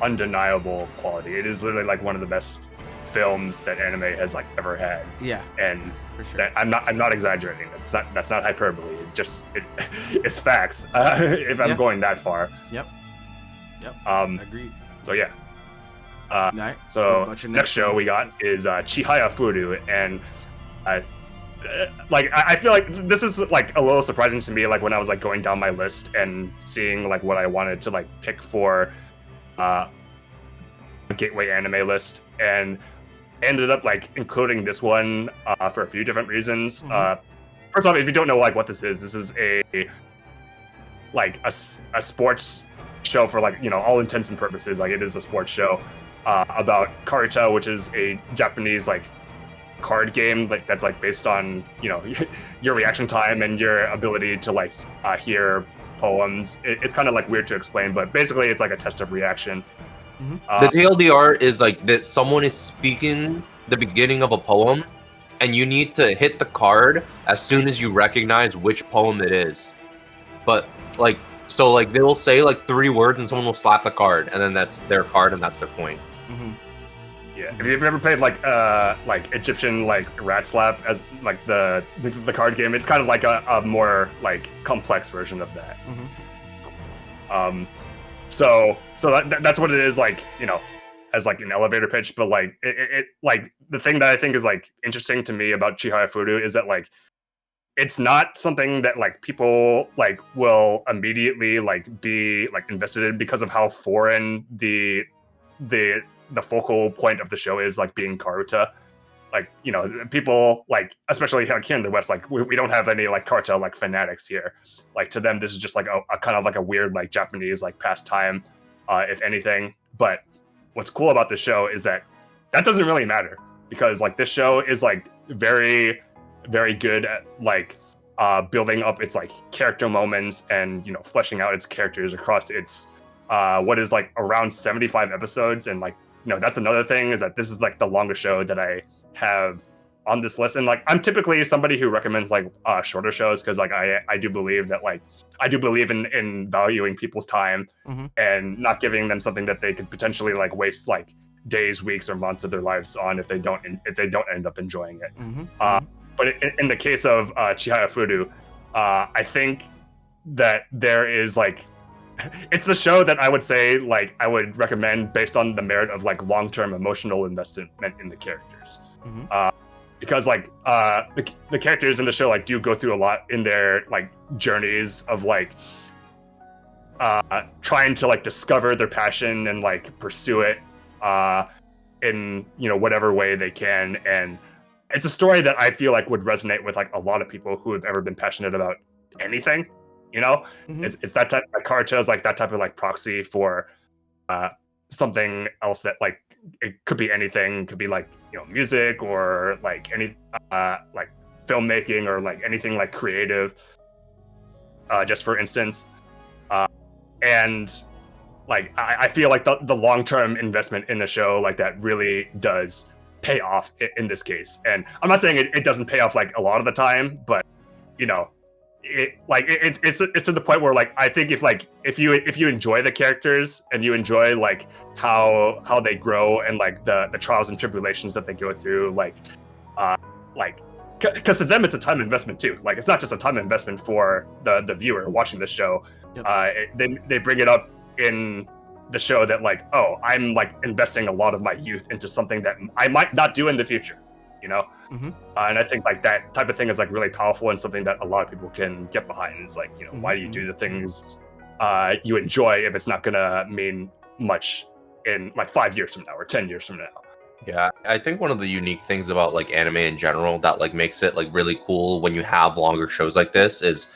undeniable quality. It is literally like one of the best films that anime has like ever had, Yeah, and for sure. that, I'm not exaggerating. That's not hyperbole. It's facts. If I'm Yeah. going that far. Yep. Agreed. So yeah. All right. So What about your next show we got is Chihaya Furu, and I feel like this is like a little surprising to me. Like when I was like going down my list and seeing like what I wanted to like pick for gateway anime list, and ended up like including this one for a few different reasons. Mhm. First off, if you don't know like what this is a sports show for like, you know, all intents and purposes. Like it is a sports show about Karita, which is a Japanese like card game like that's like based on, you know, your reaction time and your ability to like hear poems. It's kind of like weird to explain, but basically it's like a test of reaction. The TLDR is like that someone is speaking the beginning of a poem, and you need to hit the card as soon as you recognize which poem it is. But like, so like they will say like 3 words, and someone will slap the card, and then that's their card, and that's their point. Mm-hmm. Yeah, if you've ever played like Egyptian like rat slap as like the card game, it's kind of like a more like complex version of that. Mm-hmm. So that's what it is, like, you know, as like an elevator pitch. But like it like the thing that I think is like interesting to me about Chihaya Furu is that like it's not something that like people like will immediately like be like invested in because of how foreign the focal point of the show is, like being Karuta. Like, you know, people like, especially like here in the West, like we don't have any like Karuta like fanatics here. Like to them, this is just like a kind of like a weird like Japanese like pastime, if anything. But what's cool about this show is that doesn't really matter, because like this show is like very, very good at like building up its like character moments and, you know, fleshing out its characters across its what is like around 75 episodes. And like, you know, that's another thing, is that this is like the longest show that I have on this list. And like I'm typically somebody who recommends like shorter shows, because like I do believe that like I do believe in valuing people's time, Mm-hmm. and not giving them something that they could potentially like waste like days, weeks, or months of their lives on if they don't end up enjoying it. Mm-hmm. But in the case of Chihaya Furu, I think that there is like, it's the show that I would say like I would recommend based on the merit of like long-term emotional investment in the characters. Mm-hmm. Because like the characters in the show like do go through a lot in their like journeys of like trying to like discover their passion and like pursue it in, you know, whatever way they can. And it's a story that I feel like would resonate with like a lot of people who have ever been passionate about anything, you know. Mhm. It's that type of Karuta is like that type of like proxy for something else that like it could be anything, could be like, you know, music, or like any like filmmaking, or like anything like creative, just for instance. And like I feel like the long-term investment in the show like that really does pay off in this case. And I'm not saying it doesn't pay off like a lot of the time, but you know, it's to the point where like I think if you enjoy the characters and you enjoy like how they grow and like the trials and tribulations that they go through, like because to them it's a time investment too. Like it's not just a time investment for the viewer watching the show. Yep. They bring it up in the show that like, oh, I'm like investing a lot of my youth into something that I might not do in the future, you know. Mm-hmm. And I think like that type of thing is like really powerful and something that a lot of people can get behind. It's like, you know, why do you do the things you enjoy if it's not gonna mean much in like 5 years from now or 10 years from now? Yeah, I think one of the unique things about like anime in general that like makes it like really cool when you have longer shows like this is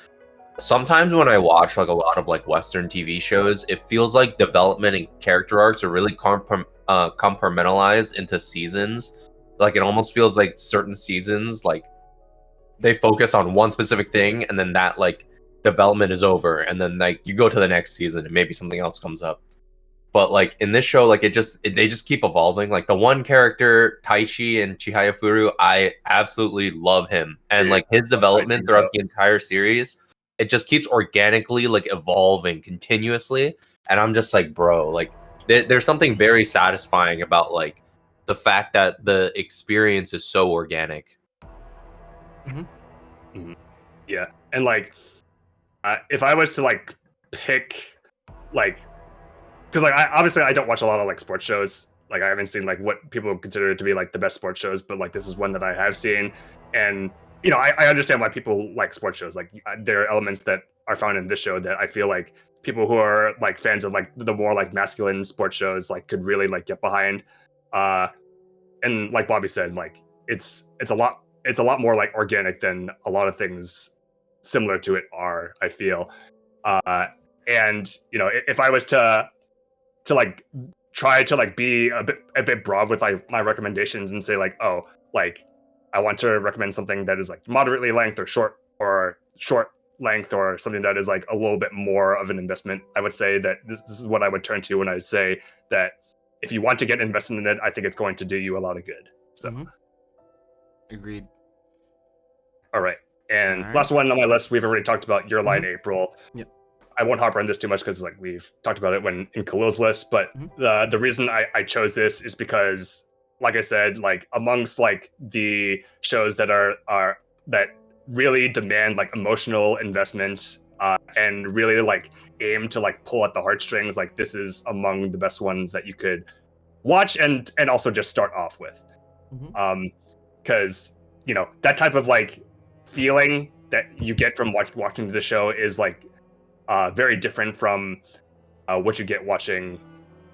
sometimes when I watch like a lot of like Western TV shows, it feels like development and character arcs are really compartmentalized into seasons. Like it almost feels like certain seasons, like they focus on one specific thing, and then that like development is over, and then like you go to the next season, and maybe something else comes up. But like in this show, like they just keep evolving. Like the one character, Taichi and Chihayafuru, I absolutely love him, and like his development throughout the entire series. It just keeps organically like evolving continuously, and I'm just like, bro, like there's something very satisfying about like the fact that the experience is so organic. Yeah, and like if I was to like pick like, because like obviously I don't watch a lot of like sports shows. Like I haven't seen like what people consider to be like the best sports shows, but like this is one that I have seen, and you know, I understand why people like sports shows. Like there are elements that are found in this show that I feel like people who are like fans of like the more like masculine sports shows like could really like get behind. And like Bobby said, like it's a lot more like organic than a lot of things similar to it are, I feel. And you know, if I was to like try to like be a bit broad with like my recommendations and say like, oh, like I want to recommend something that is like moderately length or short length or something that is like a little bit more of an investment, I would say that this is what I would turn to when I say that if you want to get invested in it, I think it's going to do you a lot of good. So Agreed. All right. And last one on my list, we've already talked about Your Line April. Yep. I won't harp on this too much because like we've talked about it when in Khalil's list, but the reason I chose this is because, like I said, like amongst like the shows that are that really demand like emotional investment and really like aim to like pull at the heartstrings, like this is among the best ones that you could watch and also just start off with. Because you know that type of like feeling that you get from watching the show is like very different from what you get watching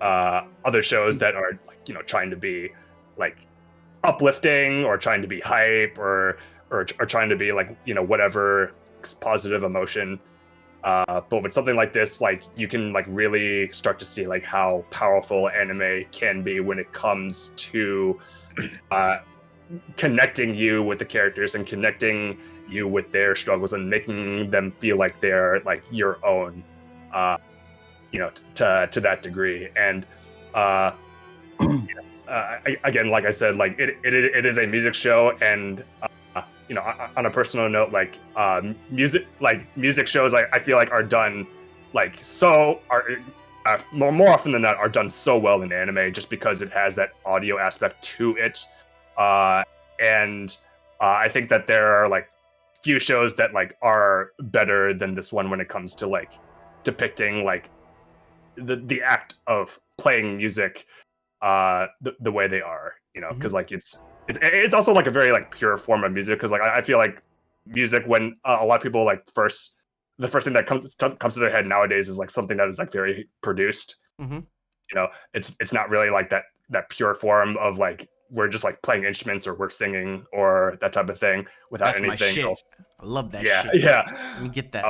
other shows that are like, you know, trying to be like uplifting or trying to be hype or trying to be like, you know, whatever positive emotion. But with something like this, like you can like really start to see like how powerful anime can be when it comes to connecting you with the characters and connecting you with their struggles and making them feel like they're like your own, you know, to that degree. And again, like I said, like it is a music show, and you know, on a personal note, like music shows, I feel like are done like more often than not are done so well in anime just because it has that audio aspect to it. And I think that there are like few shows that like are better than this one when it comes to like depicting like the act of playing music the way they are, you know, because like it's also like a very like pure form of music, because like I feel like music, when a lot of people like the first thing that comes to their head nowadays is like something that is like very produced. You know, it's not really like that pure form of like we're just like playing instruments or we're singing or that type of thing without That's anything my shit. else. I love that Yeah, shit. yeah. Let me get that.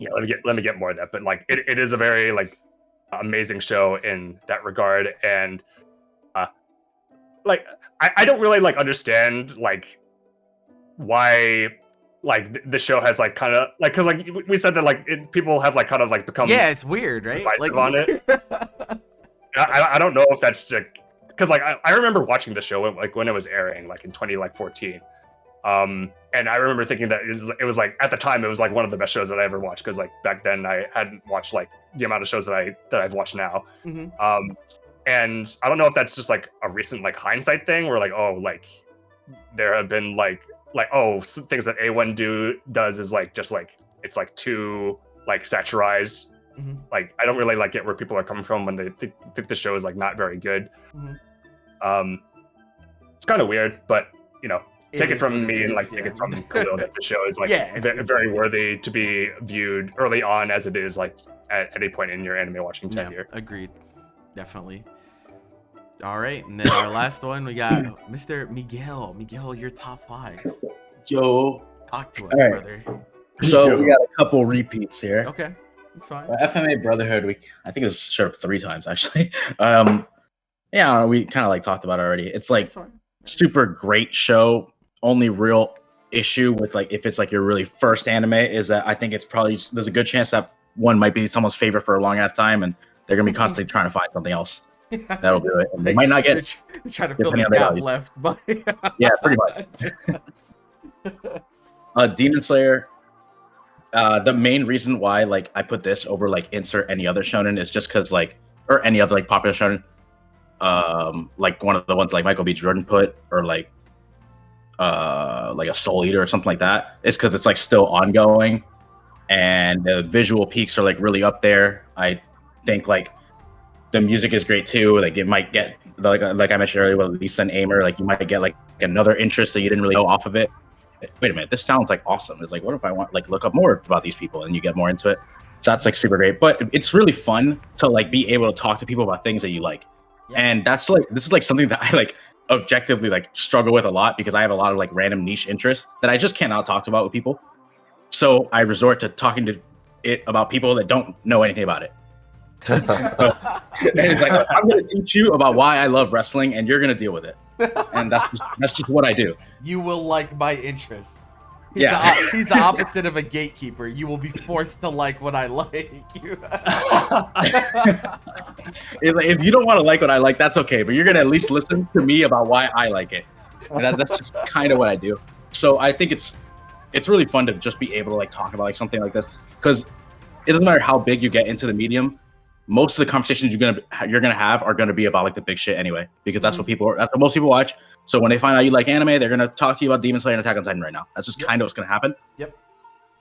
Yeah, let me get more of that. But like it is a very like amazing show in that regard, and like I don't really like understand like why like the show has like kind of like, because like we said that like people have like kind of like become yeah, it's weird, right? divisive Like on it. I don't know if that's because like I remember watching the show when it was airing, like in 2014. And I remember thinking that it was like at the time it was like one of the best shows that I ever watched, because like back then I hadn't watched like the amount of shows that I've watched now. Mm-hmm. And I don't know if that's just like a recent like hindsight thing, where like, oh, like there have been like things that A1 does is like just like it's like too like satirized. Mm-hmm. Like I don't really like get where people are coming from when they think the show is like not very good. Mm-hmm. It's kind of weird, but you know, take it is from what me it and like is, take yeah. it from Khalil that the show is like Yeah, it's- very worthy to be viewed early on, as it is like at any point in your anime watching Yeah, tenure. agreed. Definitely. All right, and then our last one, we got Mr. Miguel. Miguel, your top 5. Yo. Talk to us, All right. brother. So we got a couple repeats here. Okay, that's fine. FMA Brotherhood, I think it's showed up 3 times actually. Yeah, we kind of like talked about it already. It's like That's fine. super great show. Only real issue with like if it's like your really first anime is that I think it's probably there's a good chance that one might be someone's favorite for a long ass time, and they're gonna be constantly trying to find something else that'll do it. And they might not get it. They're trying to fill the depending on their gap value. left by. Yeah, pretty much. Demon Slayer. The main reason why like I put this over like insert any other shonen is just because like or any other like popular shonen, like one of the ones like Michael B. Jordan put, or like a Soul Eater or something like that, is because it's like still ongoing and the visual peaks are like really up there. I think like the music is great too. Like it might get like I mentioned earlier with Lisa and Aimer, like you might get like another interest that you didn't really know off of it. Wait a minute, this sounds like awesome. It's like, what if I want like look up more about these people, and you get more into it. So that's like super great. But it's really fun to like be able to talk to people about things that you like. Yeah. And that's like this is like something that I like objectively like struggle with a lot, because I have a lot of like random niche interests that I just cannot talk about with people. So I resort to talking to it about people that don't know anything about it. And it's like, I'm going to teach you about why I love wrestling, and you're going to deal with it. And that's just what I do. You will like my interest. Yeah. He's the opposite of a gatekeeper. You will be forced to like what I like. If you don't want to like what I like, that's okay. But you're going to at least listen to me about why I like it. And that's just kind of what I do. So I think it's really fun to just be able to like talk about like something like this, because it doesn't matter how big you get into the medium. Most of the conversations you're gonna have are gonna be about like the big shit anyway, because that's what most people watch. So when they find out you like anime, they're gonna talk to you about Demon Slayer and Attack on Titan right now. That's just kind of what's gonna happen. Yep.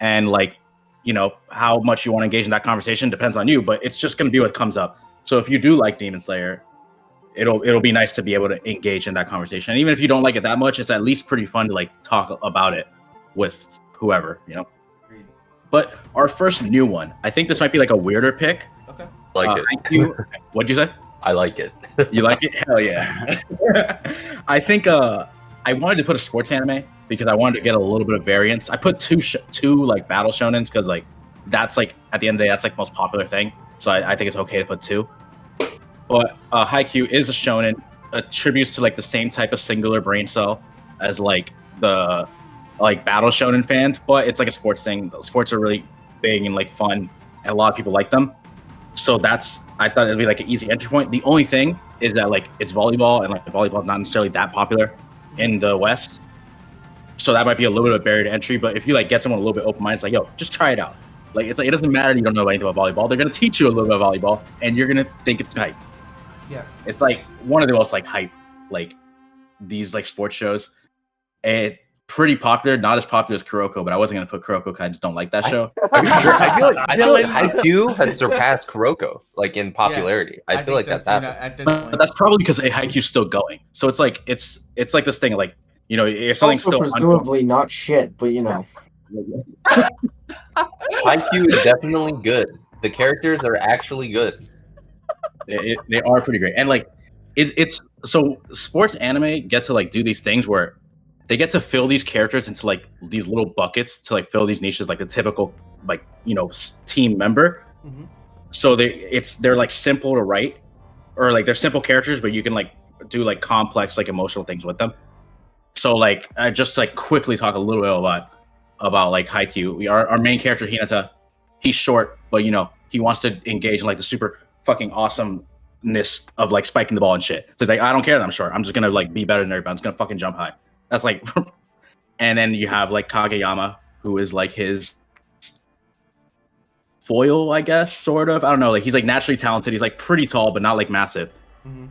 And like, you know, how much you want to engage in that conversation depends on you, but it's just gonna be what comes up. So if you do like Demon Slayer, it'll be nice to be able to engage in that conversation. And even if you don't like it that much, it's at least pretty fun to like talk about it with whoever, you know. But our first new one, I think this might be like a weirder pick. Okay. Like it. What'd you say? I like it. You like it? Hell yeah. I think I wanted to put a sports anime because I wanted to get a little bit of variance. I put two like battle shonens because like that's like at the end of the day that's like the most popular thing. So I think it's okay to put 2. But Haikyuu is a shonen, attributes to like the same type of singular brain cell as like the like battle shonen fans, but it's like a sports thing. Sports are really big and like fun, and a lot of people like them. So I thought it'd be like an easy entry point. The only thing is that like it's volleyball, and like volleyball is not necessarily that popular in the West. So that might be a little bit of a barrier to entry. But if you like get someone a little bit open minded, it's like, yo, just try it out. Like it's like it doesn't matter you don't know anything about volleyball. They're gonna teach you a little bit of volleyball, and you're gonna think it's hype. Yeah. It's like one of the most like hype like these like sports shows. And pretty popular, not as popular as Kuroko, but I wasn't gonna put Kuroko because I just don't like that show. Are you sure? I feel like Haikyuu has surpassed Kuroko, like in popularity. I feel like so that's too, happened. at this But point. that's probably because Haikyuu's still going. So it's like it's like this thing like, you know, if something's Also, still presumably not shit, but you know. Haikyuu is definitely good. The characters are actually good. they are pretty great. And like it's so sports anime get to like do these things where they get to fill these characters into like these little buckets to like fill these niches, like the typical like, you know, team member. Mhm. So they're like simple to write, or like they're simple characters, but you can like do like complex like emotional things with them. So like I just like quickly talk a little bit about like Haikyuu. Our main character Hinata, he's short, but you know he wants to engage in like the super fucking awesome of like spiking the ball and shit. So he's like, I don't care that I'm short. I'm just gonna like be better than everybody. I'm just gonna fucking jump high. That's like, and then you have like Kageyama, who is like his foil, I guess, sort of. I don't know. Like he's like naturally talented. He's like pretty tall, but not like massive.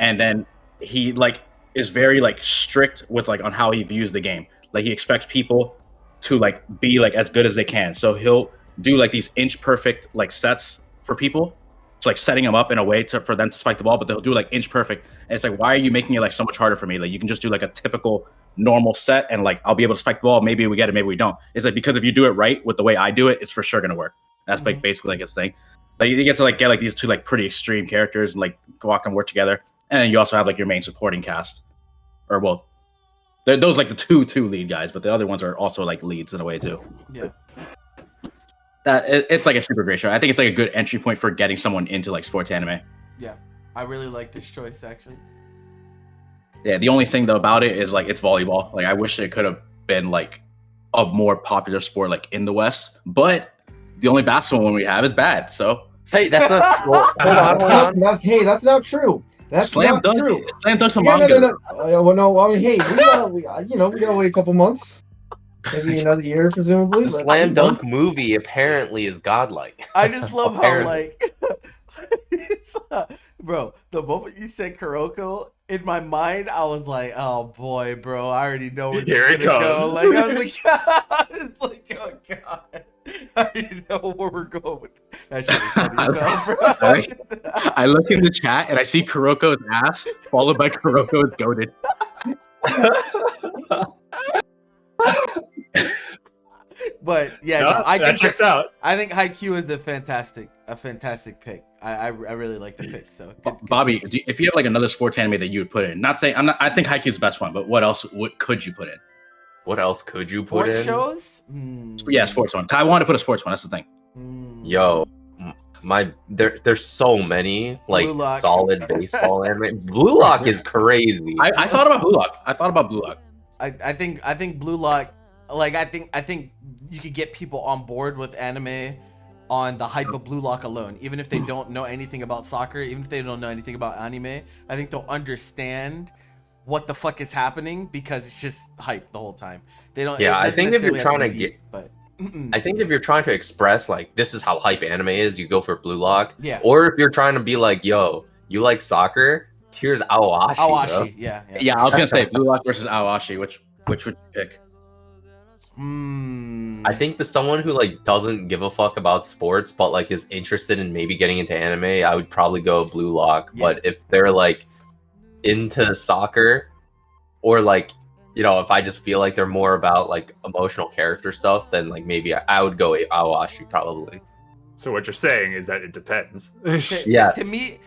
And then he like is very like strict with like on how he views the game. Like he expects people to like be like as good as they can. So he'll do like these inch perfect like sets for people. It's like setting them up in a way for them to spike the ball, but they'll do like inch perfect. And it's like, why are you making it like so much harder for me? Like you can just do like a typical normal set and like I'll be able to spike the ball. Maybe we get it, maybe we don't. It's like because if you do it right with the way I do it, it's for sure gonna work. That's like basically like his thing. Like you get to like get like these two like pretty extreme characters and like walk and work together. And then you also have like your main supporting cast. Or well, those like the two lead guys, but the other ones are also like leads in a way too. Yeah. It's like a super great show. I think it's like a good entry point for getting someone into like sports anime. Yeah. I really like this choice actually. Yeah, the only thing though about it is like it's volleyball. Like I wish it could have been like a more popular sport like in the West, but the only basketball one we have is bad. So Hey, that's not. Hold on. Hey, that's not true. That's slam not dunk. true. Slam dunk's a Yeah, manga. no. Well, no. I mean, hey, we gotta wait a couple months, maybe another year, presumably. The but, slam dunk movie apparently is godlike. I just love how Apparently. like bro, the moment you said Kuroko, in my mind I was like, oh boy, bro, I already know where this Here is it gonna go. comes. Like I was like, it's like, oh god. I already know where we're going with that shit is funny as hell, bro. I look in the chat and I see Kuroko's ass followed by Kuroko's goated. But yeah, No, no, I that think checks out. I think Haikyuu is a fantastic pick. I really like the pick. So good Bobby, choice. if you have like another sports anime that you would put in, not saying I think Haikyuu's the best one, but what else could you put in? What else could you put sports in? shows? Yeah, sports one. I want to put a sports one. That's the thing. Yo, there's so many like Blue Lock. solid baseball anime. Blue Lock is crazy. I thought about Blue Lock. I think Blue Lock, like I think you could get people on board with anime on the hype of Blue Lock alone, even if they don't know anything about soccer, even if they don't know anything about anime. I think they'll understand what the fuck is happening because it's just hype the whole time. They don't. Yeah, it I doesn't think if you're necessarily have trying to be get- deep, but I think if you're trying to express like this is how hype anime is, you go for Blue Lock. Yeah. Or if you're trying to be like, yo, you like soccer? Here's Awashi. Bro. Awashi, yeah. Yeah, I was gonna say Blue Lock versus Awashi. Which would you pick? I think to someone who like doesn't give a fuck about sports but like is interested in maybe getting into anime, I would probably go Blue Lock. Yeah. But if they're like into soccer, or like, you know, if I just feel like they're more about like emotional character stuff, then like maybe I would go Awashi probably. So what you're saying is that it depends. Yes. To me,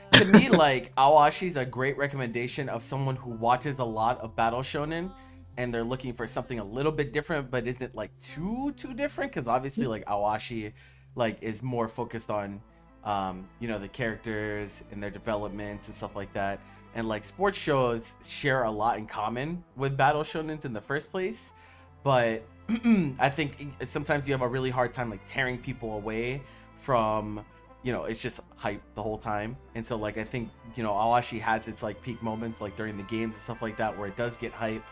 like Awashi's a great recommendation of someone who watches a lot of battle shonen, and they're looking for something a little bit different, but isn't like too different. Because obviously, like Awashi, like is more focused on, you know, the characters and their developments and stuff like that. And like sports shows share a lot in common with battle shonens in the first place, but I think sometimes you have a really hard time like tearing people away from, you know, it's just hype the whole time. And so like I think, you know, Awashi has its like peak moments like during the games and stuff like that where it does get hype,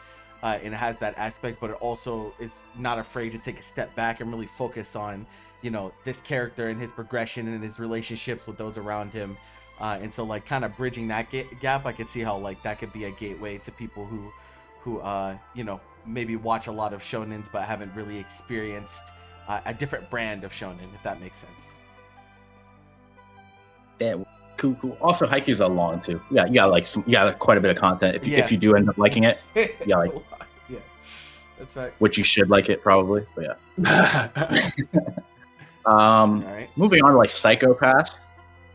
and it has that aspect, but it also is not afraid to take a step back and really focus on, you know, this character and his progression and his relationships with those around him. And so like kind of bridging that gap, I could see how like that could be a gateway to people who you know, maybe watch a lot of shonens but haven't really experienced a different brand of shonen, if that makes sense. Yeah, cool. Also, Haikyuu's a long too. Yeah, you got quite a bit of content if you do end up liking it. Yeah, like yeah, that's facts. which you should like it probably. But yeah. All right. Moving on to like Psychopaths.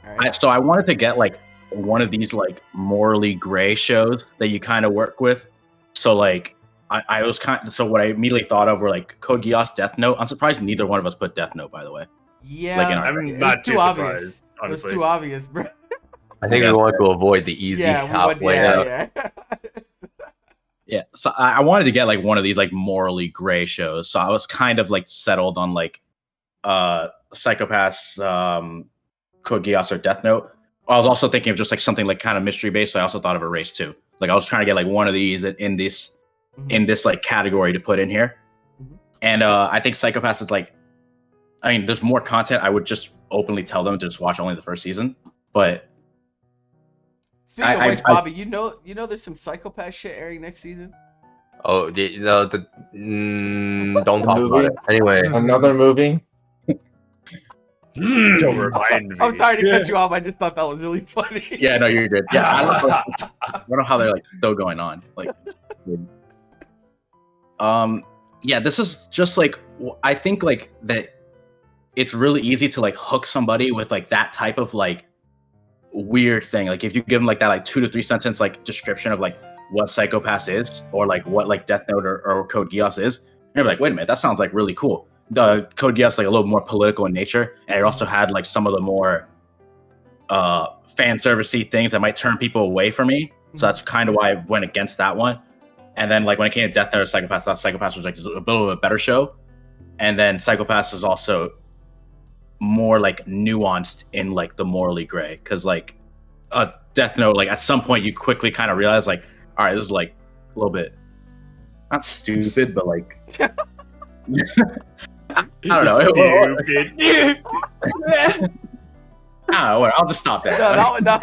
All right. So I wanted to get like one of these like morally gray shows that you kind of work with. So like I was so what I immediately thought of were like Code Geass, Death Note. I'm surprised neither one of us put Death Note, by the way. Yeah, Like in our- I'm it's not too too surprised, obvious. honestly. It's too obvious, bro. I think we want to avoid the easy halfway out. yeah. Yeah, so I wanted to get like one of these like morally gray shows. So I was kind of like settled on like Psychopaths, Code Geass or Death Note. I was also thinking of just like something like kind of mystery based. So I also thought of Erase too. Like I was trying to get like one of these in this like category to put in here. And I think Psychopaths is like, I mean, there's more content. I would just openly tell them to just watch only the first season. But Speaking of which, Bobby, you know, there's some Psychopath shit airing next season. Oh, don't talk about it. Anyway, Another movie. Don't remind me. I'm sorry to cut you off. I just thought that was really funny. yeah, no, you're good. Yeah, I don't know how they're like still going on. Like, yeah, this is just like I think like that. It's really easy to like hook somebody with like that type of like weird thing. Like if you give them like that like 2 to 3 sentence like description of like what Psychopaths is or like what like Death Note or Code Geass is, you're like, wait a minute, that sounds like really cool. The Code Geass like a little more political in nature, and it also had like some of the more fan servicey things that might turn people away from me. So that's kind of why I went against that one. And then like when it came to Death Note or Psychopaths, I thought Psychopaths was like a bit of a better show. And then Psychopaths is also more like nuanced in like the morally gray, because like Death Note, like at some point you quickly kind of realize like, all right, this is like a little bit not stupid, but like I don't know. Stupid. I don't know. I'll just stop there. No, that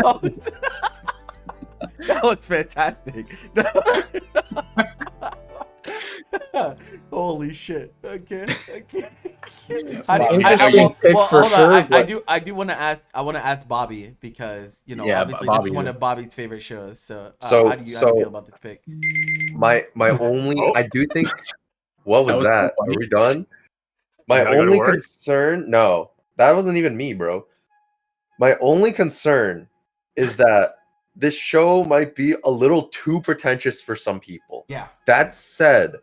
was fantastic. Holy shit. Okay. Interesting pick for sure. I do want to ask. I want to ask Bobby because Yeah, obviously Bobby, this is one of Bobby's favorite shows. So, So- how do you feel about this pick? my only, I do think. What was That was that? so funny. Are we done? My You gotta go to only work? concern, no, that wasn't even me, bro. My only concern is that this show might be a little too pretentious for some people. Yeah. That said,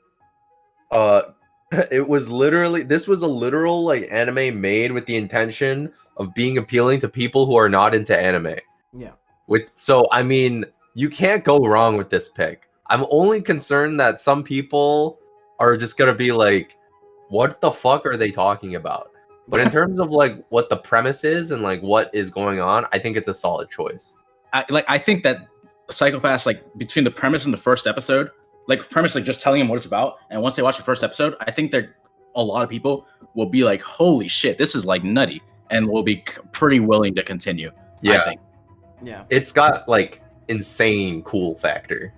it was literally, this was a literal like anime made with the intention of being appealing to people who are not into anime. Yeah. So I mean, you can't go wrong with this pick. I'm only concerned that some people are just gonna be like, what the fuck are they talking about? But in terms of like what the premise is and like what is going on, I think it's a solid choice. I think that Psychopaths, like between the premise and the first episode, like premise, like just telling them what it's about, and once they watch the first episode, I think a lot of people will be like, holy shit, this is like nutty, and will be pretty willing to continue. I think. Yeah. It's got like insane cool factor.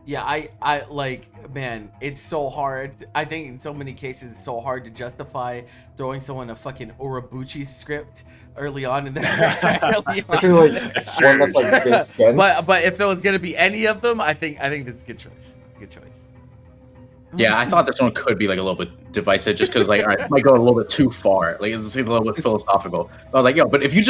Yeah, I like, man, it's so hard. I think in so many cases it's so hard to justify throwing someone a fucking Urabuchi script early on in the Especially like one that's like this dense. But if there was gonna be any of them, I think this is a good choice. It's a good choice. Yeah, I thought this one could be like a little bit divisive, just because like, all right, it might go a little bit too far. Like it's a little bit philosophical. I was like, yo, but if you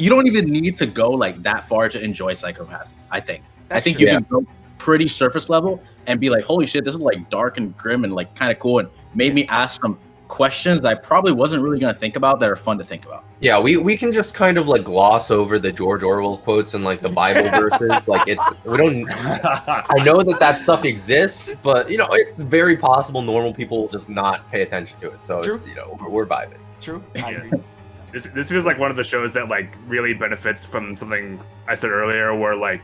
don't even need to go like that far to enjoy Psychopaths. I think That's you true. can go pretty surface level and be like, holy shit, this is like dark and grim and like kind of cool, and made me ask some questions that I probably wasn't really gonna think about that are fun to think about. Yeah, we can just kind of like gloss over the George Orwell quotes and like the Bible verses. Like we don't. I know that stuff exists, but you know it's very possible normal people will just not pay attention to it. So True. you know we're vibing. True. I Yeah. agree. This feels like one of the shows that like really benefits from something I said earlier, where like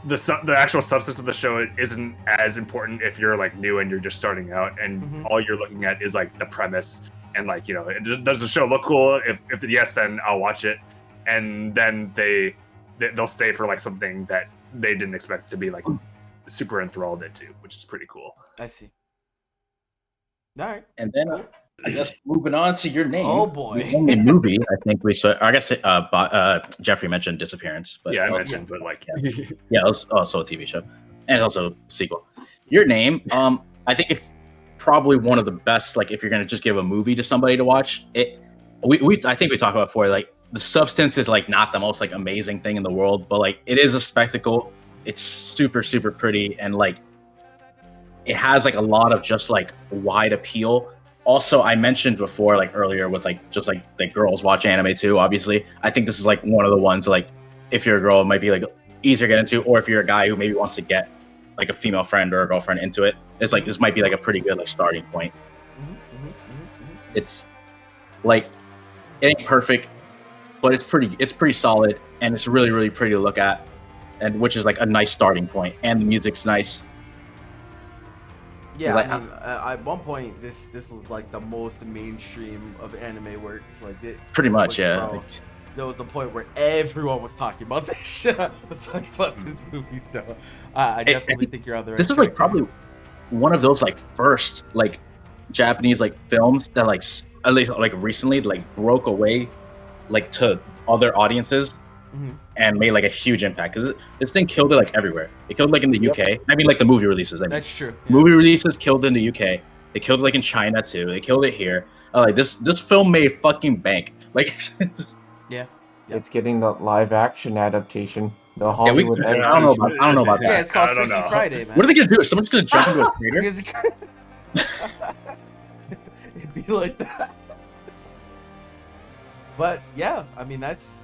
the actual substance of the show isn't as important if you're like new and you're just starting out, and Mhm. all you're looking at is like the premise and like, you know, does the show look cool? If yes, then I'll watch it, and then they'll stay for like something that they didn't expect to be like super enthralled into, which is pretty cool. I see. All right. And then I guess moving on to your name. Oh, boy. The only movie I think we saw. I guess Jeffrey mentioned Disappearance, but Yeah, I mentioned, but like yeah, it was also a TV show and also a sequel. Your Name, I think if probably one of the best, like if you're gonna just give a movie to somebody to watch, I think we talked about before, like the substance is like not the most like amazing thing in the world, but like it is a spectacle. It's super, super pretty, and like it has like a lot of just like wide appeal. Also, I mentioned before, like earlier, with like just like the girls watch anime too. Obviously, I think this is like one of the ones like if you're a girl, it might be like easier to get into, or if you're a guy who maybe wants to get like a female friend or a girlfriend into it, it's like this might be like a pretty good like starting point. It's like it ain't perfect. but it's pretty solid, and it's really, really pretty to look at, and which is like a nice starting point, and the music's nice. Yeah, Like, I mean, at one point, this was like the most mainstream of anime works. Like, Pretty much, was, yeah. bro, there was a point where everyone was talking about this shit. Was talking about this movie still. I definitely think you're on the right This is track like probably one of those like first like Japanese like films that like at least like recently like broke away like to other audiences Mhm. and made like a huge impact, because this thing killed it like everywhere. It killed like in the UK. I mean, like the movie releases. I mean, That's true. Yeah. movie releases killed in the UK. They killed it like in China too. They killed it here. Like this film made fucking bank. Like Yeah. It's getting the live action adaptation. The we- Hollywood I don't adaptation. know about Yeah, that. it's called I don't Freaky know. Friday, man. What are they gonna do? Is someone's gonna jump into a crater? It'd be like that. But yeah, I mean that's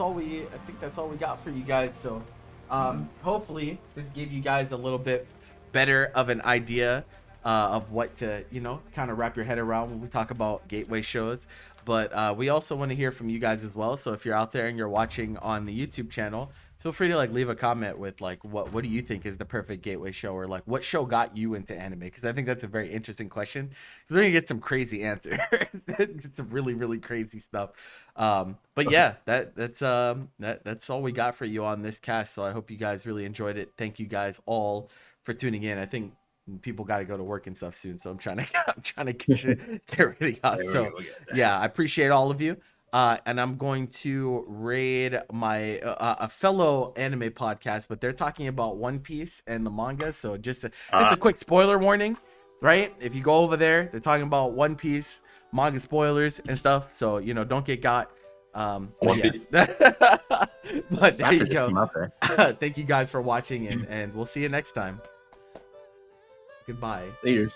all we I think that's all we got for you guys. So hopefully this gave you guys a little bit better of an idea of what to, you know, kind of wrap your head around when we talk about gateway shows. But we also want to hear from you guys as well. So if you're out there and you're watching on the YouTube channel, feel free to like leave a comment with like what do you think is the perfect gateway show, or like what show got you into anime, because I think that's a very interesting question, because we're gonna get some crazy answers. Get some really crazy stuff. But yeah, that's all we got for you on this cast. So I hope you guys really enjoyed it. Thank you guys all for tuning in. I think people got to go to work and stuff soon, so I'm trying to get ready. So yeah, I appreciate all of you. And I'm going to raid my a fellow anime podcast, but they're talking about One Piece and the manga. So just a quick spoiler warning, right? If you go over there, they're talking about One Piece manga spoilers and stuff. So you know, don't get got. One Yeah. Piece. But there you Raptors go. came out there. Thank you guys for watching, and we'll see you next time. Goodbye. Laters.